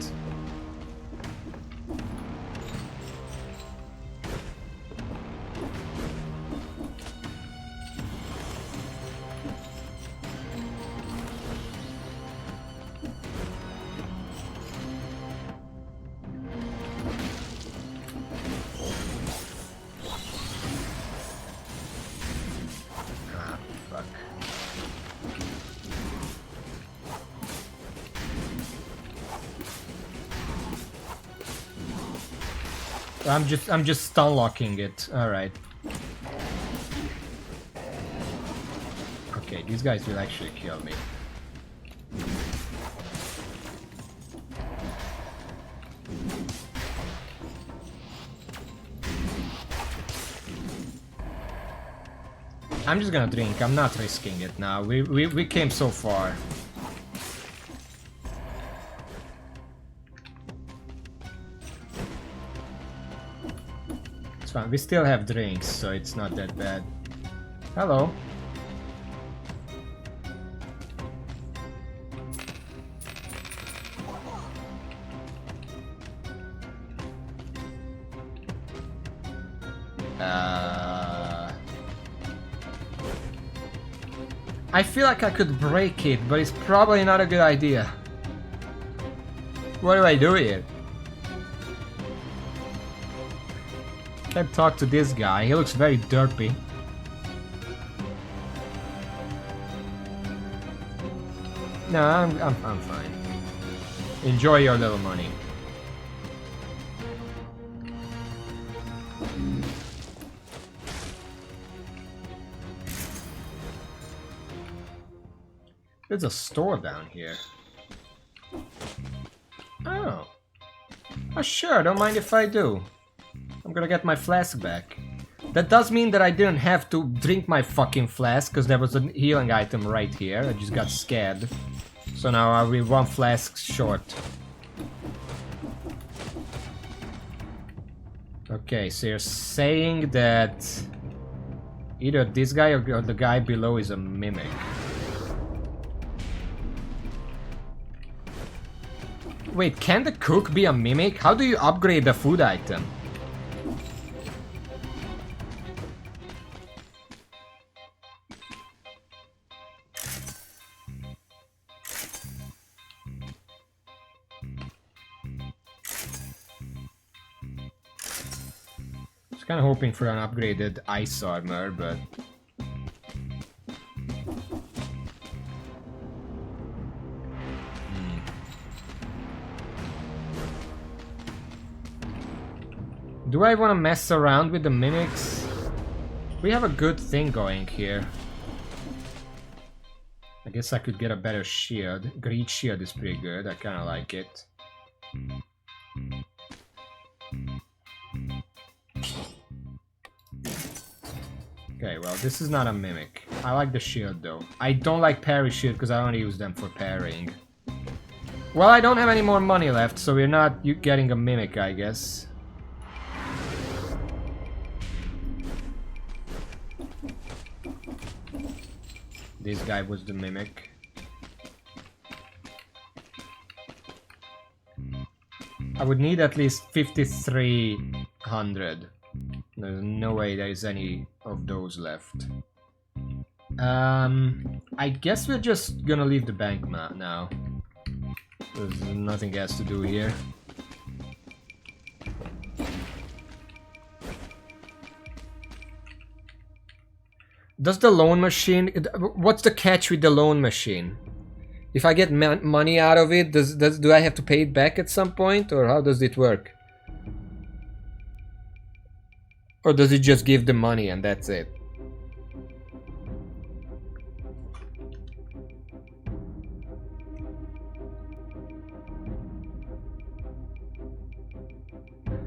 I'm just stun locking it. Alright. Okay, these guys will actually kill me. I'm just gonna drink, I'm not risking it now. We came so far. It's fine, we still have drinks, so it's not that bad. Hello. I feel like I could break it, but it's probably not a good idea. What do I do here? Can't talk to this guy, he looks very derpy. No, I'm fine. Enjoy your little money. There's a store down here. Oh. Oh sure, don't mind if I do. I'm gonna get my flask back. That does mean that I didn't have to drink my fucking flask, because there was a healing item right here. I just got scared. So now I'll be one flask short. Okay, so you're saying that either this guy or the guy below is a mimic. Wait, can the cook be a mimic? How do you upgrade a food item? I was kind of hoping for an upgraded ice armor, but... Do I want to mess around with the mimics? We have a good thing going here. I guess I could get a better shield. Greed shield is pretty good, I kind of like it. Okay, well this is not a mimic. I like the shield though. I don't like parry shield because I only use them for parrying. Well, I don't have any more money left, so we're not getting a mimic, I guess. This guy was the mimic. I would need at least 5,300. There's no way there is any of those left. I guess we're just gonna leave the bank now. There's nothing else to do here. Does the loan machine... What's the catch with the loan machine? If I get money out of it, do I have to pay it back at some point? Or how does it work? Or does it just give the money and that's it?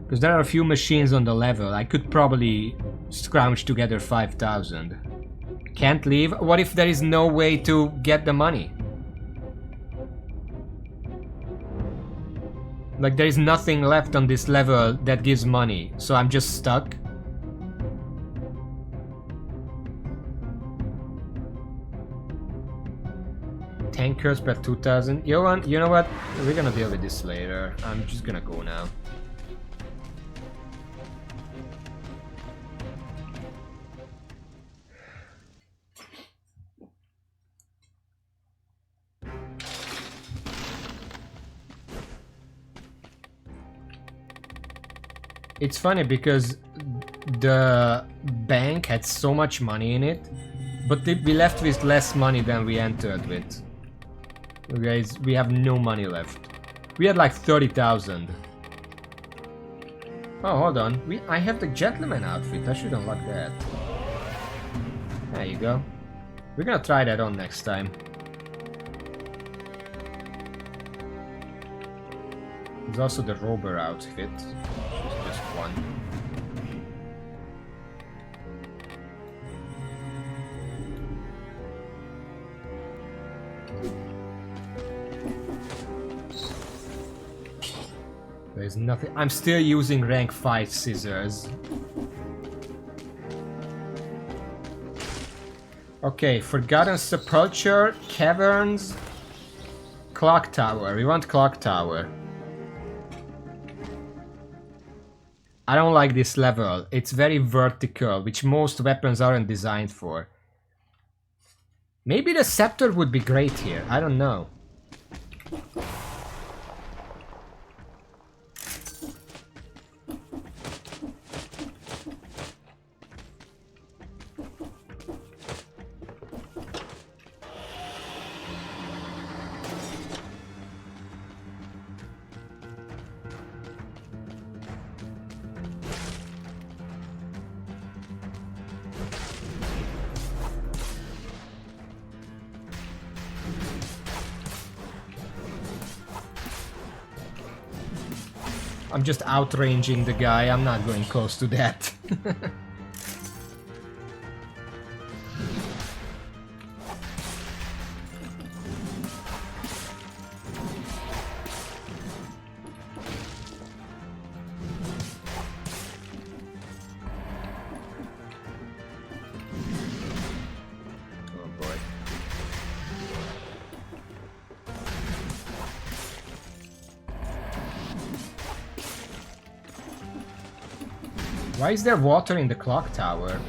Because there are a few machines on the level. I could probably scrounge together 5,000. Can't leave? What if there is no way to get the money? Like there is nothing left on this level that gives money, so I'm just stuck. Tankers per 2,000. You know what? We're gonna deal with this later. I'm just gonna go now. It's funny because the bank had so much money in it, but we left with less money than we entered with. Guys, we have no money left. We had like 30,000. Oh, hold on. I have the gentleman outfit. I should unlock that. There you go. We're gonna try that on next time. There's also the robber outfit. Just one. There's nothing. I'm still using rank 5 scissors. Okay, Forgotten Sepulchre, Caverns, Clock Tower. We want Clock Tower. I don't like this level. It's very vertical, which most weapons aren't designed for. Maybe the scepter would be great here. I don't know. I'm just outranging the guy, I'm not going close to that. Oh boy. Why is there water in the clock tower?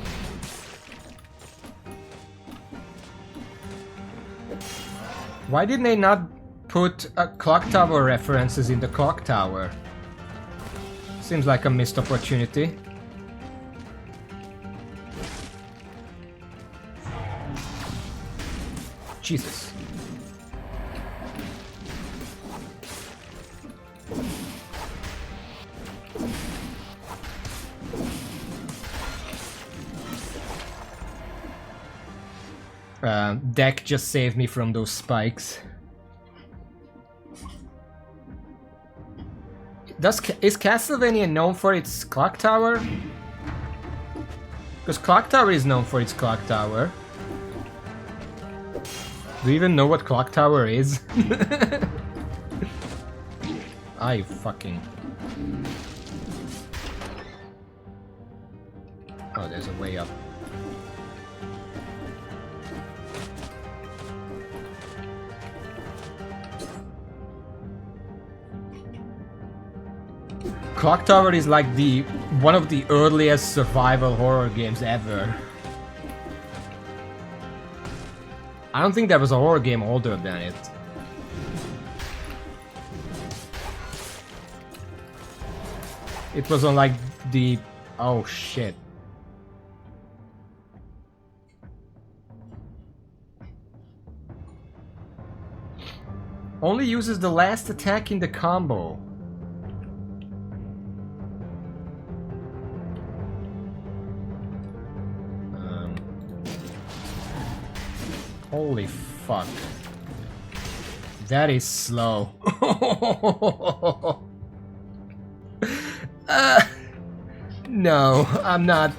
Why didn't they not put clock tower references in the clock tower? Seems like a missed opportunity. Jesus. Deck just saved me from those spikes. Is Castlevania known for its clock tower? Because clock tower is known for its clock tower. Do you even know what clock tower is? I fucking... Oh, there's a way up. Clock Tower is like one of the earliest survival horror games ever. I don't think there was a horror game older than it. It was on like the... Oh shit. Only uses the last attack in the combo. Holy fuck. That is slow. No, I'm not.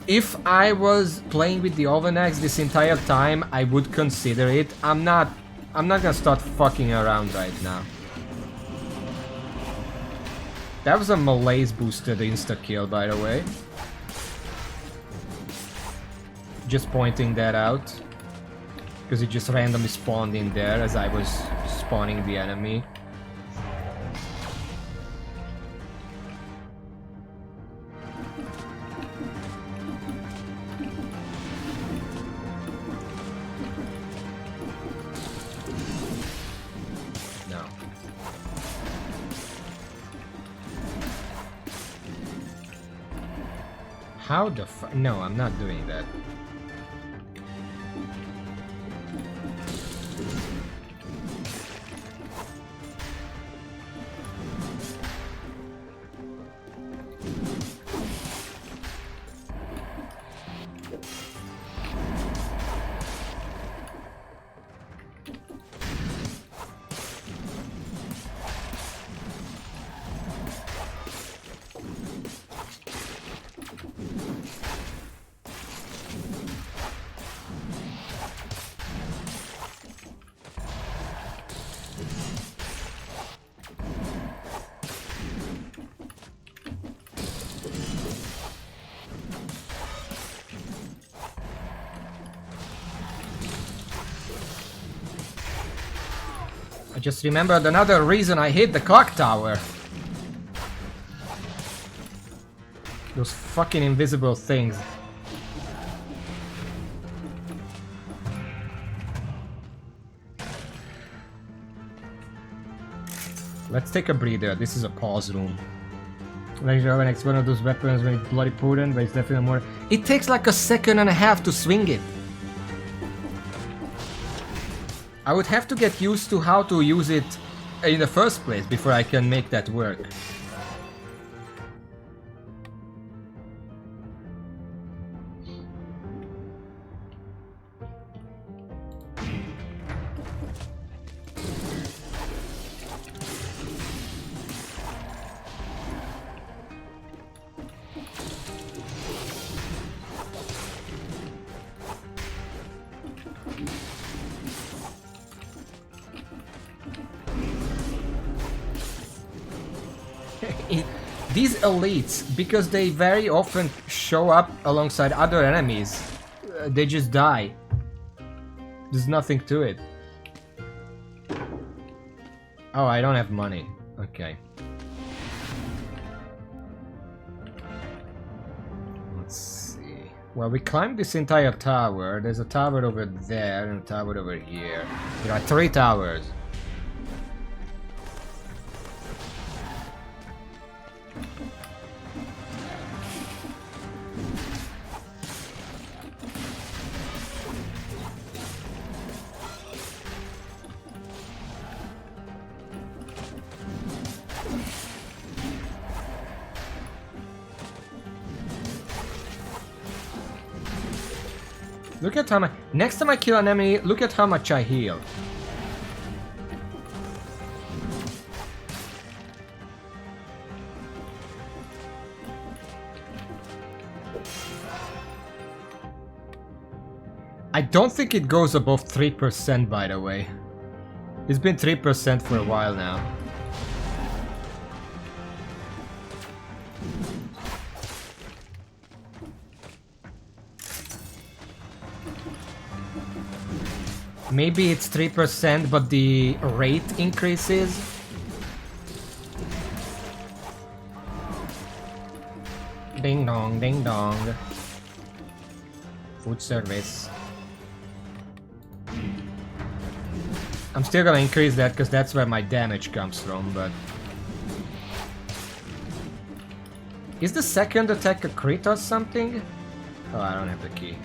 If I was playing with the Oven Axe this entire time, I would consider it. I'm not gonna start fucking around right now. That was a malaise boosted insta-kill, by the way. Just pointing that out. Because it just randomly spawned in there as I was spawning the enemy. No. How the fuck? No, I'm not doing that. I just remembered another reason I hate the clock tower. Those fucking invisible things. Let's take a breather. This is a pause room. Like next one of those weapons when it's bloody potent, but it's definitely more. It takes like a second and a half to swing it. I would have to get used to how to use it in the first place before I can make that work. These elites, because they very often show up alongside other enemies, they just die. There's nothing to it. Oh, I don't have money. Okay. Let's see. Well, we climbed this entire tower. There's a tower over there and a tower over here. There are 3 towers. Look at how much. Next time I kill an enemy, look at how much I heal. I don't think it goes above 3%, by the way. It's been 3% for a while now. Maybe it's 3%, but the rate increases. Ding dong, ding dong. Food service. I'm still gonna increase that because that's where my damage comes from, but... Is the second attack a crit or something? Oh, I don't have the key.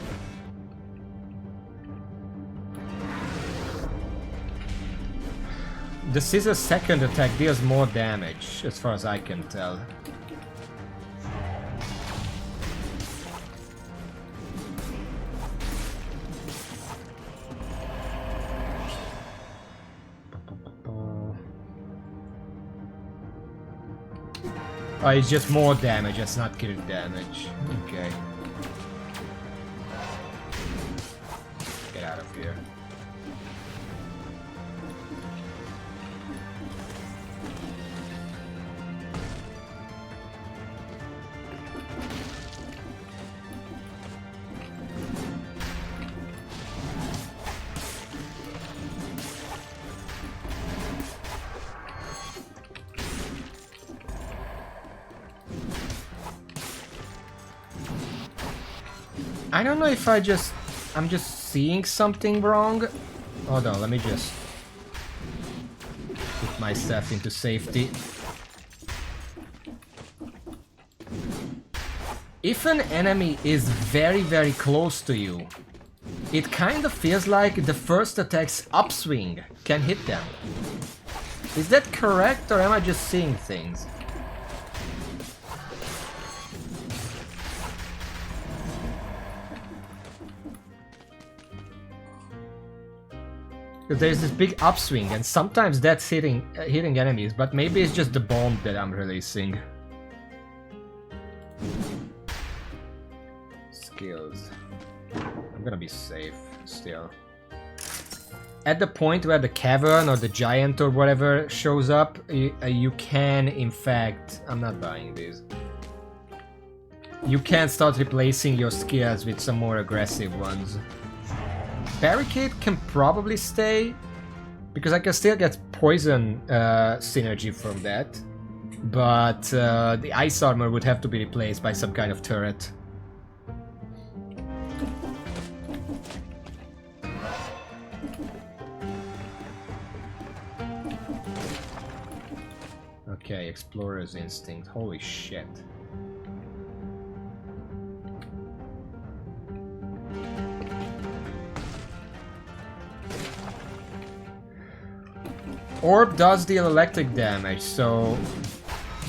The scissor second attack deals more damage, as far as I can tell. Oh, it's just more damage, it's not killing damage. Okay. Get out of here. I don't know if I'm just seeing something wrong. Hold on, let me just put myself into safety. If an enemy is very, very close to you, it kind of feels like the first attack's upswing can hit them. Is that correct, or am I just seeing things? There's this big upswing, and sometimes that's hitting enemies, but maybe it's just the bomb that I'm releasing. Skills. I'm gonna be safe still. At the point where the cavern or the giant or whatever shows up, you can, in fact... I'm not buying these. You can start replacing your skills with some more aggressive ones. Barricade can probably stay. Because I can still get poison synergy from that. But the ice armor would have to be replaced by some kind of turret. Okay, Explorer's Instinct. Holy shit. Orb does deal electric damage, so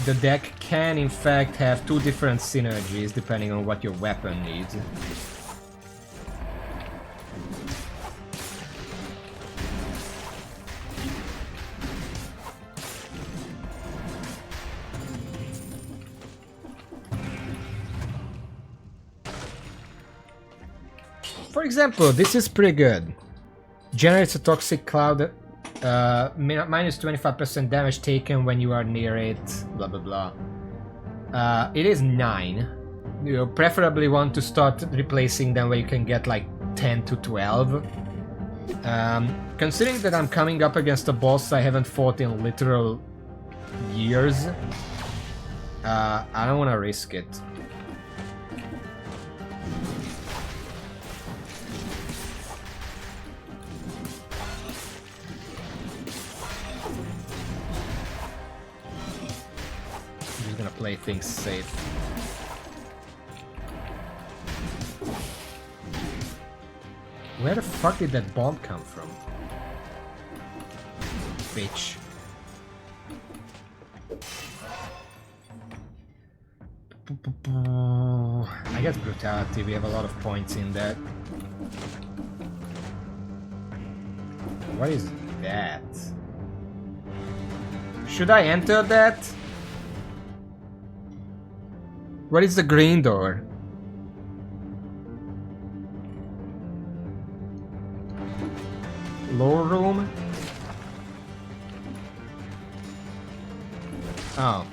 the deck can in fact have two different synergies depending on what your weapon needs. For example, this is pretty good. Generates a toxic cloud, minus 25% damage taken when you are near it, blah blah blah. It is 9. You preferably want to start replacing them where you can get like 10 to 12. Considering that I'm coming up against a boss I haven't fought in literal years, I don't want to risk it. Play things safe. Where the fuck did that bomb come from? Bitch. I guess brutality, we have a lot of points in that. What is that? Should I enter that? What is the green door? Lower room? Oh.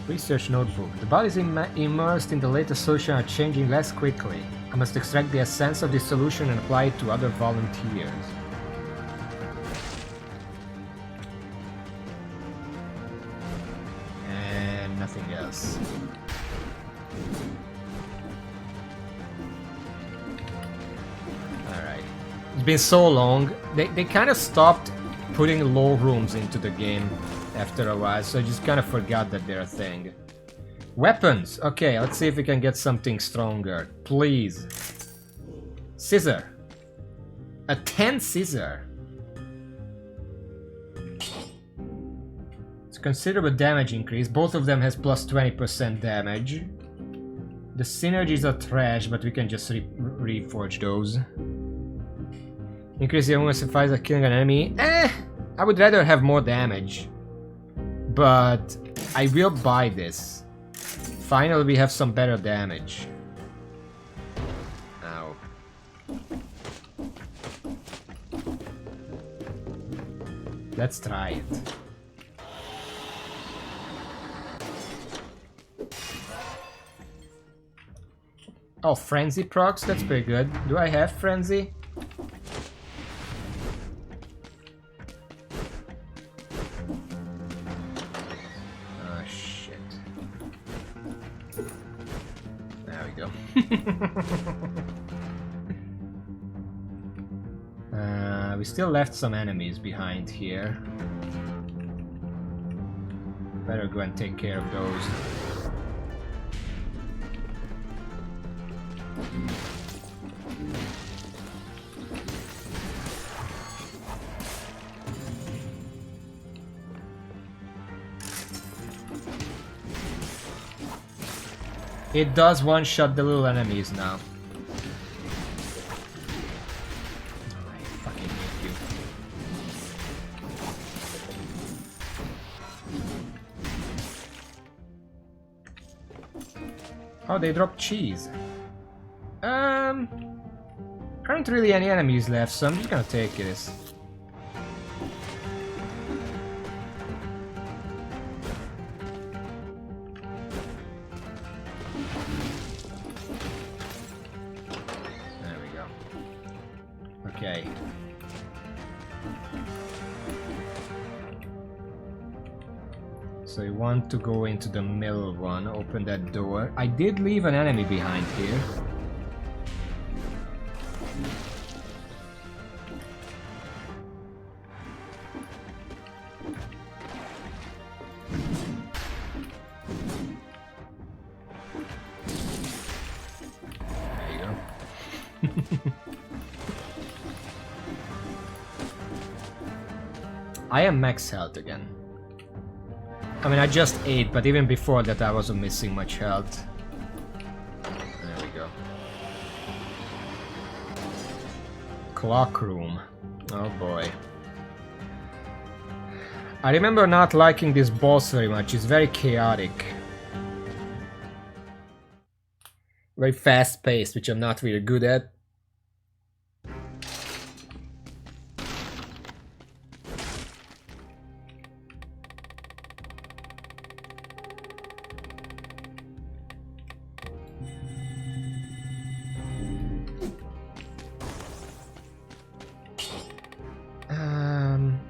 Research notebook. The bodies immersed in the latest solution are changing less quickly. I must extract the essence of this solution and apply it to other volunteers. Nothing else. Alright. It's been so long. They kind of stopped putting low rooms into the game after a while, so I just kind of forgot that they're a thing. Weapons! Okay, let's see if we can get something stronger. Please. Scissor. A 10 scissor. Considerable damage increase. Both of them has plus 20% damage. The synergies are trash, but we can just reforge those. Increase the amount of fires killing an enemy. I would rather have more damage. But I will buy this. Finally we have some better damage. Ow. Let's try it. Oh, Frenzy procs? That's pretty good. Do I have Frenzy? Oh, shit. There we go. We still left some enemies behind here. Better go and take care of those. It does one-shot the little enemies now. Oh, I fucking hate you. Oh, they dropped cheese. Aren't really any enemies left, so I'm just gonna take this. Okay. So you want to go into the middle one, open that door. I did leave an enemy behind here. There you go. I am max health again. I mean, I just ate, but even before that I wasn't missing much health. There we go. Clock room. Oh boy. I remember not liking this boss very much. It's very chaotic. Very fast paced, which I'm not really good at.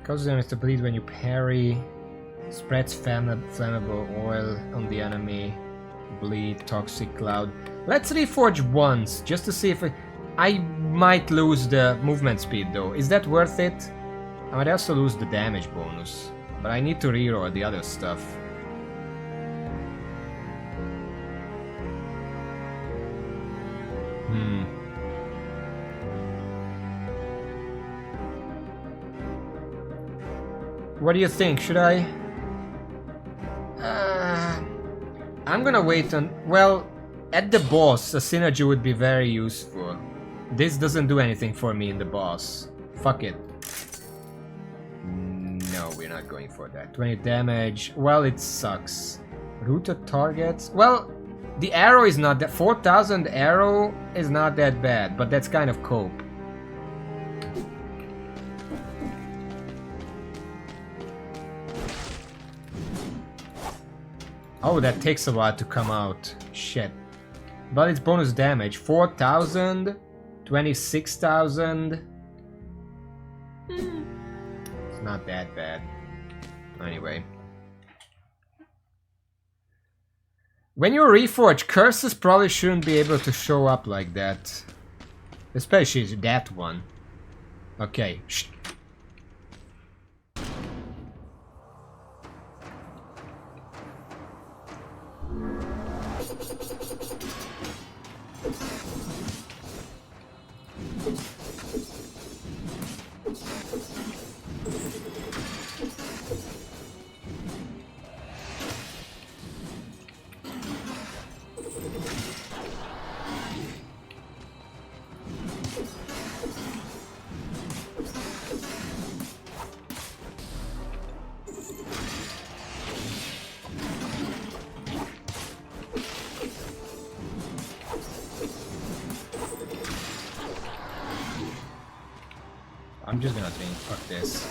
Causes enemies to bleed when you parry. Spreads flammable oil on the enemy. Bleed, toxic cloud. Let's reforge once, just to see if I might lose the movement speed though. Is that worth it? I might also lose the damage bonus. But I need to reroll the other stuff. What do you think? Should I? I'm gonna wait on... Well, at the boss, a synergy would be very useful. This doesn't do anything for me in the boss. Fuck it. No, we're not going for that. 20 damage. Well, it sucks. Routed targets. Well, the arrow is not that... 4,000 arrow is not that bad, but that's kind of cope. Oh, that takes a while to come out. Shit. But it's bonus damage. 4,000, 26,000. It's not that bad. Anyway. When you reforge, curses probably shouldn't be able to show up like that. Especially that one. Okay. Shh. I'm just gonna think, fuck this.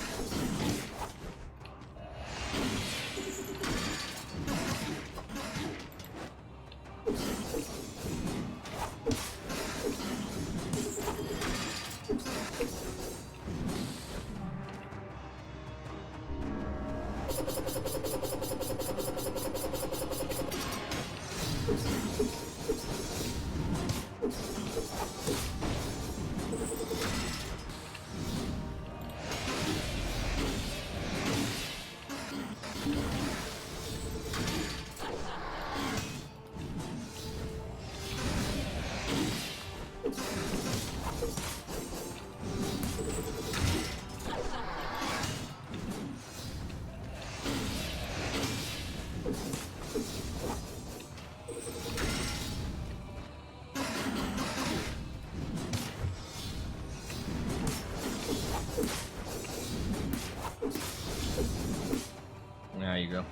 There you go.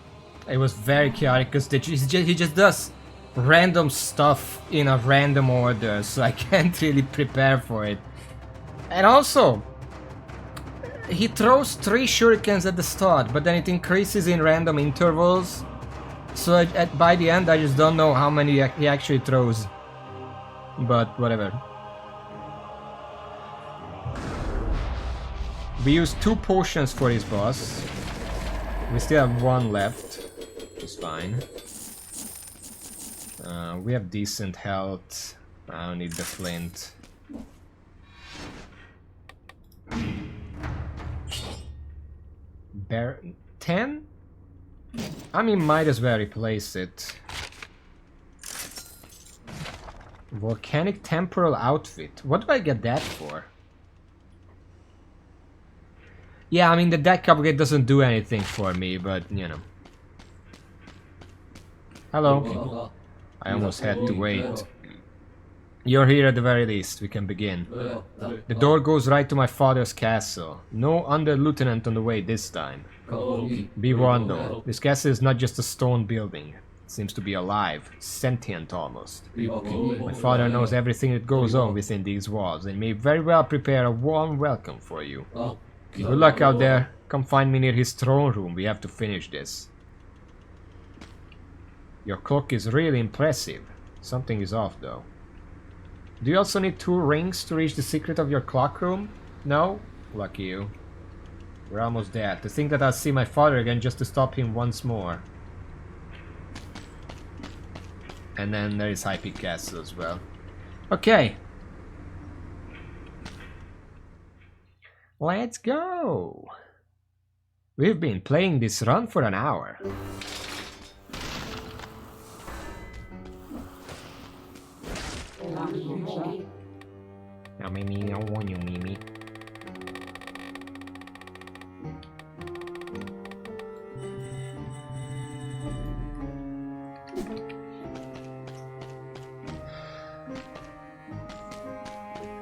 It was very chaotic because he just does random stuff in a random order, so I can't really prepare for it. And also, he throws 3 shurikens at the start, but then it increases in random intervals. So by the end, I just don't know how many he actually throws. But whatever. We used 2 potions for his boss. We still have 1 left, which is fine. We have decent health. I don't need the flint. Bear 10? I mean, might as well replace it. Volcanic temporal outfit. What do I get that for? Yeah, I mean, the deck upgrade doesn't do anything for me, but you know. Hello. I almost had to wait. You're here at the very least. We can begin. The door goes right to my father's castle. No under-lieutenant on the way this time. Be warned though, this castle is not just a stone building. It seems to be alive, sentient almost. My father knows everything that goes on within these walls and may very well prepare a warm welcome for you. Good luck out there. Come find me near his throne room. We have to finish this. Your clock is really impressive. Something is off though. Do you also need 2 rings to reach the secret of your clock room? No? Lucky you. We're almost there. To think that I'll see my father again just to stop him once more. And then there is High Peak Castle as well. Okay. Let's go! We've been playing this run for an hour. Mimi, I want you, Mimi.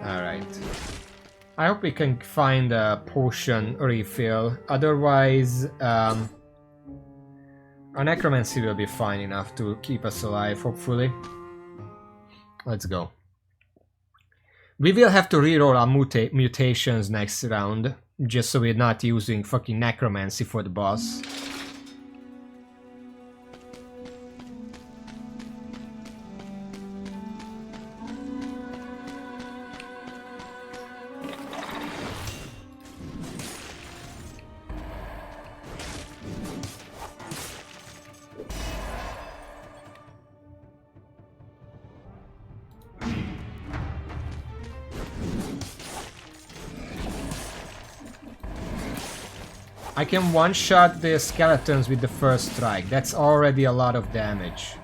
Alright. I hope we can find a potion refill. Otherwise, our necromancy will be fine enough to keep us alive, hopefully. Let's go. We will have to reroll our mutations next round, just so we're not using fucking necromancy for the boss. I can one-shot the skeletons with the first strike. That's already a lot of damage.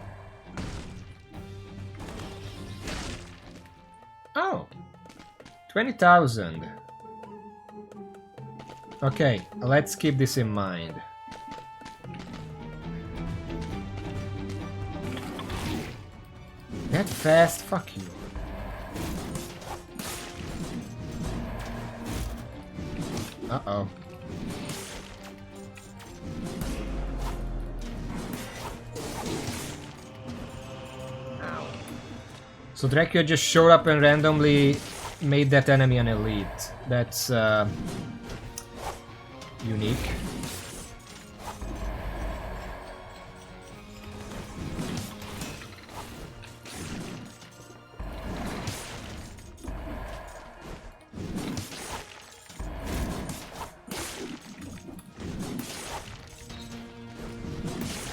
Oh! 20,000. Okay, let's keep this in mind. That fast? Fuck you. Uh-oh. So Dracula just showed up and randomly made that enemy an elite. That's unique.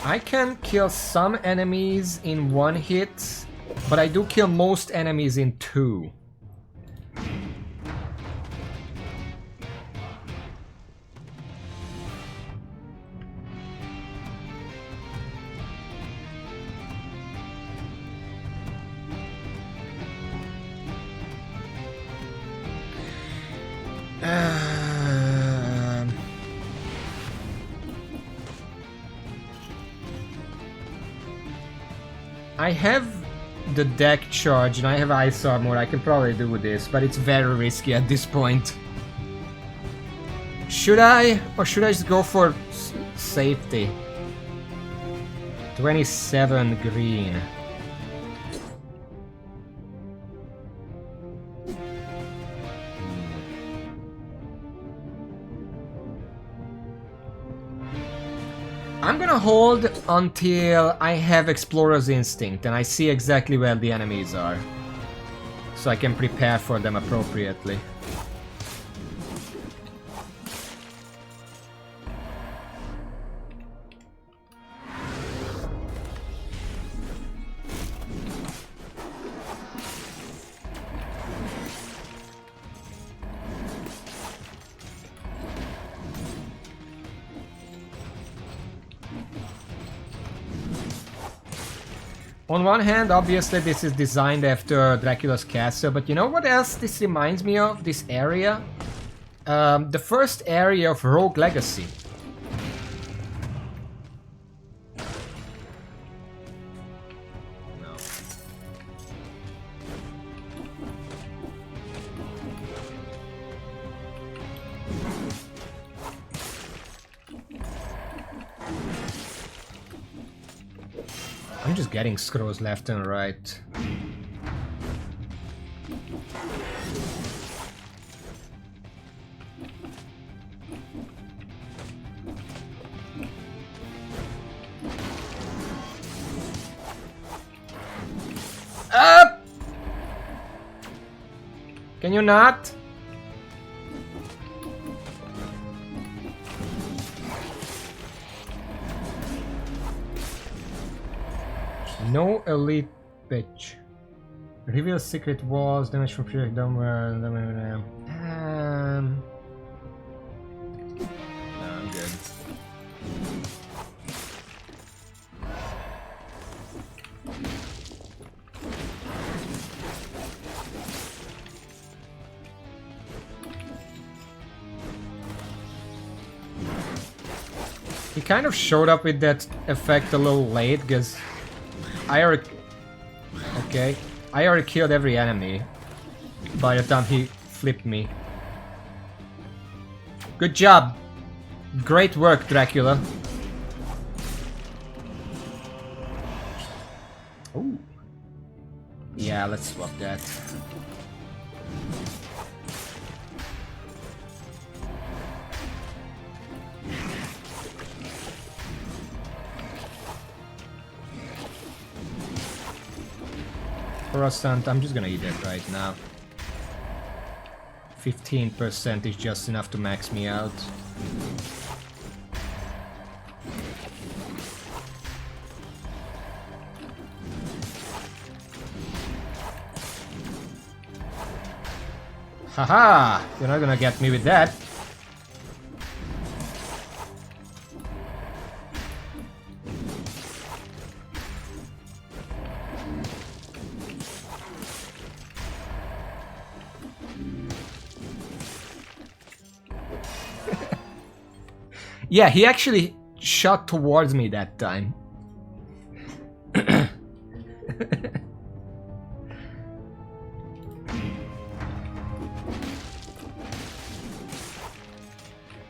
I can kill some enemies in 1 hit, but I do kill most enemies in 2. I have the deck charge and I have ice armor. I can probably do this, but it's very risky at this point. Should I? Or should I just go for safety? 27 green. I'm gonna hold until I have Explorer's Instinct and I see exactly where the enemies are, so I can prepare for them appropriately. On one hand, obviously this is designed after Dracula's castle, but you know what else this reminds me of, this area? The first area of Rogue Legacy. No. I'm just getting screws left and right. Up! Can you not? No elite bitch. Reveal secret walls, damage from project downward. No, I'm good. He kind of showed up with that effect a little late, because I already killed every enemy by the time he flipped me. Good job! Great work, Dracula. Ooh. Yeah, let's swap that. Croissant, I'm just gonna eat that right now. 15% is just enough to max me out. Haha! You're not gonna get me with that. Yeah, he actually shot towards me that time.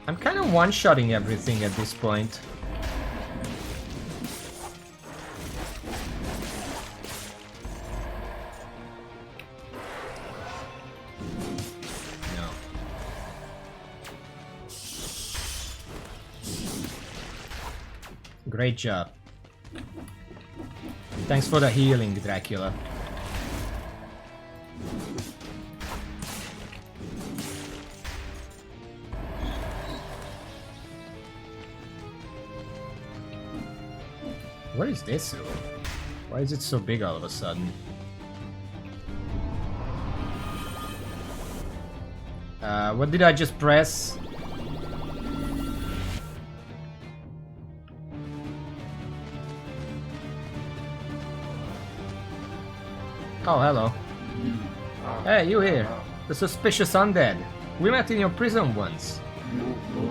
I'm kind of one-shotting everything at this point. Great job. Thanks for the healing, Dracula. What is this room? Why is it so big all of a sudden? What did I just press? Oh, hello. Hey, you here. The suspicious undead. We met in your prison once.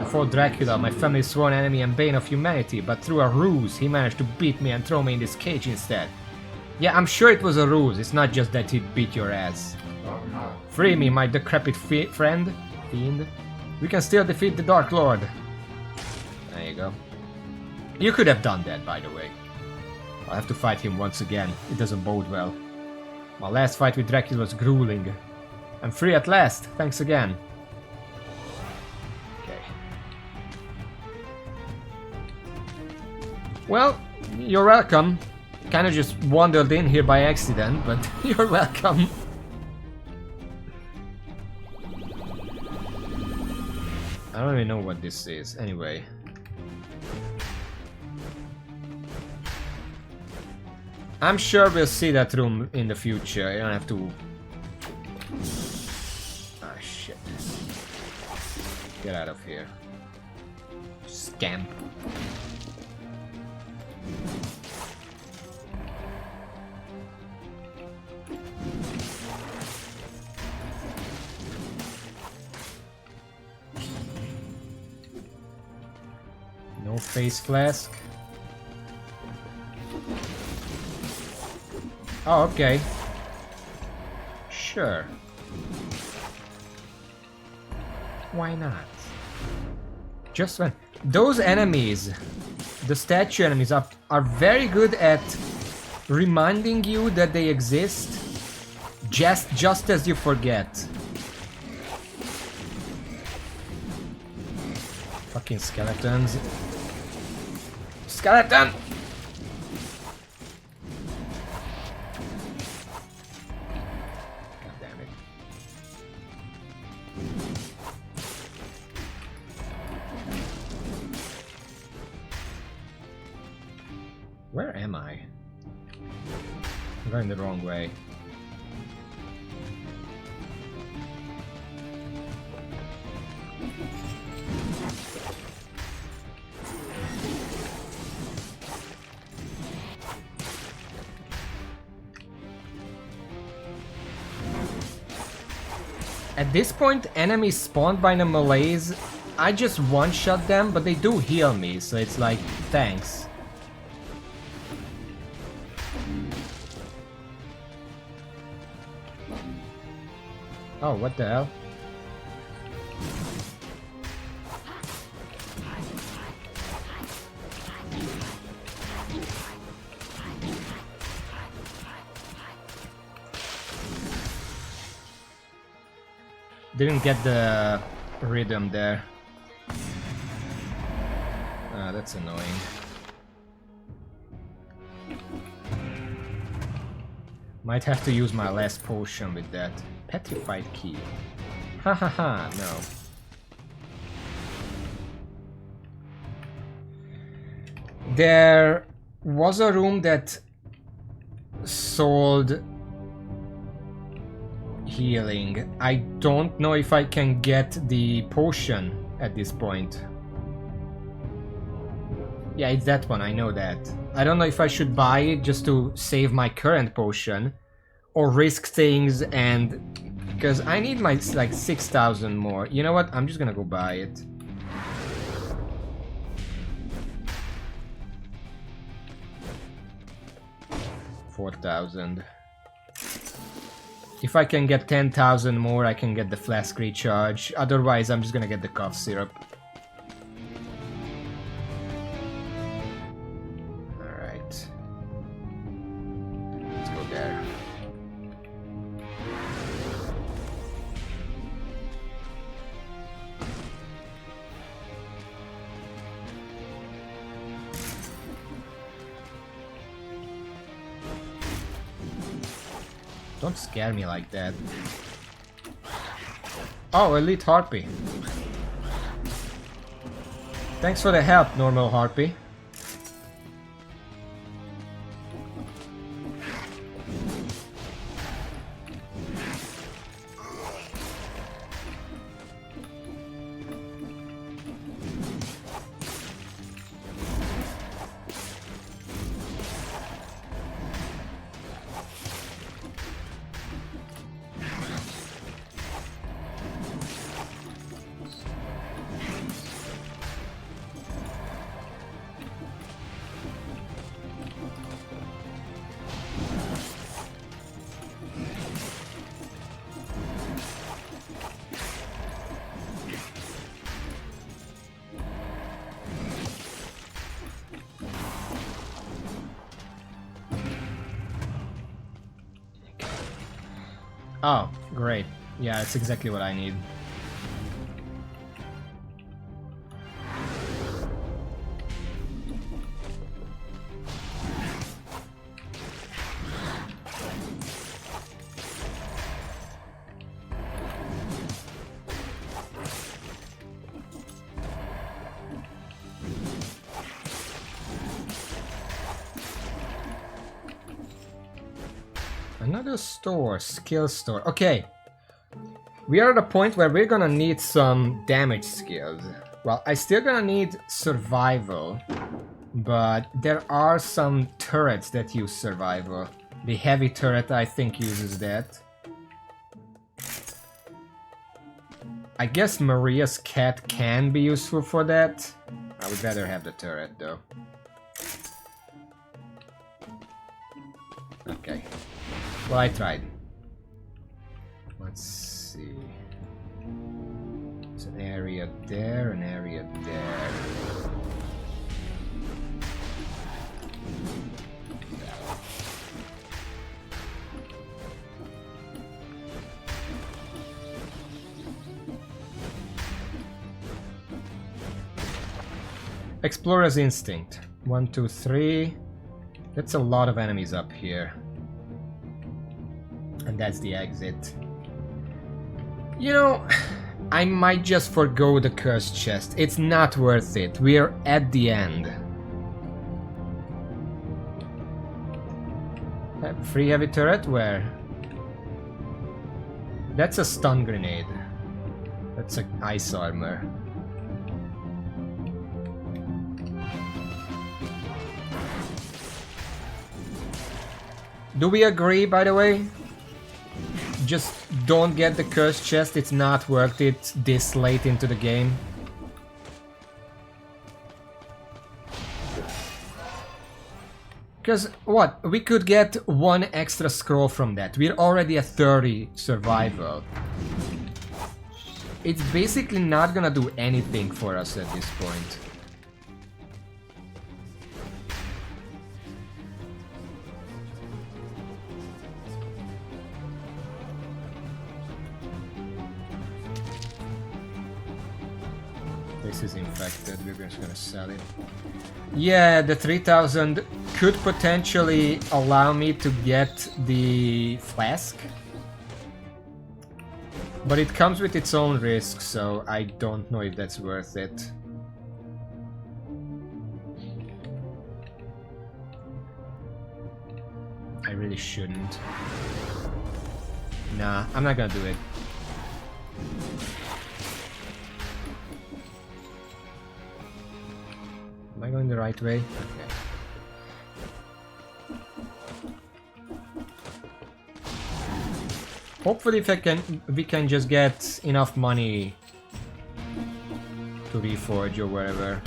I fought Dracula, my family's sworn enemy and bane of humanity, but through a ruse, he managed to beat me and throw me in this cage instead. Yeah, I'm sure it was a ruse. It's not just that he beat your ass. Free me, my decrepit friend. Fiend. We can still defeat the Dark Lord. There you go. You could have done that, by the way. I'll have to fight him once again. It doesn't bode well. My last fight with Dracula was grueling. I'm free at last, thanks again. Okay. Well, you're welcome. Kinda just wandered in here by accident, but you're welcome. I don't even know what this is, anyway. I'm sure we'll see that room in the future. You don't have to... Ah, shit. Get out of here. Scamp. No face flask. Oh, okay. Sure. Why not? Just when those enemies, the statue enemies, are very good at reminding you that they exist just as you forget. Fucking skeletons. Skeleton! God damn it. Where am I? I'm going the wrong way. At this point, enemies spawned by the Malays, I just one-shot them, but they do heal me, so it's like, thanks. Oh, what the hell? Didn't get the rhythm there. Ah, that's annoying. Might have to use my last potion with that. Petrified key. Ha ha ha, no. There was a room that sold healing. I don't know if I can get the potion at this point. Yeah, it's that one, I know that. I don't know if I should buy it just to save my current potion or risk things and... because I need my like 6,000 more. You know what? I'm just gonna go buy it. $4,000. If I can get 10,000 more, I can get the flask recharge. Otherwise, I'm just gonna get the cough syrup. Alright. Let's go there. Don't scare me like that. Oh, Elite Harpy. Thanks for the help, normal Harpy. Oh, great. Yeah, that's exactly what I need. Another store, skill store. Okay. We are at a point where we're gonna need some damage skills. Well, I still gonna need survival, but there are some turrets that use survival. The heavy turret, I think, uses that. I guess Maria's cat can be useful for that. I would rather have the turret though. Okay. Well, I tried. Let's see. There's an area there, an area there. Explorer's Instinct. 1, 2, 3. That's a lot of enemies up here. And that's the exit. You know, I might just forgo the cursed chest. It's not worth it. We're at the end. Free heavy turret? Where? That's a stun grenade. That's a ice armor. Do we agree, by the way? Just don't get the cursed chest, it's not worth it this late into the game. Because, what? We could get 1 extra scroll from that. We're already at 30 survival. It's basically not gonna do anything for us at this point. This is infected, we're just gonna sell it. Yeah, the 3000 could potentially allow me to get the flask. But it comes with its own risk, so I don't know if that's worth it. I really shouldn't. Nah, I'm not gonna do it. Am I going the right way? Okay. Hopefully if we can just get enough money to reforge or wherever.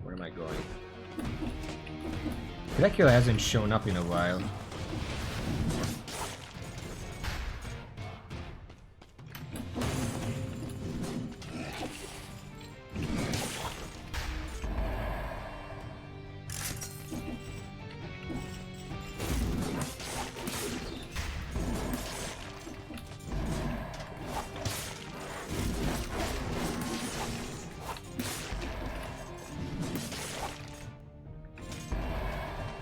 Where am I going? Dracula hasn't shown up in a while.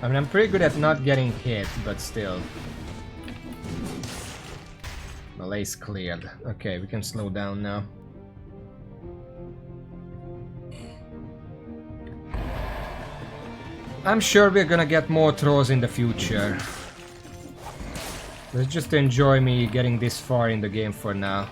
I mean, I'm pretty good at not getting hit, but still. Melee's cleared. Okay, we can slow down now. I'm sure we're gonna get more throws in the future. Let's just enjoy me getting this far in the game for now.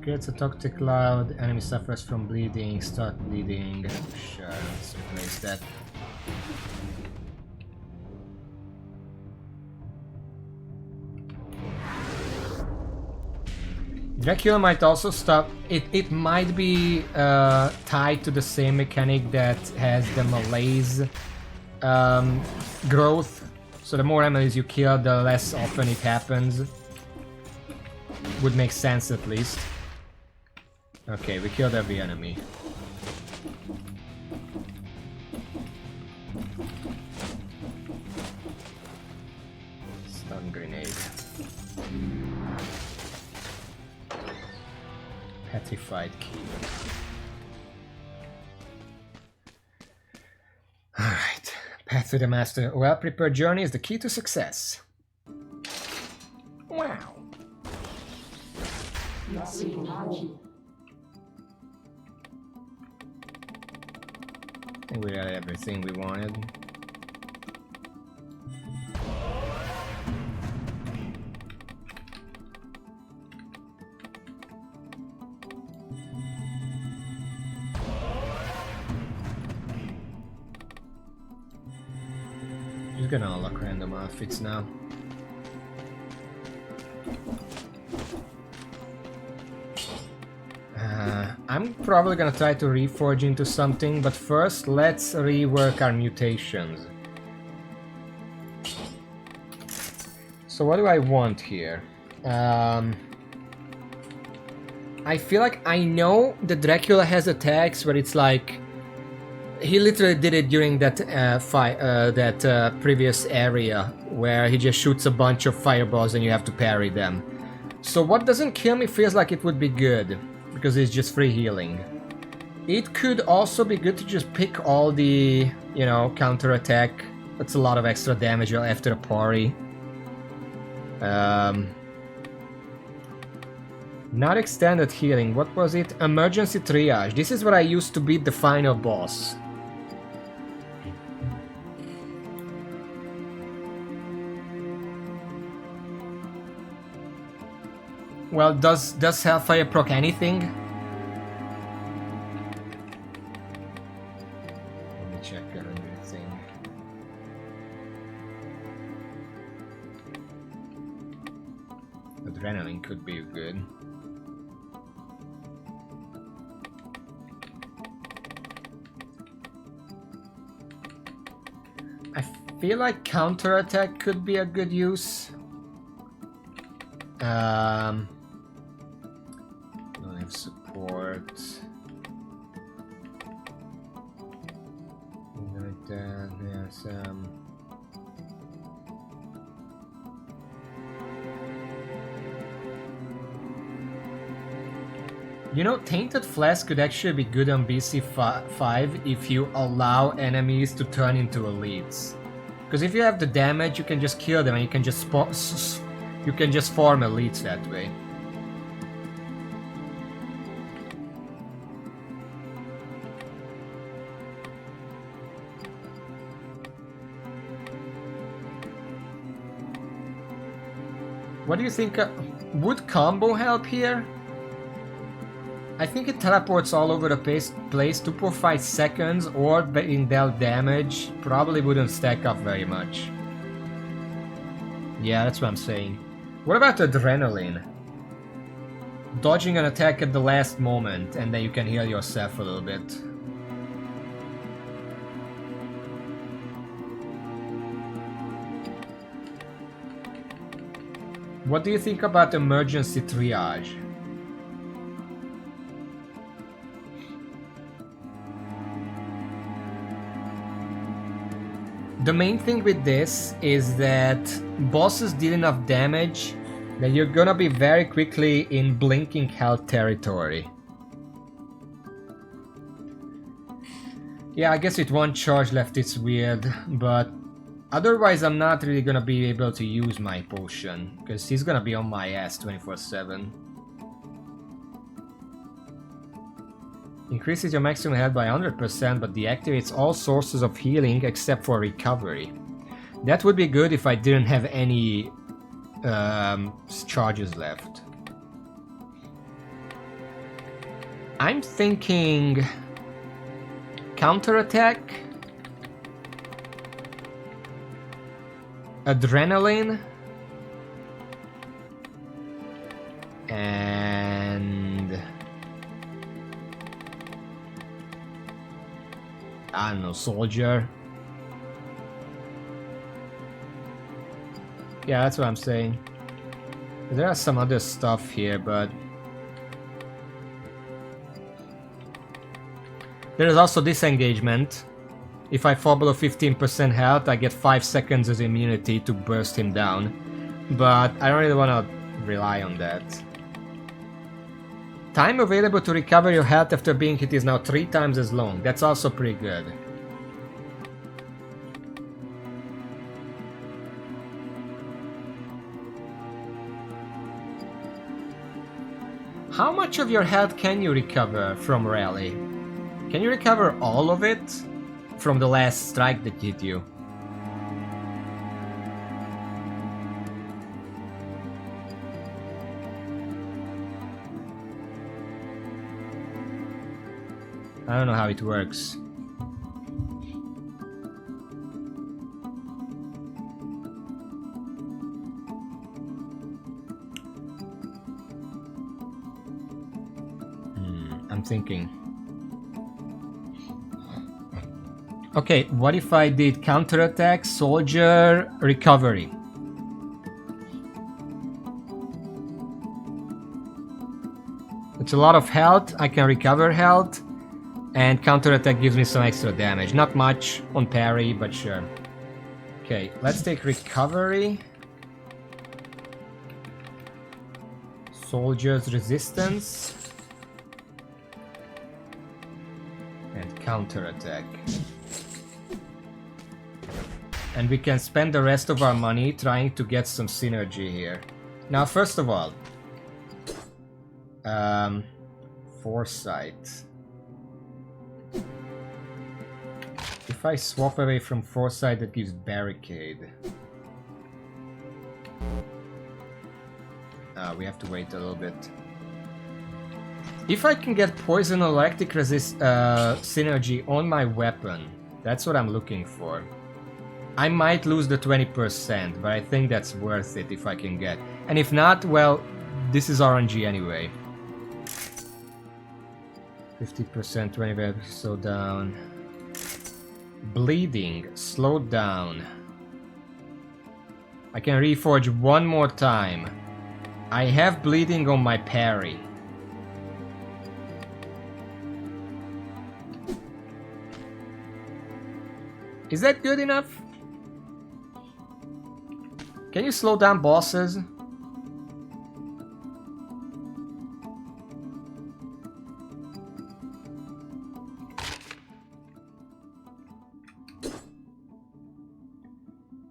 Creates a toxic cloud, enemy suffers from bleeding, start bleeding. Sure, let's replace that. Dracula might also stop. It might be tied to the same mechanic that has the Melee's growth. So the more enemies you kill, the less often it happens. Would make sense at least. Okay, we killed every enemy. Stun grenade. Petrified key. Alright. Path to the master. A well-prepared journey is the key to success. Wow. think we got everything we wanted. Just gonna unlock random outfits now. I'm probably gonna try to reforge into something, but first let's rework our mutations. So what do I want here? I feel like I know that Dracula has attacks where it's like he literally did it during that previous area where he just shoots a bunch of fireballs and you have to parry them. So what doesn't kill me feels like it would be good, because it's just free healing. It could also be good to just pick all the, you know, counter attack. That's a lot of extra damage after a parry. Not extended healing. What was it? Emergency triage. This is what I used to beat the final boss. Well, does Hellfire proc anything? Let me check everything. Adrenaline could be good. I feel like counterattack could be a good use. Don't have support. Like that, yes. You know, Tainted Flask could actually be good on BC5 if you allow enemies to turn into elites. Because if you have the damage, you can just kill them and you can just form elites that way. What do you think? Would combo help here? I think it teleports all over the place 2.5 seconds, or being dealt damage probably wouldn't stack up very much. Yeah, that's what I'm saying. What about adrenaline? Dodging an attack at the last moment and then you can heal yourself a little bit. What do you think about emergency triage? The main thing with this is that bosses did enough damage that you're gonna be very quickly in blinking health territory. Yeah, I guess with one charge left it's weird, but otherwise I'm not really gonna be able to use my potion, because he's gonna be on my ass 24/7. Increases your maximum health by 100%, but deactivates all sources of healing except for recovery. That would be good if I didn't have any charges left. I'm thinking counterattack, adrenaline, and I don't know, soldier. Yeah, that's what I'm saying. There are some other stuff here, but there is also disengagement. If I fall below 15% health, I get 5 seconds as immunity to burst him down. But I don't really want to rely on that. Time available to recover your health after being hit is now 3 times as long. That's also pretty good. How much of your health can you recover from Rally? Can you recover all of it? from the last strike that hit you. I don't know how it works. I'm thinking. Okay, what if I did counterattack, soldier, recovery? It's a lot of health, I can recover health, and counterattack gives me some extra damage. Not much on parry, but sure. Okay, let's take recovery. Soldier's resistance. And counterattack. And we can spend the rest of our money trying to get some synergy here. Now, first of all, foresight. If I swap away from foresight, that gives barricade. We have to wait a little bit. If I can get poison or electric resist synergy on my weapon, that's what I'm looking for. I might lose the 20%, but I think that's worth it if I can get. And if not, well, this is RNG anyway. 50%, 20%, slow down. Bleeding, slowed down. I can reforge one more time. I have bleeding on my parry. Is that good enough? Can you slow down bosses?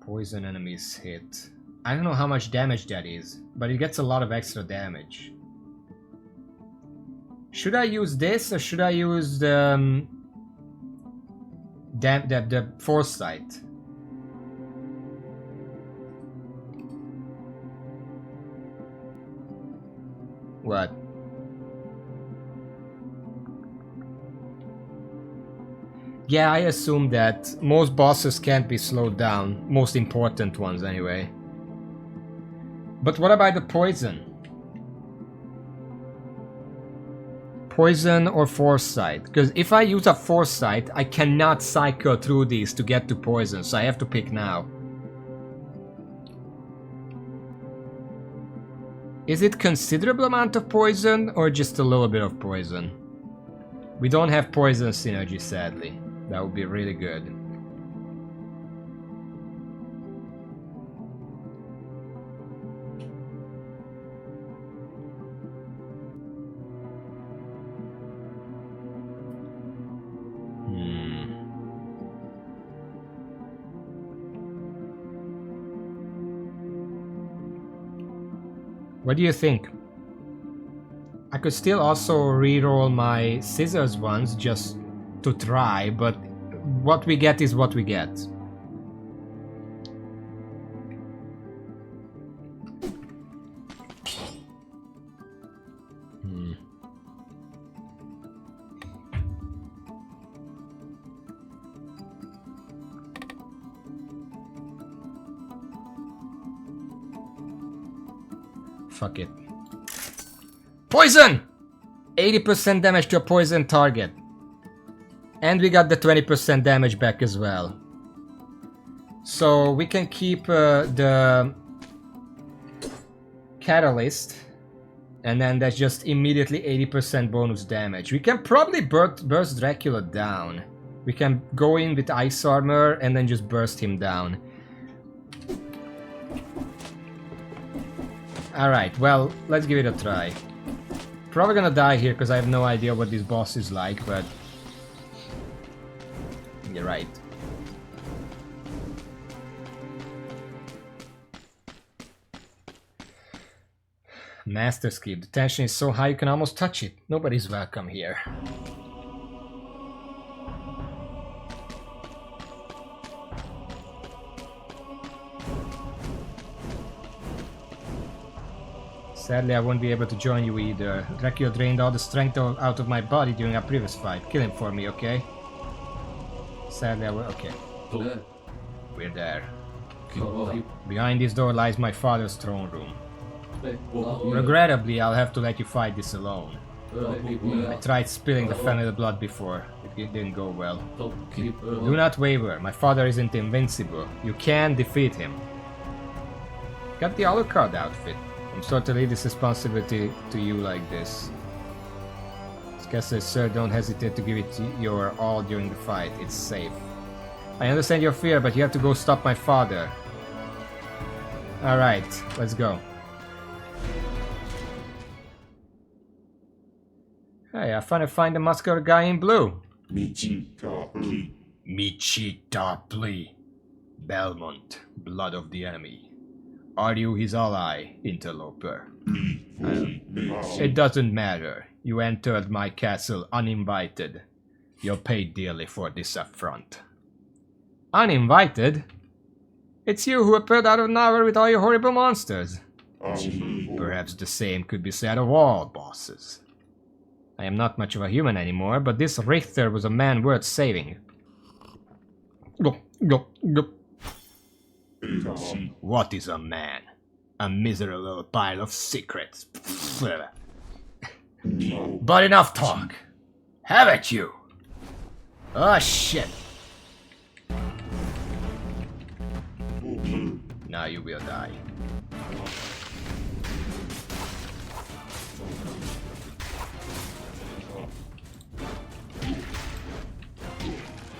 Poison enemies hit. I don't know how much damage that is, but it gets a lot of extra damage. Should I use this or should I use the foresight? What? Yeah, I assume that most bosses can't be slowed down. Most important ones, anyway. But what about the poison? Poison or foresight? Because if I use a foresight, I cannot cycle through these to get to poison, so I have to pick now. Is it considerable amount of poison or just a little bit of poison? We don't have poison synergy, sadly. That would be really good. What do you think? I could still also reroll my scissors ones just to try, but what we get is what we get. Fuck it. Poison! 80% damage to a poison target. And we got the 20% damage back as well. So we can keep the catalyst. And then that's just immediately 80% bonus damage. We can probably burst Dracula down. We can go in with ice armor and then just burst him down. Alright, well, let's give it a try. Probably gonna die here because I have no idea what this boss is like, but... You're right. Master Skill. The tension is so high you can almost touch it. Nobody's welcome here. Sadly, I won't be able to join you either. Dracula drained all the strength out of my body during our previous fight. Kill him for me, okay? Sadly, I will. Okay. We're there. Behind this door lies my father's throne room. Regrettably, I'll have to let you fight this alone. I tried spilling the family blood before. It didn't go well. Do not waver. My father isn't invincible. You can defeat him. Got the Alucard outfit. I'm sorry to leave this responsibility to you like this. Kessler, sir, don't hesitate to give it your all during the fight. It's safe. I understand your fear, but you have to go stop my father. Alright, let's go. Hey, I finally find the muscular guy in blue. Michita Pli. Belmont, blood of the enemy. Are you his ally, interloper? It doesn't matter. You entered my castle uninvited. You'll pay dearly for this affront. Uninvited? It's you who appeared out of nowhere with all your horrible monsters. Perhaps the same could be said of all bosses. I am not much of a human anymore, but this Richter was a man worth saving. What is a man? A miserable little pile of secrets. But enough talk. Have at you. Oh shit. Now you will die.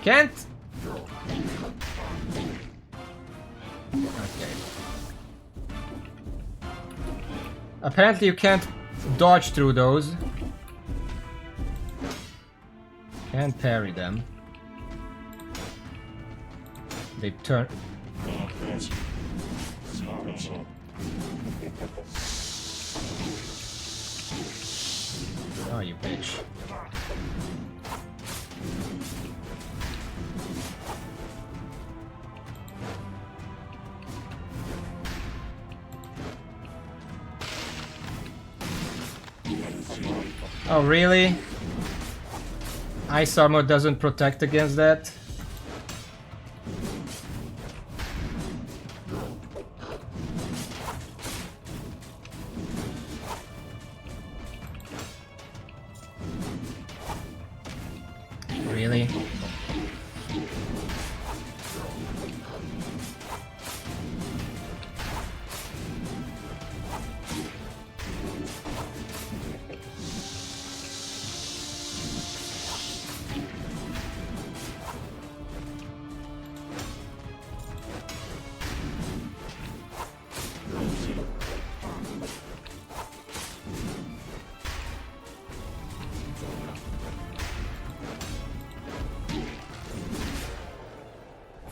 Can't. Okay. Apparently you can't dodge through those. Can't parry them. They turn. Oh, you bitch. Oh, really? Ice armor doesn't protect against that? Really?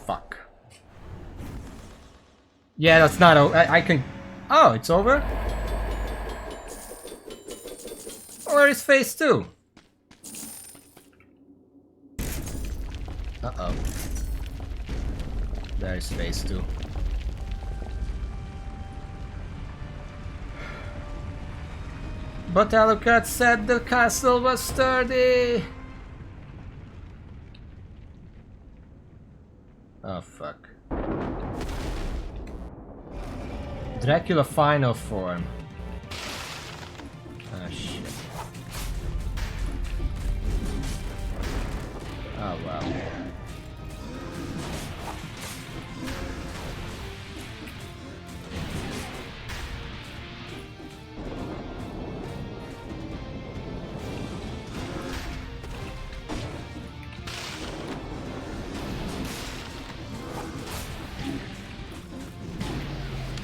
Fuck. Yeah, that's not. I can. Oh, it's over? Where is phase 2? Uh-oh. There's phase 2. But Alucard said the castle was sturdy. Oh fuck. Dracula final form. Ah shit. Oh wow.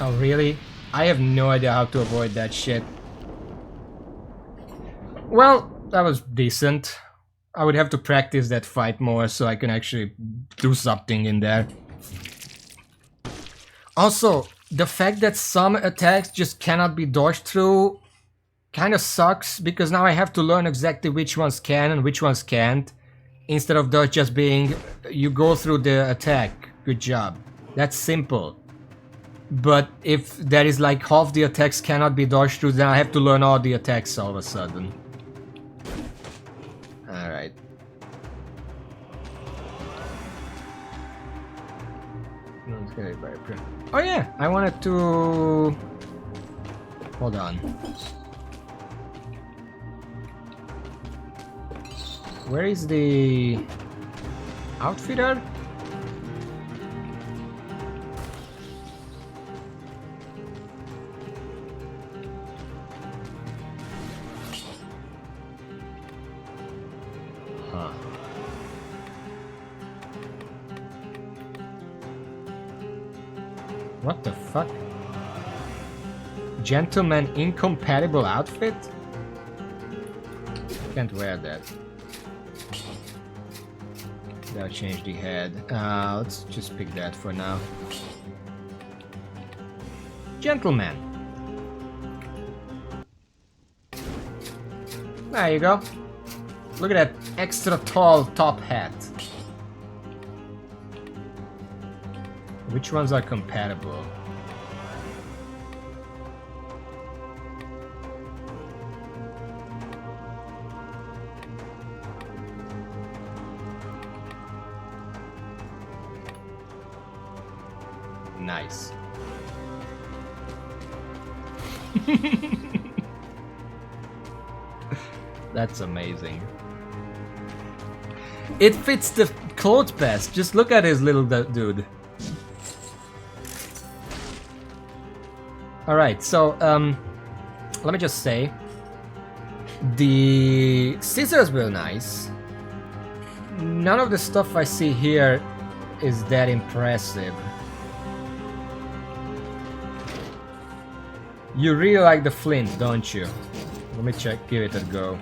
Oh really? I have no idea how to avoid that shit. Well, that was decent. I would have to practice that fight more so I can actually do something in there. Also, the fact that some attacks just cannot be dodged through kind of sucks, because now I have to learn exactly which ones can and which ones can't, instead of those just being, you go through the attack, good job. That's simple. But if there is like half the attacks cannot be dodged through, then I have to learn all the attacks all of a sudden. Alright. Oh yeah, I wanted to... Hold on. Where is the outfitter? Huh. What the fuck? Gentleman incompatible outfit? Can't wear that. That'll change the head. Let's just pick that for now. Gentleman. There you go. Look at that extra tall top hat. Which ones are compatible? Nice. That's amazing. It fits the clothes best. Just look at his little dude. Alright, so, let me just say. The scissors were nice. None of the stuff I see here is that impressive. You really like the flint, don't you? Let me check, give it a go.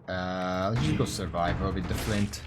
Let's just go survival with the flint.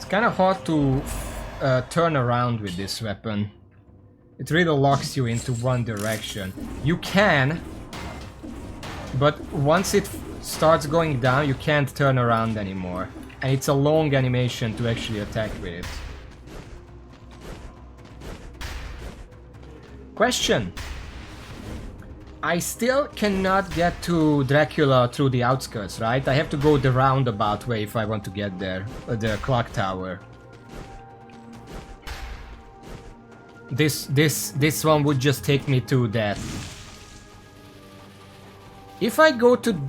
Kind of hard to turn around with this weapon. It really locks you into one direction. You can, but once it starts going down, you can't turn around anymore. And it's a long animation to actually attack with it. Question. I still cannot get to Dracula through the outskirts, right? I have to go the roundabout way if I want to get there. The clock tower. This one would just take me to death. If I go to...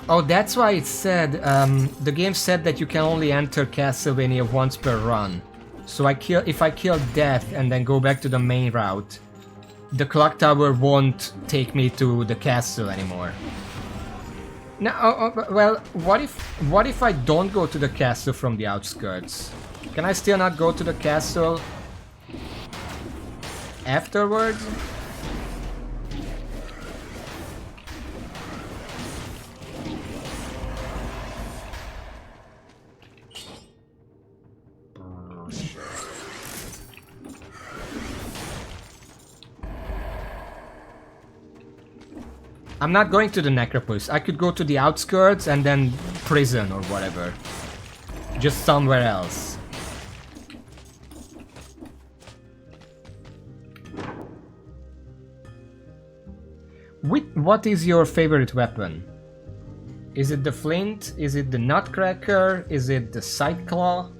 Oh, that's why it said... the game said that you can only enter Castlevania once per run. So if I kill death and then go back to the main route, the clock tower won't take me to the castle anymore. Now, well, what if I don't go to the castle from the outskirts? Can I still not go to the castle afterwards? I'm not going to the necropolis. I could go to the outskirts and then prison or whatever. Just somewhere else. What is your favorite weapon? Is it the flint? Is it the nutcracker? Is it the side claw?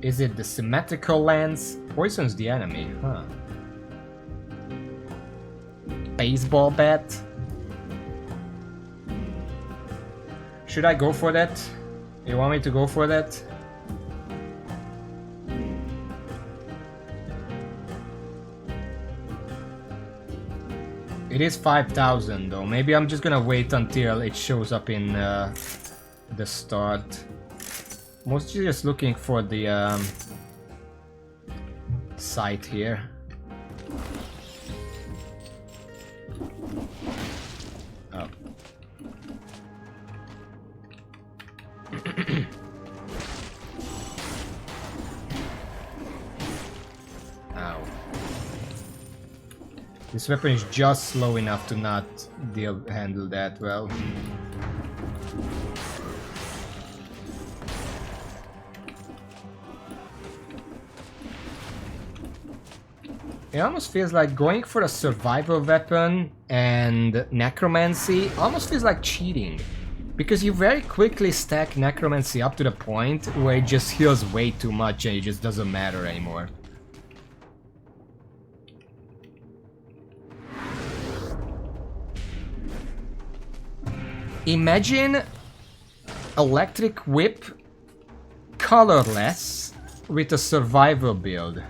Is it the symmetrical lens? Poisons the enemy, huh? Baseball bat? Should I go for that? You want me to go for that? It is 5,000 though. Maybe I'm just gonna wait until it shows up in the start. Mostly just looking for the site here. Oh. Ow. This weapon is just slow enough to not handle that well. It almost feels like going for a survival weapon and necromancy almost feels like cheating. Because you very quickly stack necromancy up to the point where it just heals way too much and it just doesn't matter anymore. Imagine electric whip colorless with a survival build.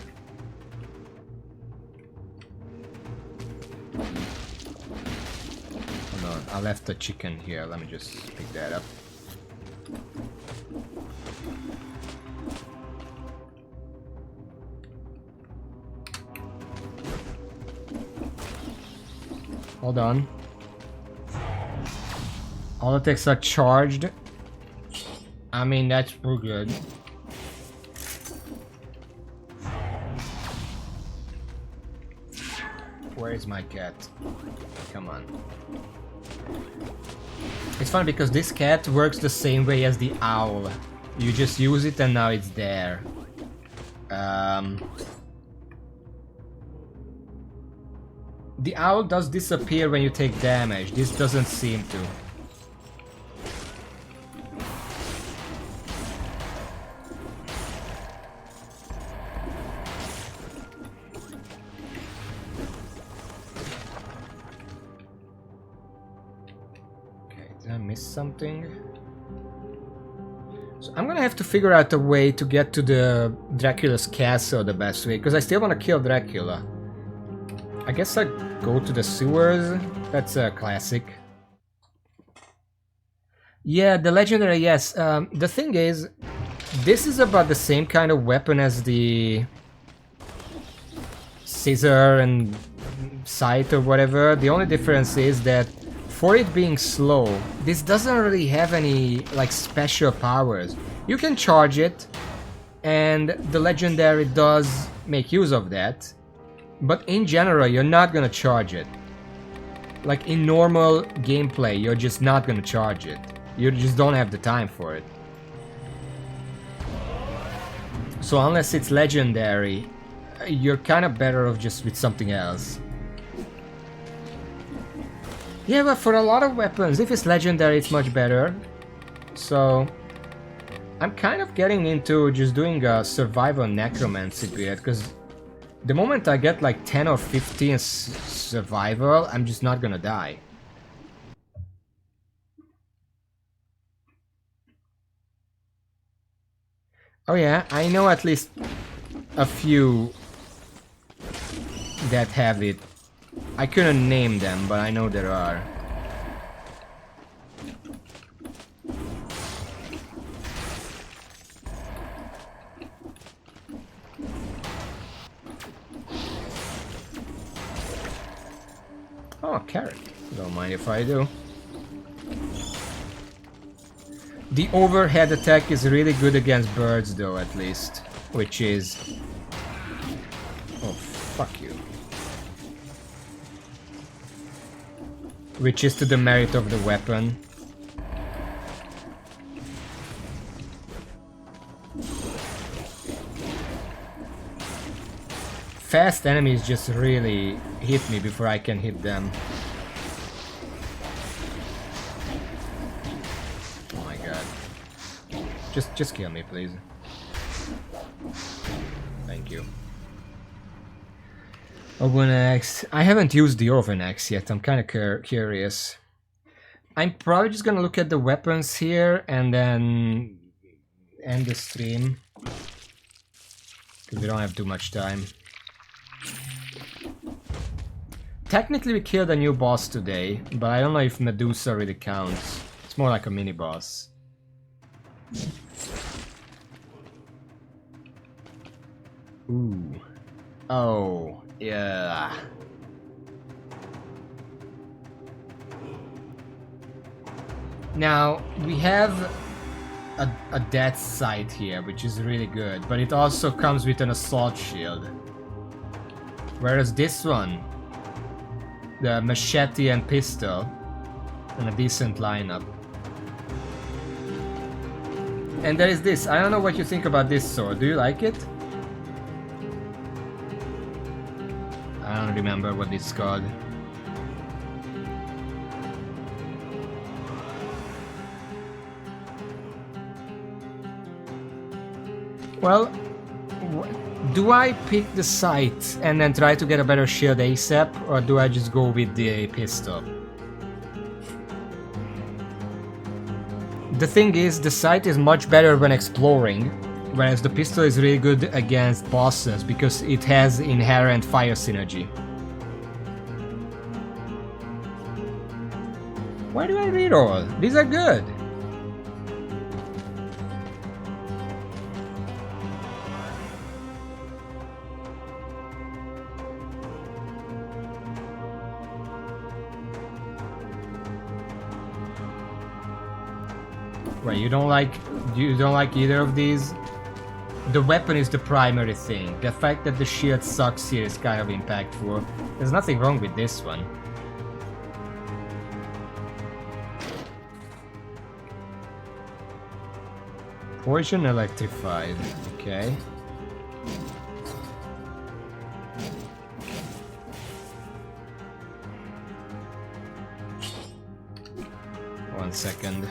Hold on, I left the chicken here. Let me just pick that up. Hold on. All attacks are charged. I mean, that's pretty good. Where is my cat? Come on. It's fun because this cat works the same way as the owl. You just use it and now it's there. The owl does disappear when you take damage. This doesn't seem to. Something. So I'm gonna have to figure out a way to get to the Dracula's castle the best way, because I still want to kill Dracula. I guess I go to the sewers. That's a classic. Yeah, the legendary, yes. The thing is, this is about the same kind of weapon as the scissor and scythe or whatever. The only difference is that for it being slow, this doesn't really have any like special powers. You can charge it, and the legendary does make use of that, but in general you're not gonna charge it. Like in normal gameplay, you're just not gonna charge it. You just don't have the time for it. So unless it's legendary, you're kind of better off just with something else. Yeah, but for a lot of weapons, if it's legendary, it's much better. So I'm kind of getting into just doing a survival necromancy build, because the moment I get like 10 or 15 survival, I'm just not gonna die. Oh yeah, I know at least a few that have it. I couldn't name them, but I know there are. Oh, carrot. Don't mind if I do. The overhead attack is really good against birds though, at least. Which is... Oh, fuck you. Which is to the merit of the weapon. Fast enemies just really hit me before I can hit them. Oh my god. Just kill me, please. Oven axe. I haven't used the oven axe yet. I'm kind of curious. I'm probably just gonna look at the weapons here and then end the stream. Because we don't have too much time. Technically we killed a new boss today, but I don't know if Medusa really counts. It's more like a mini boss. Ooh. Oh, yeah. Now, we have a death sight here, which is really good, but it also comes with an assault shield. Whereas this one, the machete and pistol, and a decent lineup. And there is this. I don't know what you think about this sword. Do you like it? I don't remember what it's called. Well, do I pick the sight and then try to get a better shield ASAP, or do I just go with the pistol? The thing is, the sight is much better when exploring, whereas the pistol is really good against bosses because it has inherent fire synergy. Why do I reroll? These are good. Wait, you don't like either of these? The weapon is the primary thing. The fact that the shield sucks here is kind of impactful. There's nothing wrong with this one. Poison electrified. Okay. One second.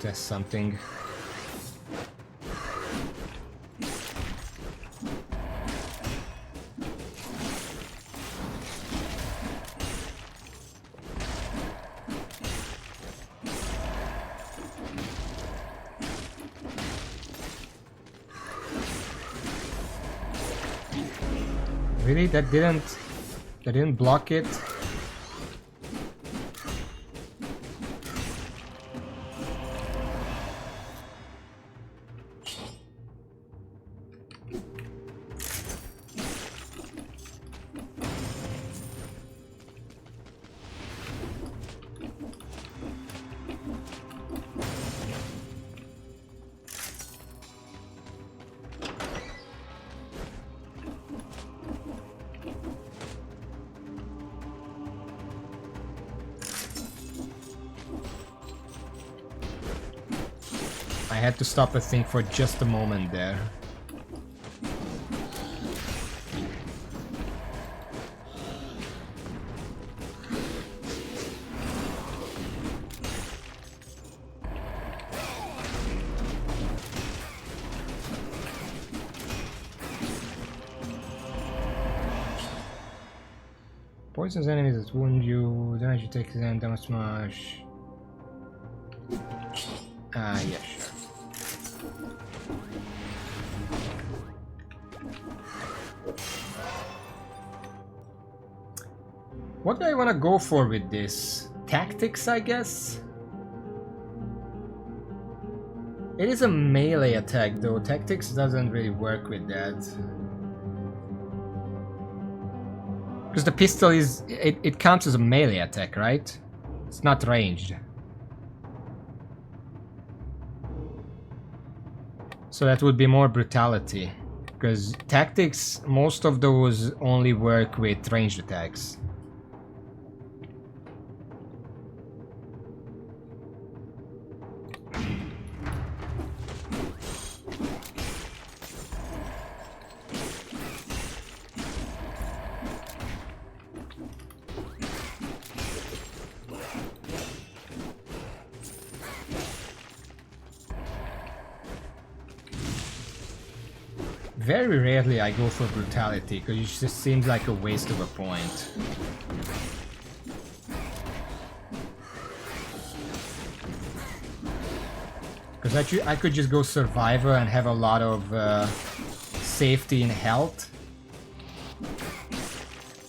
Test something. Really? That didn't block it? I had to stop the thing for just a moment there. Poisons enemies that wound you, damage you take them, damage smash. Yeah, sure. What do I want to go for with this? Tactics, I guess? It is a melee attack though, tactics doesn't really work with that. Because the pistol is... it counts as a melee attack, right? It's not ranged. So that would be more brutality. Because tactics, most of those only work with ranged attacks. Very rarely I go for brutality, because it just seems like a waste of a point. Because I could just go survivor and have a lot of safety in health.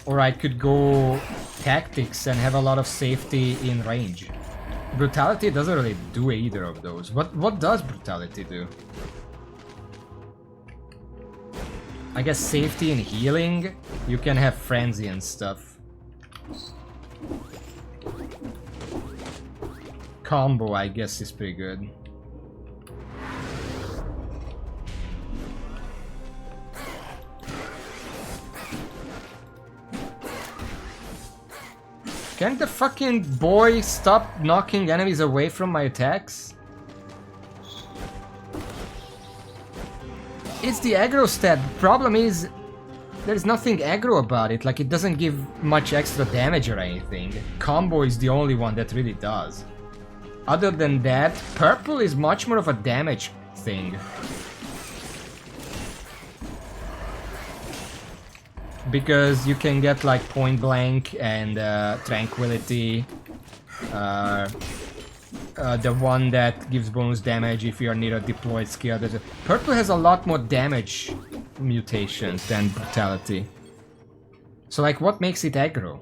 Or I could go tactics and have a lot of safety in range. Brutality doesn't really do either of those. What does brutality do? I guess safety and healing. You can have frenzy and stuff. Combo, I guess, is pretty good. Can't the fucking boy stop knocking enemies away from my attacks? It's the aggro stat. Problem is, there's nothing aggro about it. Like, it doesn't give much extra damage or anything. Combo is the only one that really does. Other than that, purple is much more of a damage thing. Because you can get like point blank and tranquility. The one that gives bonus damage if you're near a deployed skill. Purple has a lot more damage mutations than brutality. So like, what makes it aggro?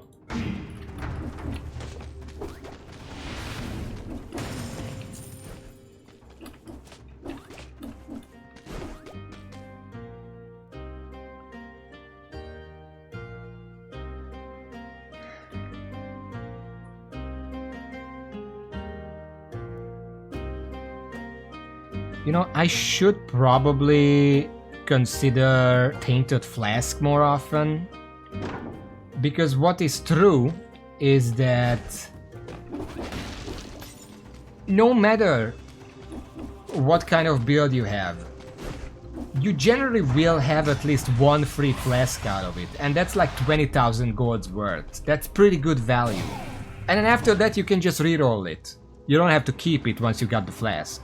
You know, I should probably consider Tainted Flask more often. Because what is true is that no matter what kind of build you have, you generally will have at least one free flask out of it. And that's like 20,000 golds worth. That's pretty good value. And then after that you can just reroll it. You don't have to keep it once you got the flask.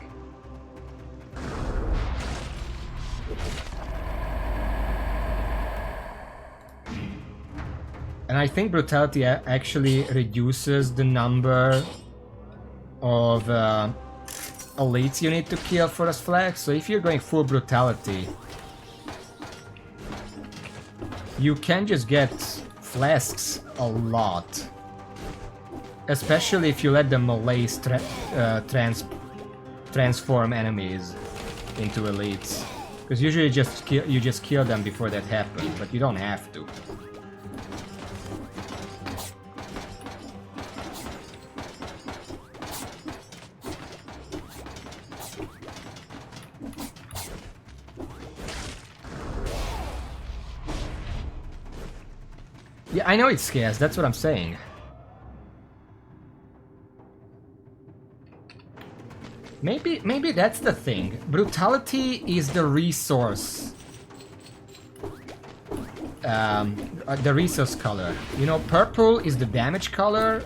And I think brutality actually reduces the number of elites you need to kill for a flag. So if you're going full brutality, you can just get flasks a lot. Especially if you let the melees transform enemies into elites. Because usually you just kill them before that happens, but you don't have to. Yeah, I know it's scarce, that's what I'm saying. Maybe that's the thing. Brutality is the resource. The resource color. You know, purple is the damage color.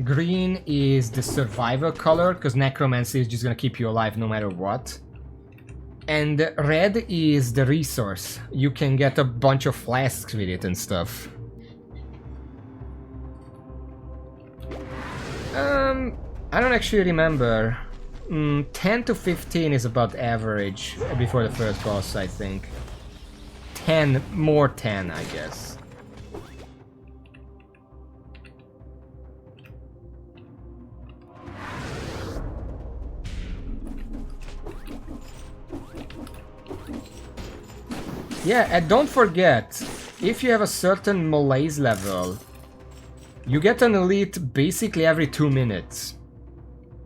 Green is the survivor color, because necromancy is just gonna keep you alive no matter what. And red is the resource. You can get a bunch of flasks with it and stuff. I don't actually remember. 10 to 15 is about average before the first boss, I think. 10, more 10, I guess. Yeah, and don't forget, if you have a certain malaise level, you get an elite basically every 2 minutes.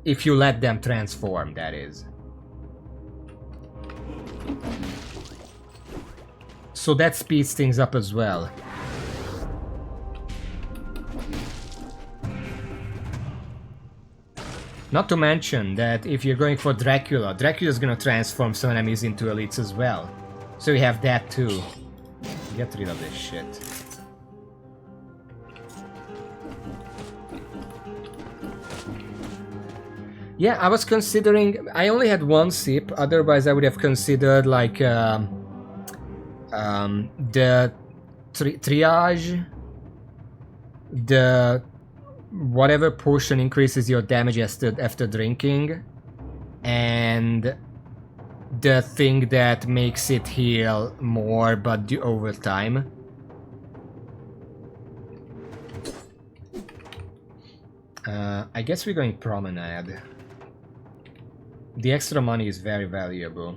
If you let them transform, that is. So that speeds things up as well. Not to mention that if you're going for Dracula, Dracula's gonna transform some enemies into elites as well. So you have that too. Get rid of this shit. Yeah, I was considering... I only had one sip, otherwise I would have considered like The triage, the whatever portion increases your damage after drinking, and the thing that makes it heal more but over time. I guess we're going promenade. The extra money is very valuable.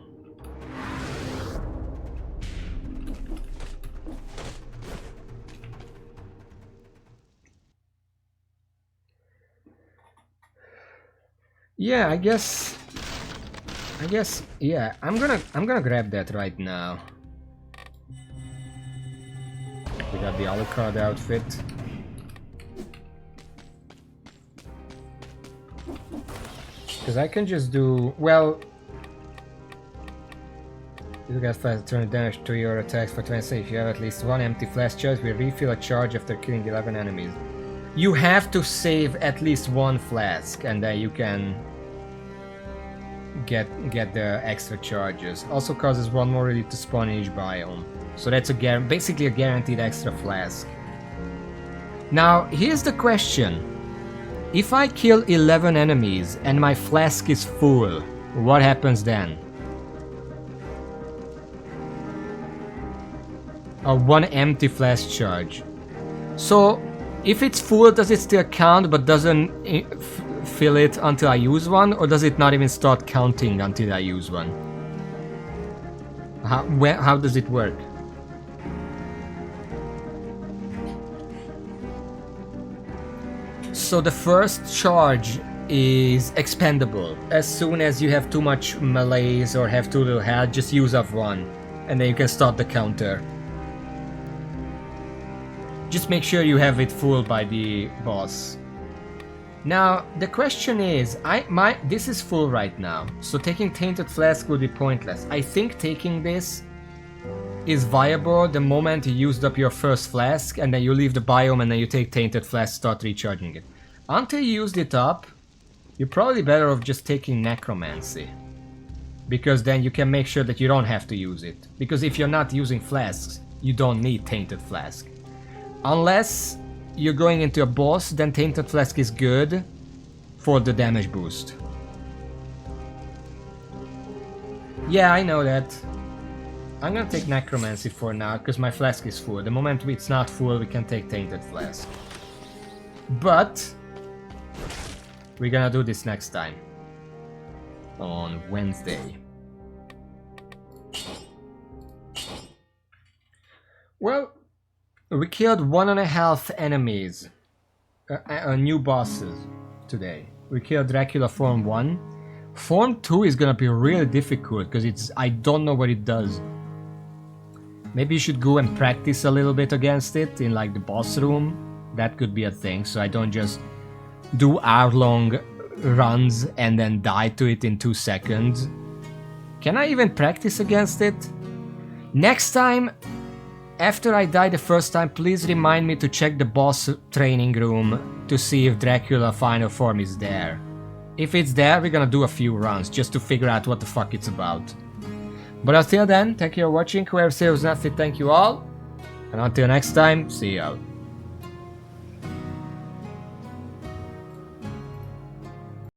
Yeah, I guess yeah, I'm gonna grab that right now. We got the Alucard outfit. Because I can just do, well, you get fast turn damage to your attacks for 20 seconds. If you have at least one empty flask charge, we refill a charge after killing 11 enemies. You have to save at least one flask, and then you can get the extra charges. Also causes one more relief to spawn in each biome. So that's basically a guaranteed extra flask. Now, here's the question. If I kill 11 enemies and my flask is full, what happens then? One empty flask charge. So, if it's full, does it still count but doesn't fill it until I use one? Or does it not even start counting until I use one? How does it work? So the first charge is expendable. As soon as you have too much melees or have too little health, just use up one. And then you can start the counter. Just make sure you have it full by the boss. Now, the question is, this is full right now, so taking Tainted Flask would be pointless. I think taking this is viable the moment you used up your first flask, and then you leave the biome and then you take Tainted Flask, start recharging it. Until you used it up, you're probably better off just taking Necromancy. Because then you can make sure that you don't have to use it. Because if you're not using flasks, you don't need Tainted Flask. Unless you're going into a boss, then Tainted Flask is good for the damage boost. Yeah, I know that. I'm gonna take Necromancy for now, because my flask is full. The moment it's not full, we can take Tainted Flask. But we're gonna do this next time. On Wednesday. Well, we killed 1.5 enemies. New bosses today. We killed Dracula Form 1. Form 2 is gonna be really difficult because I don't know what it does. Maybe you should go and practice a little bit against it in like the boss room. That could be a thing, so I don't just do hour-long runs and then die to it in 2 seconds. Can I even practice against it? Next time, after I die the first time, please remind me to check the boss training room to see if Dracula Final Form is there. If it's there, we're gonna do a few runs just to figure out what the fuck it's about. But until then, thank you for watching. Whoever says nothing, thank you all. And until next time, see you out.